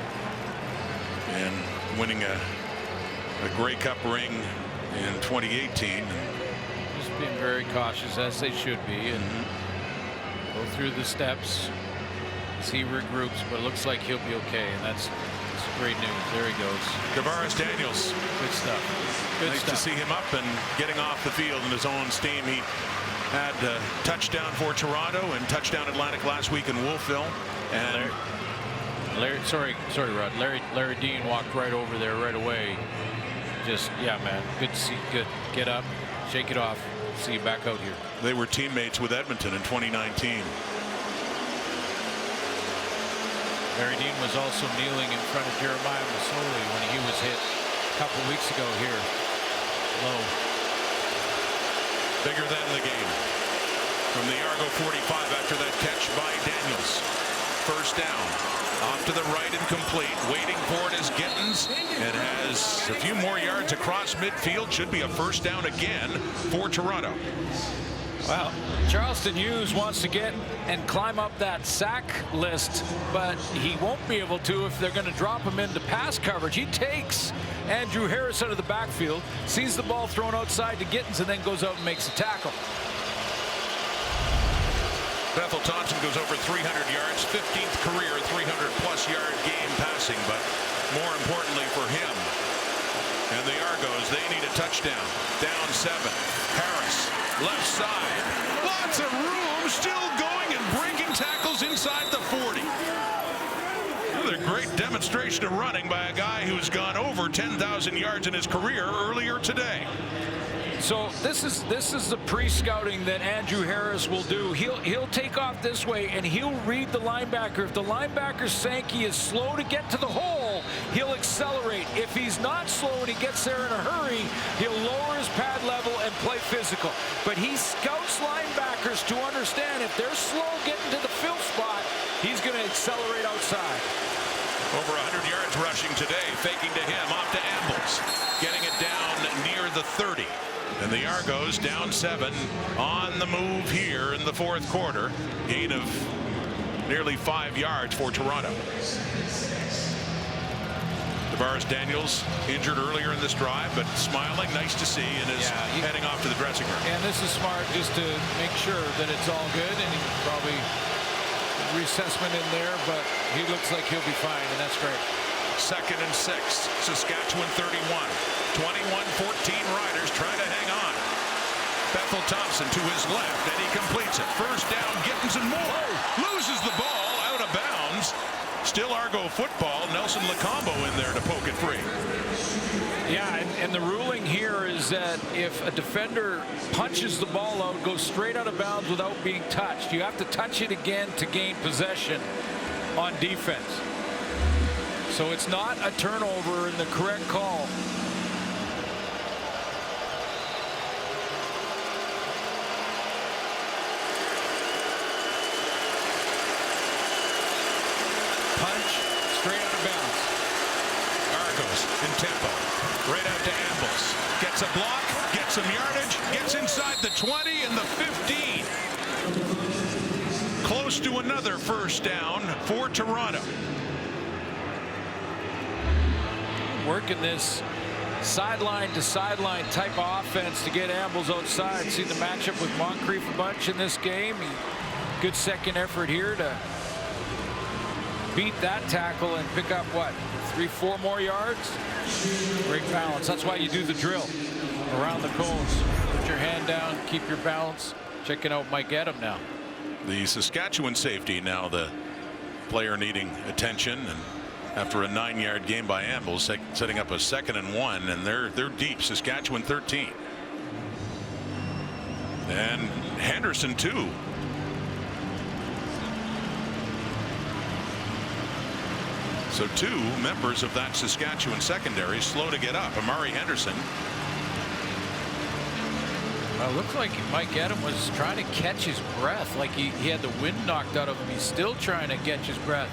and winning a Grey Cup ring in 2018. Being very cautious, as they should be, and go through the steps as he regroups, but it looks like he'll be okay, and that's great news. There he goes. Tavares Daniels. Good stuff. Good nice stuff. to see him up and getting off the field in his own steam. He had a touchdown for Toronto and touchdown Atlantic last week in Wolfville. And Sorry, Rod. Larry Dean walked right over there right away. Just, yeah, man. Good to see. Good. Get up. Shake it off. See you back out here. They were teammates with Edmonton in 2019. Larry Dean was also kneeling in front of Jeremiah Masoli when he was hit a couple weeks ago here. Low. Bigger than the game. From the Argo 45 after that catch by Daniels. First down. Off to the right and complete. Waiting for it is Gittins. It has a few more yards across midfield. Should be a first down again for Toronto. Well, Charleston Hughes wants to get and climb up that sack list, but he won't be able to if they're going to drop him into pass coverage. He takes Andrew Harris out of the backfield, sees the ball thrown outside to Gittins, and then goes out and makes a tackle. Bethel Thompson goes over 300 yards, 15th career 300-plus yard game passing, but more importantly for him and the Argos, they need a touchdown. Down 7. Harris, left side. Lots of room, still going and breaking tackles inside the 40. Another great demonstration of running by a guy who's gone over 10,000 yards in his career earlier today. So this is the pre-scouting that Andrew Harris will do. He'll take off this way and he'll read the linebacker. If the linebacker Sankey is slow to get to the hole, he'll accelerate. If he's not slow and he gets there in a hurry, he'll lower his pad level and play physical. But he scouts linebackers to understand if they're slow getting to the fill spot, he's going to accelerate outside. Over 100 yards rushing today, faking to him, off to Ambles, getting it down near the 30. And the Argos down 7 on the move here in the fourth quarter. Gain of nearly 5 yards for Toronto. Tavares Daniels injured earlier in this drive, but smiling, nice to see, and is heading off to the dressing room. And this is smart just to make sure that it's all good, and he probably reassessment in there, but he looks like he'll be fine, and that's great. 2nd and 6. Saskatchewan 31. 21-14 Riders trying to hang on. Bethel Thompson to his left, and he completes it. First down, Gittins and Moore. Loses the ball out of bounds. Still Argo football. Nelson Lacombo in there to poke it free. Yeah, and the ruling here is that if a defender punches the ball out, goes straight out of bounds without being touched, you have to touch it again to gain possession on defense. So it's not a turnover in the correct call. Punch, straight out of bounds. Argos in tempo. Right out to Ambles. Gets a block, gets some yardage, gets inside the 20 and the 15. Close to another first down for Toronto. Working this sideline to sideline type of offense to get Ambles outside. See the matchup with Moncrief a bunch in this game. Good second effort here to beat that tackle and pick up what, 3-4 more yards. Great balance. That's why you do the drill around the cones. Put your hand down, keep your balance. Checking out Mike Edom now. The Saskatchewan safety now the player needing attention, and after a 9-yard gain by Ambles, setting up a 2nd and 1, and they're deep. Saskatchewan 13. And Henderson too. So 2 members of that Saskatchewan secondary slow to get up. Amari Henderson. Looks like Mike Edom was trying to catch his breath, like he had the wind knocked out of him. He's still trying to catch his breath.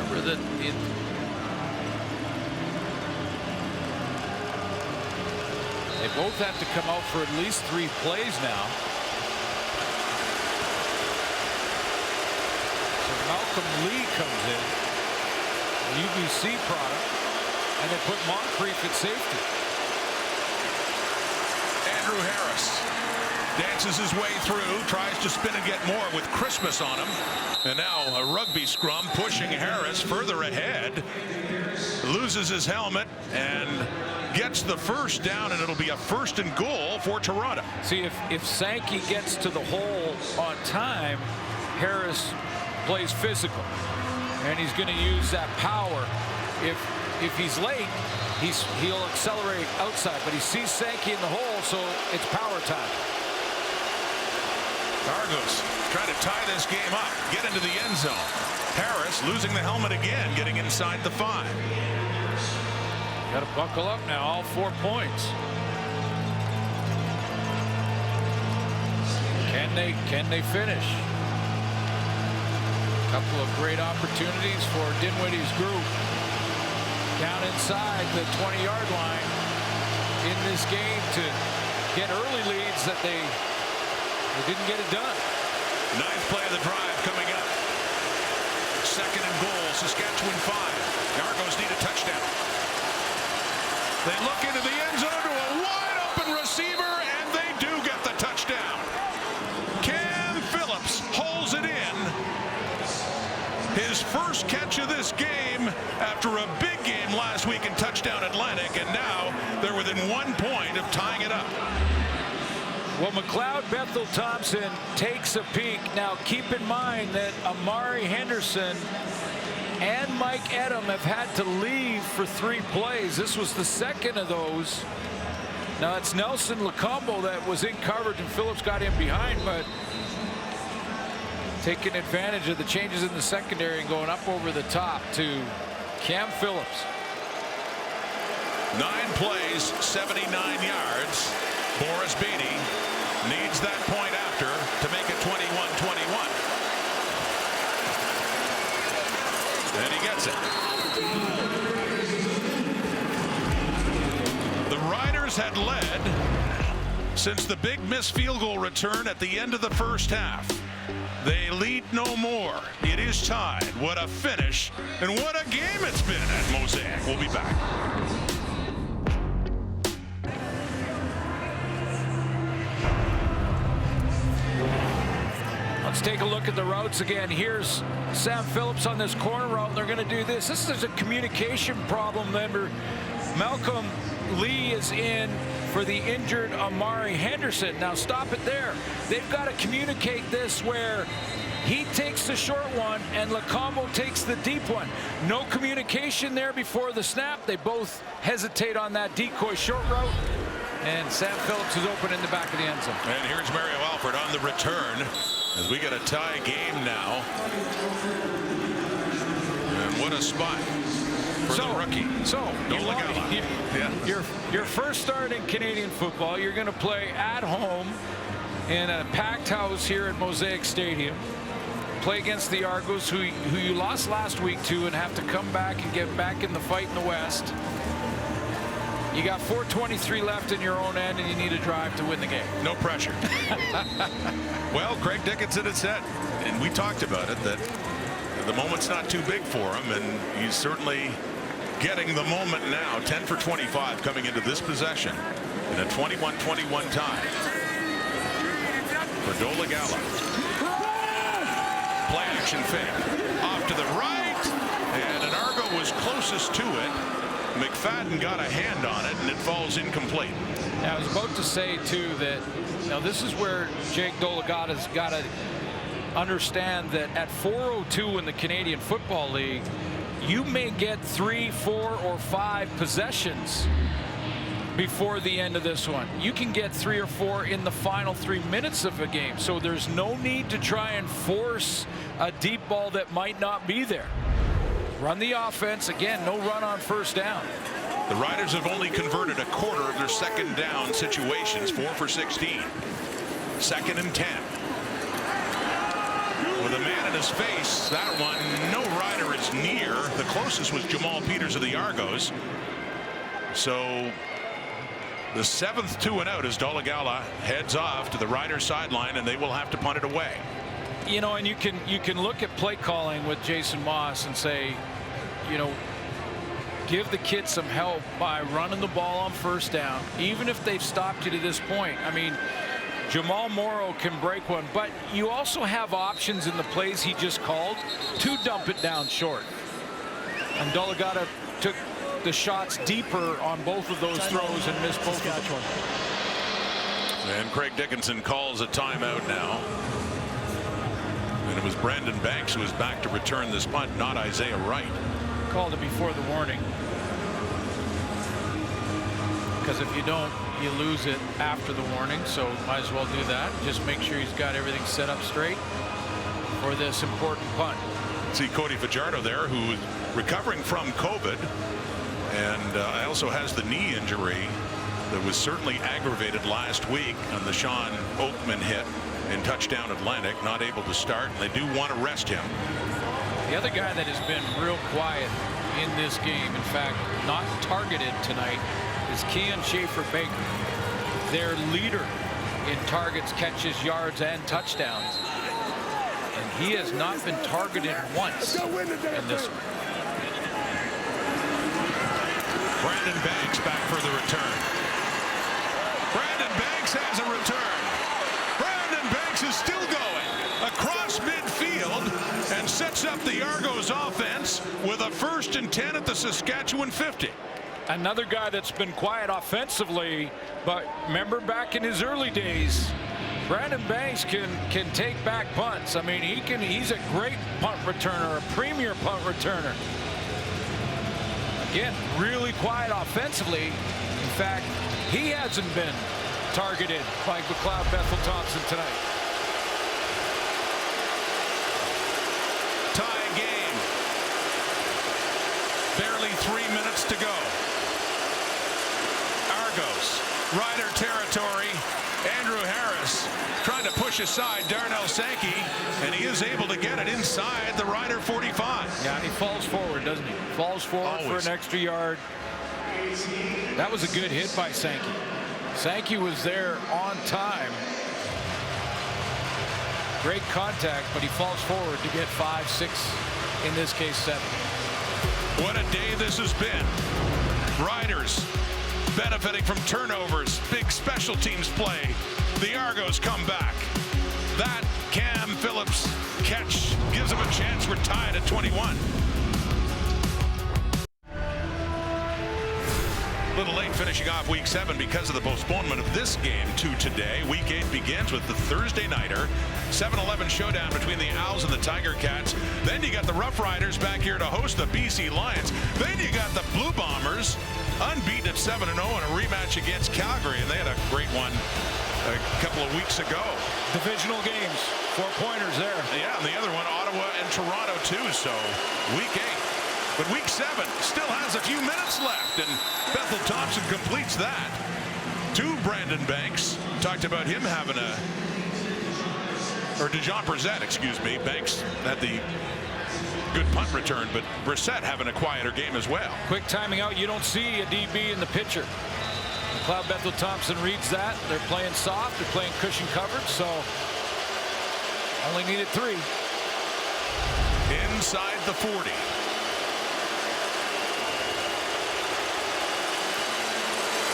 Remember that they both have to come out for at least 3 plays now. So Malcolm Lee comes in, the UBC product, and they put Moncrief at safety. Andrew Harris dances his way through, tries to spin and get more with Christmas on him. And now a rugby scrum pushing Harris further ahead. Loses his helmet and gets the first down, and it'll be a 1st and goal for Toronto. See, if Sankey gets to the hole on time, Harris plays physical, and he's going to use that power. If he's late, he'll accelerate outside, but he sees Sankey in the hole, so it's power time. Argos trying to tie this game up, get into the end zone. Harris losing the helmet again, getting inside the 5. Got to buckle up now, all 4 points. Can they finish? Couple of great opportunities for Dinwiddie's group down inside the 20-yard line in this game to get early leads that they didn't get it done. 9th play of the drive coming up. 2nd and goal, Saskatchewan 5. The Argos need a touchdown. They look into the end zone to a wide open receiver, and they do get the touchdown. Cam Phillips holds it in. His first catch of this game after a big game last week in Touchdown Atlantic, and now they're within 1 point of tying it up. Well, McLeod Bethel Thompson takes a peek. Now keep in mind that Amari Henderson and Mike Edom have had to leave for 3 plays. This was the 2nd of those. Now it's Nelson Lacombo that was in coverage and Phillips got in behind, but taking advantage of the changes in the secondary and going up over the top to Cam Phillips. 9 plays, 79 yards. Boris Beatty needs that point after to make it 21-21. And he gets it. The Riders had led since the big missed field goal return at the end of the first half. They lead no more. It is tied. What a finish, and what a game it's been at Mosaic. We'll be back. Let's take a look at the routes again. Here's Sam Phillips on this corner route. They're going to do this. This is a communication problem. Remember, Malcolm Lee is in for the injured Amari Henderson. Now stop it there. They've got to communicate this where he takes the short one and Lacombo takes the deep one. No communication there before the snap. They both hesitate on that decoy short route. And Sam Phillips is open in the back of the end zone. And here's Mario Alford on the return as we get a tie game now. And what a spot for the rookie. Your first start in Canadian football, you're going to play at home in a packed house here at Mosaic Stadium. Play against the Argos, who you lost last week to, and have to come back and get back in the fight in the West. You got 4:23 left in your own end, and you need a drive to win the game. No pressure. Well, Craig Dickinson had said, and we talked about it, that the moment's not too big for him, and he's certainly getting the moment now. 10 for 25 coming into this possession in a 21-21 tie for Dolegala. Play action fake off to the right, and an Argo was closest to it. McFadden got a hand on it, and it falls incomplete. Yeah, I was about to say too that this is where Jake Dolegala's got to understand that at 4:02 in the Canadian Football League, you may get 3, 4, or 5 possessions before the end of this one. You can get 3 or 4 in the final 3 minutes of a game. So there's no need to try and force a deep ball that might not be there. Run the offense. Again, no run on first down. The Riders have only converted a quarter of their second down situations, 4 for 16. 2nd and 10. With a man in his face, that one, no Rider is near. The closest was Jamal Peters of the Argos. So the 7th 2 and out as Dolegala heads off to the Riders sideline, and they will have to punt it away. You know, and you can look at play calling with Jason Moss and say, you know, give the kids some help by running the ball on first down, even if they've stopped you to this point. I mean, Jamal Morrow can break one, but you also have options in the plays he just called to dump it down short. And Dolegala took the shots deeper on both of those throws and missed both of them. And Craig Dickinson calls a timeout now. And it was Brandon Banks who was back to return this punt, not Isaiah Wright. Called it before the warning. Because if you don't, you lose it after the warning, so might as well do that. Just make sure he's got everything set up straight for this important punt. See Cody Fajardo there, who is recovering from COVID, and also has the knee injury that was certainly aggravated last week on the Sean Oakman hit in touchdown Atlantic. Not able to start, and they do want to rest him. The other guy that has been real quiet in this game, in fact not targeted tonight, is Keon Schaefer-Baker, their leader in targets, catches, yards, and touchdowns. And he has not been targeted once in this one. Brandon Banks back for the return. Brandon Banks has a return. Brandon Banks is still going across midfield and sets up the Argos offense with a 1st and 10 at the Saskatchewan 50. Another guy that's been quiet offensively, but remember back in his early days, Brandon Banks can take back punts. I mean, he's a great punt returner, a premier punt returner. Again, really quiet offensively. In fact, he hasn't been targeted by McLeod Bethel-Thompson tonight. Tie game. Barely 3 minutes to go. Argos, Rider territory. Andrew Harris trying to push aside Darnell Sankey, and he is able to get it inside the Rider 45. Yeah, and he falls forward, doesn't he? Falls forward for an extra yard. That was a good hit by Sankey. Sankey was there on time. Great contact, but he falls forward to get 5, 6, in this case 7. What a day this has been. Riders benefiting from turnovers, big special teams play. The Argos come back. That Cam Phillips catch gives him a chance. We're tied at 21. A little late finishing off week 7 because of the postponement of this game to today. Week 8 begins with the Thursday nighter 7-11 showdown between the Owls and the Tiger Cats. Then you got the Roughriders back here to host the BC Lions. Then you got the Blue Bombers unbeaten at 7-0 in a rematch against Calgary, and they had a great one a couple of weeks ago. Divisional games, 4-pointers there. Yeah, and the other one, Ottawa and Toronto too. So week 8. But week 7 still has a few minutes left, and Bethel Thompson completes that. To Brandon Banks. Talked about him having or DeJean Brissett, excuse me. Banks had the good punt return, but Brissett having a quieter game as well. Quick timing out. You don't see a DB in the picture. McLeod Bethel Thompson reads that. They're playing soft. They're playing cushion coverage, so only needed 3. Inside the 40.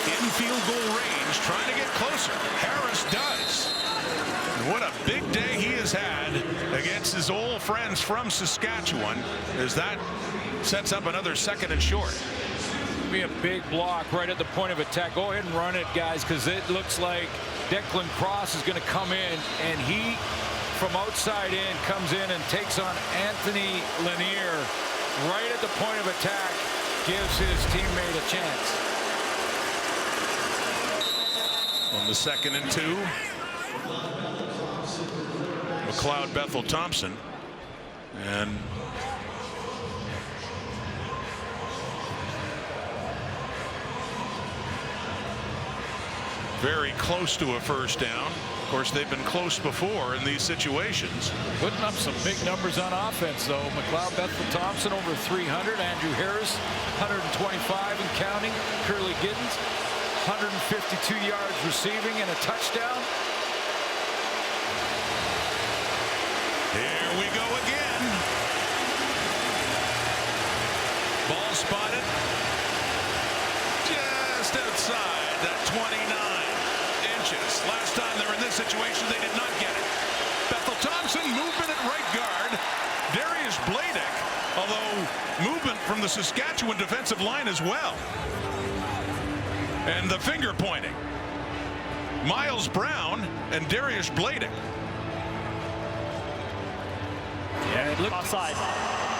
In field goal range, trying to get closer. Harris does. And what a big day he has had against his old friends from Saskatchewan, as that sets up another 2nd and short. Be a big block right at the point of attack. Go ahead and run it, guys, because it looks like Declan Cross is going to come in, and he, from outside in, comes in and takes on Anthony Lanier right at the point of attack, gives his teammate a chance. On the 2nd and 2, McLeod Bethel Thompson, and very close to a first down. Of course, they've been close before in these situations. Putting up some big numbers on offense, though. McLeod Bethel Thompson over 300. Andrew Harris 125 and counting. Curly Giddens 152 yards receiving and a touchdown. Here we go again. Ball spotted just outside that 29 inches. Last time they were in this situation, they did not get it. Bethel Thompson movement at right guard. Darius Bladek, although movement from the Saskatchewan defensive line as well. And the finger pointing. Miles Brown and Darius Bladek. Yeah, it looked offside.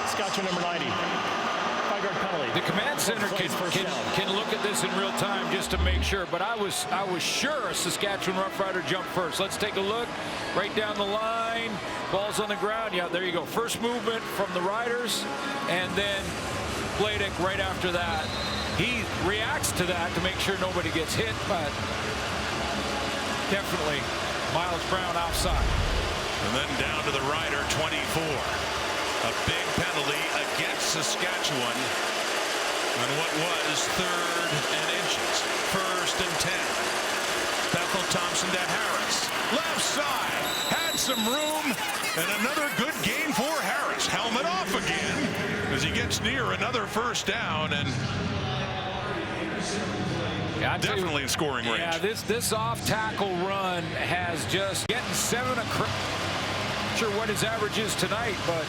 Saskatchewan number 90. 5-yard penalty. The command center can look at this in real time just to make sure. But I was sure a Saskatchewan Roughrider jumped first. Let's take a look. Right down the line. Ball's on the ground. Yeah, there you go. First movement from the Riders, and then Bladek right after that. He reacts to that to make sure nobody gets hit, but definitely Miles Brown outside. And then down to the Rider 24. A big penalty against Saskatchewan on what was 3rd and inches. 1st and 10. Bethel Thompson to Harris. Left side. Had some room. And another good game for Harris. Helmet off again as he gets near another first down. And definitely in scoring range. Yeah, this off tackle run has just getting 7 across. Not sure what his average is tonight, but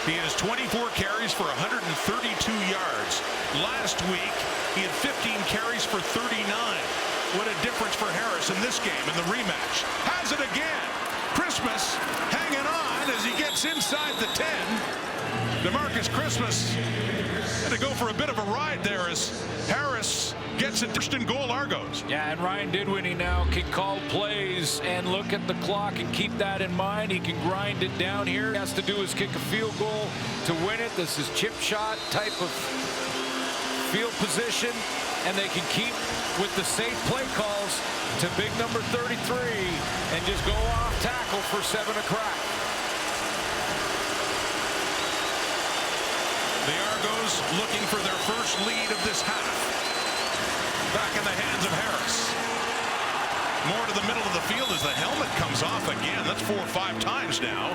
he has 24 carries for 132 yards. Last week, he had 15 carries for 39. What a difference for Harris in this game in the rematch. Has it again. Christmas hanging on as he gets inside the 10. DeMarcus Christmas had to go for a bit of a ride there as Harris gets it first and goal Argos. Yeah, and Ryan Didwinny now can call plays and look at the clock and keep that in mind. He can grind it down here. He has to do is kick a field goal to win it. This is chip shot type of field position, and they can keep with the safe play calls to big number 33 and just go off tackle for 7 a crack. The Argos looking for their first lead of this half. Back in the hands of Harris. More to the middle of the field as the helmet comes off again. That's 4 or 5 times now.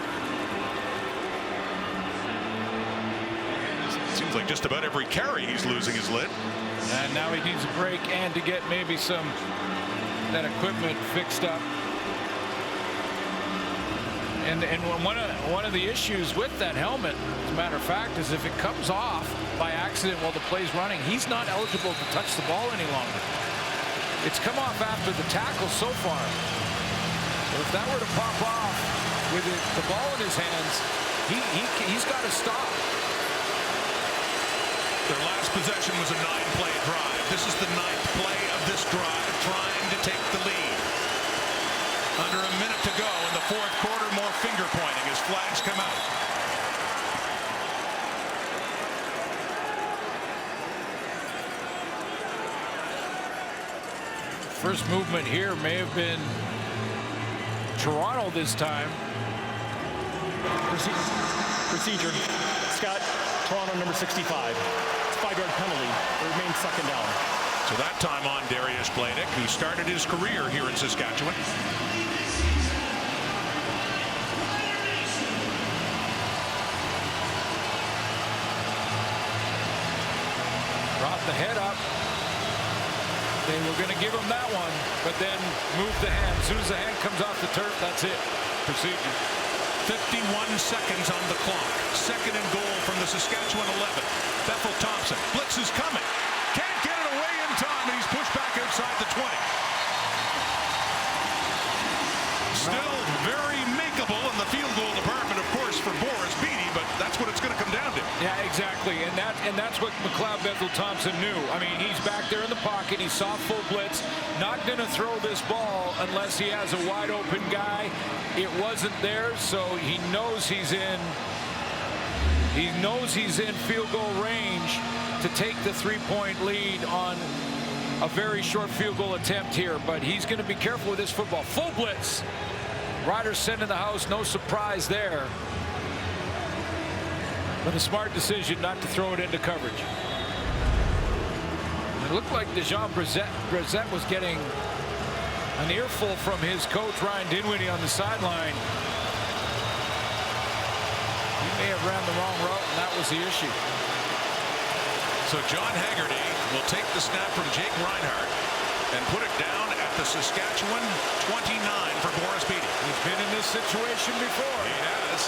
Seems Seems like just about every carry he's losing his lid. And now he needs a break and to get maybe that equipment fixed up. And one of the issues with that helmet, as a matter of fact, is if it comes off by accident while the play's running, he's not eligible to touch the ball any longer. It's come off after the tackle so far. But if that were to pop off with the ball in his hands, he's got to stop. Their last possession was a 9-play drive. This is the 9th play of this drive, trying to take the lead. Under a minute to go in the 4th quarter, more finger pointing as flags come out. First movement here may have been Toronto this time. Procedure. Scott, Toronto number 65. It's a 5-yard penalty. It remains 2nd down. So that time on Darius Bladick, who started his career here in Saskatchewan. Brought the head up. They were going to give him that one, but then move the hand. As soon as the hand comes off the turf, that's it. Procedure. 51 seconds on the clock. 2nd and goal from the Saskatchewan 11. Bethel Thompson. Blitz is coming. Can't get it away in time, and he's pushed back outside the 20. Still very makeable in the field goal department, of course, for Boris Beatty, but that's what it's going to come down to. Yeah, exactly, and that's what McLeod Bethel Thompson knew. I mean, he's back there in the pocket. He saw full blitz. Not going to throw this ball unless he has a wide open guy. It wasn't there, so he knows he's in. He knows he's in field goal range to take the 3-point lead on a very short field goal attempt here, but he's going to be careful with this football. Full blitz. Riders sent in the house, no surprise there. But a smart decision not to throw it into coverage. It looked like Dejan Brissett was getting an earful from his coach, Ryan Dinwiddie, on the sideline. He may have ran the wrong route, and that was the issue. So John Haggerty will take the snap from Jake Reinhardt and put it down at the Saskatchewan 29 for Boris Beatty. He's been in this situation before. He has.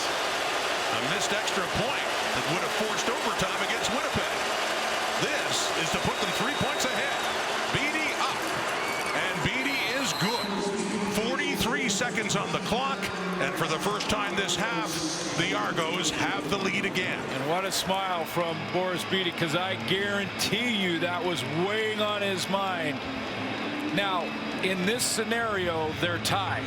A missed extra point that would have forced overtime against Winnipeg. This is to put them 3 points ahead. Beatty up. And Beatty is good. 43 seconds on the clock. And for the first time this half, the Argos have the lead again. And what a smile from Boris Beatty, because I guarantee you that was weighing on his mind. Now, in this scenario, they're tied.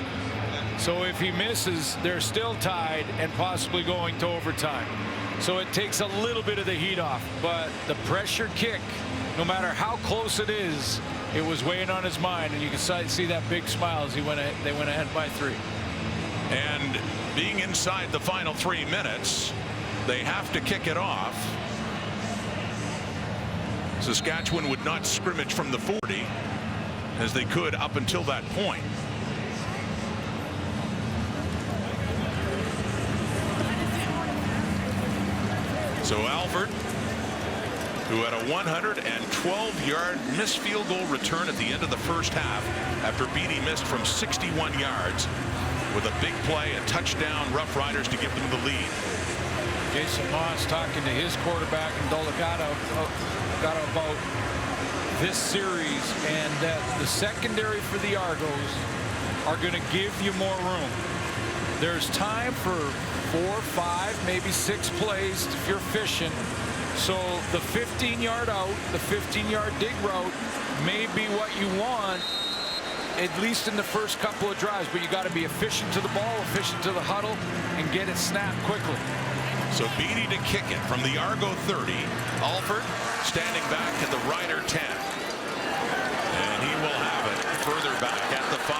So if he misses, they're still tied and possibly going to overtime. So it takes a little bit of the heat off. But the pressure kick, no matter how close it is, it was weighing on his mind. And you can see that big smile as they went ahead by 3. And being inside the final 3 minutes, they have to kick it off. Saskatchewan would not scrimmage from the 40 as they could up until that point. So Alford, who had a 112-yard missed field goal return at the end of the first half after Beatty missed from 61 yards with a big play, a touchdown, Roughriders to give them the lead. Jason Moss talking to his quarterback and Delegado about this series, and that the secondary for the Argos are going to give you more room. There's time for 4, 5, maybe 6 plays if you're efficient. So the 15-yard out, the 15-yard dig route may be what you want, at least in the first couple of drives, but you got to be efficient to the ball, efficient to the huddle, and get it snapped quickly. So Beatty to kick it from the Argo 30. Alford standing back at the Rider 10. And he will have it further back at the 5.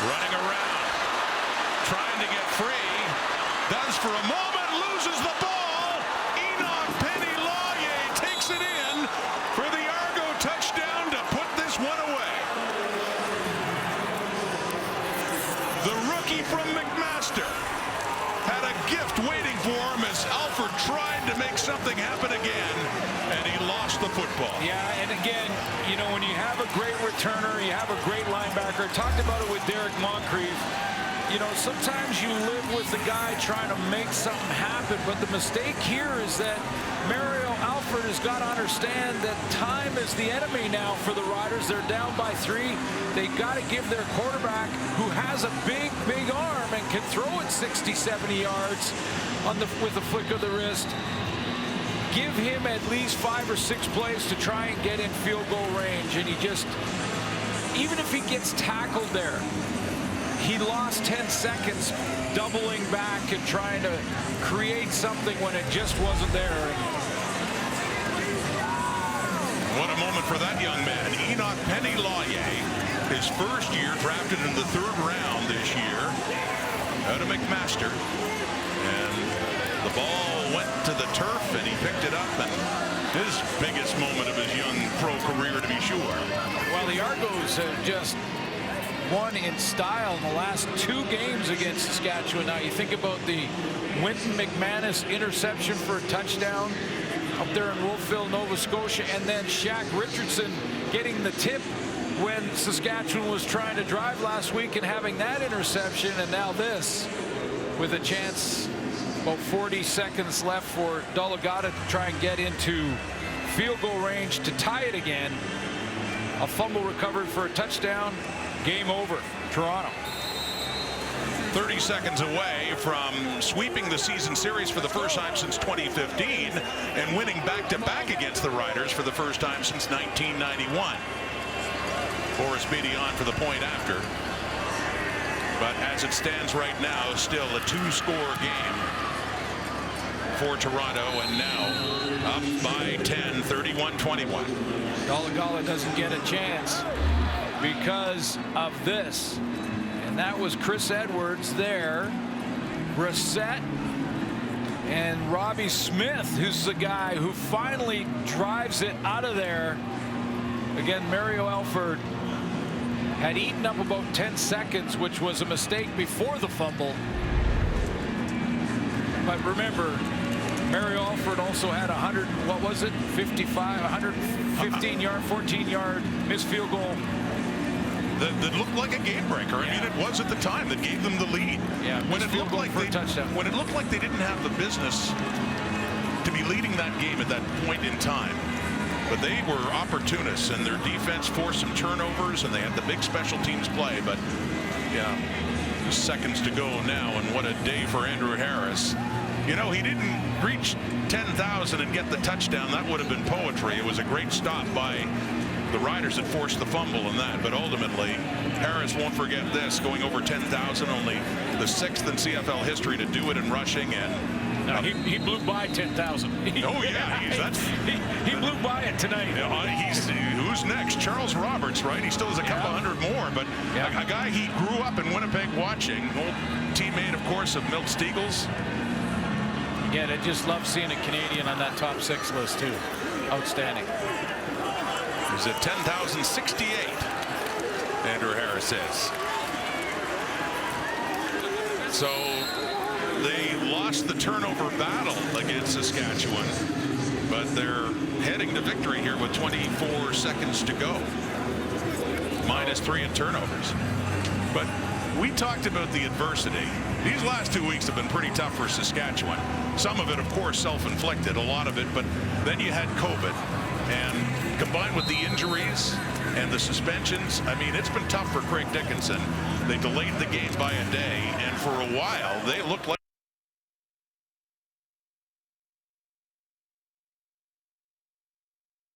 Running around, trying to get free. Does for a moment, loses the ball. Enoch Penny-Lawyer takes it in for the Argo touchdown to put this one away. The rookie from McMaster had a the football. Yeah, and again, you know, when you have a great returner, you have a great linebacker. I talked about it with Derek Moncrief. You know, sometimes you live with the guy trying to make something happen, but the mistake here is that Mario Alford has got to understand that time is the enemy now for the Riders. They're down by 3. They got to give their quarterback, who has a big, big arm and can throw it 60, 70 yards with a flick of the wrist, give him at least 5 or 6 plays to try and get in field goal range. And he just, even if he gets tackled there, he lost 10 seconds doubling back and trying to create something when it just wasn't there. What a moment for that young man. Enoch Penny-Lawyer, his first year, drafted in the 3rd round this year out of McMaster. And the ball went to the turf and he picked it up, and his biggest moment of his young pro career, to be sure. Well, the Argos have just won in style in the last 2 games against Saskatchewan. Now you think about the Wynton McManus interception for a touchdown up there in Wolfville, Nova Scotia, and then Shaq Richardson getting the tip when Saskatchewan was trying to drive last week and having that interception, and now this with a chance, about 40 seconds left for Delegata to try and get into field goal range to tie it again. A fumble recovered for a touchdown. Game over. Toronto. 30 seconds away from sweeping the season series for the first time since 2015 and winning back-to-back against the Riders for the first time since 1991. Boris Beatty on for the point after. But as it stands right now, still a 2-score game for Toronto, and now up by 10, 31-21. Delegata doesn't get a chance because of this, and that was Chris Edwards there, Brissett, and Robbie Smith, who's the guy who finally drives it out of there. Again, Mario Alford had eaten up about 10 seconds, which was a mistake before the fumble. But remember, Mario Alford also had 115-yard, 14-yard missed field goal. That looked like a game breaker. I mean, it was at the time that gave them the lead. Yeah, when it looked like they didn't have the business to be leading that game at that point in time. But they were opportunists, and their defense forced some turnovers, and they had the big special teams play. But yeah, just seconds to go now, and what a day for Andrew Harris. You know, he didn't reach 10,000 and get the touchdown. That would have been poetry. It was a great stop by the Riders that forced the fumble in that, but ultimately Harris won't forget this, going over 10,000, only the 6th in CFL history to do it in rushing. And no, he blew by 10,000. Oh yeah, he blew by it tonight. Who's next? Charles Roberts, right? He still has a couple hundred more, but a guy he grew up in Winnipeg watching, old teammate, of course, of Milt Steagles. Again, I just love seeing a Canadian on that top 6 list too. Outstanding. He's at 10,068, Andrew Harris says. So they lost the turnover battle against Saskatchewan, but they're heading to victory here with 24 seconds to go. -3 in turnovers. But we talked about the adversity. These last 2 weeks have been pretty tough for Saskatchewan. Some of it, of course, self-inflicted, a lot of it, but then you had COVID. And combined with the injuries and the suspensions, I mean, it's been tough for Craig Dickinson. They delayed the game by a day, and for a while, they looked like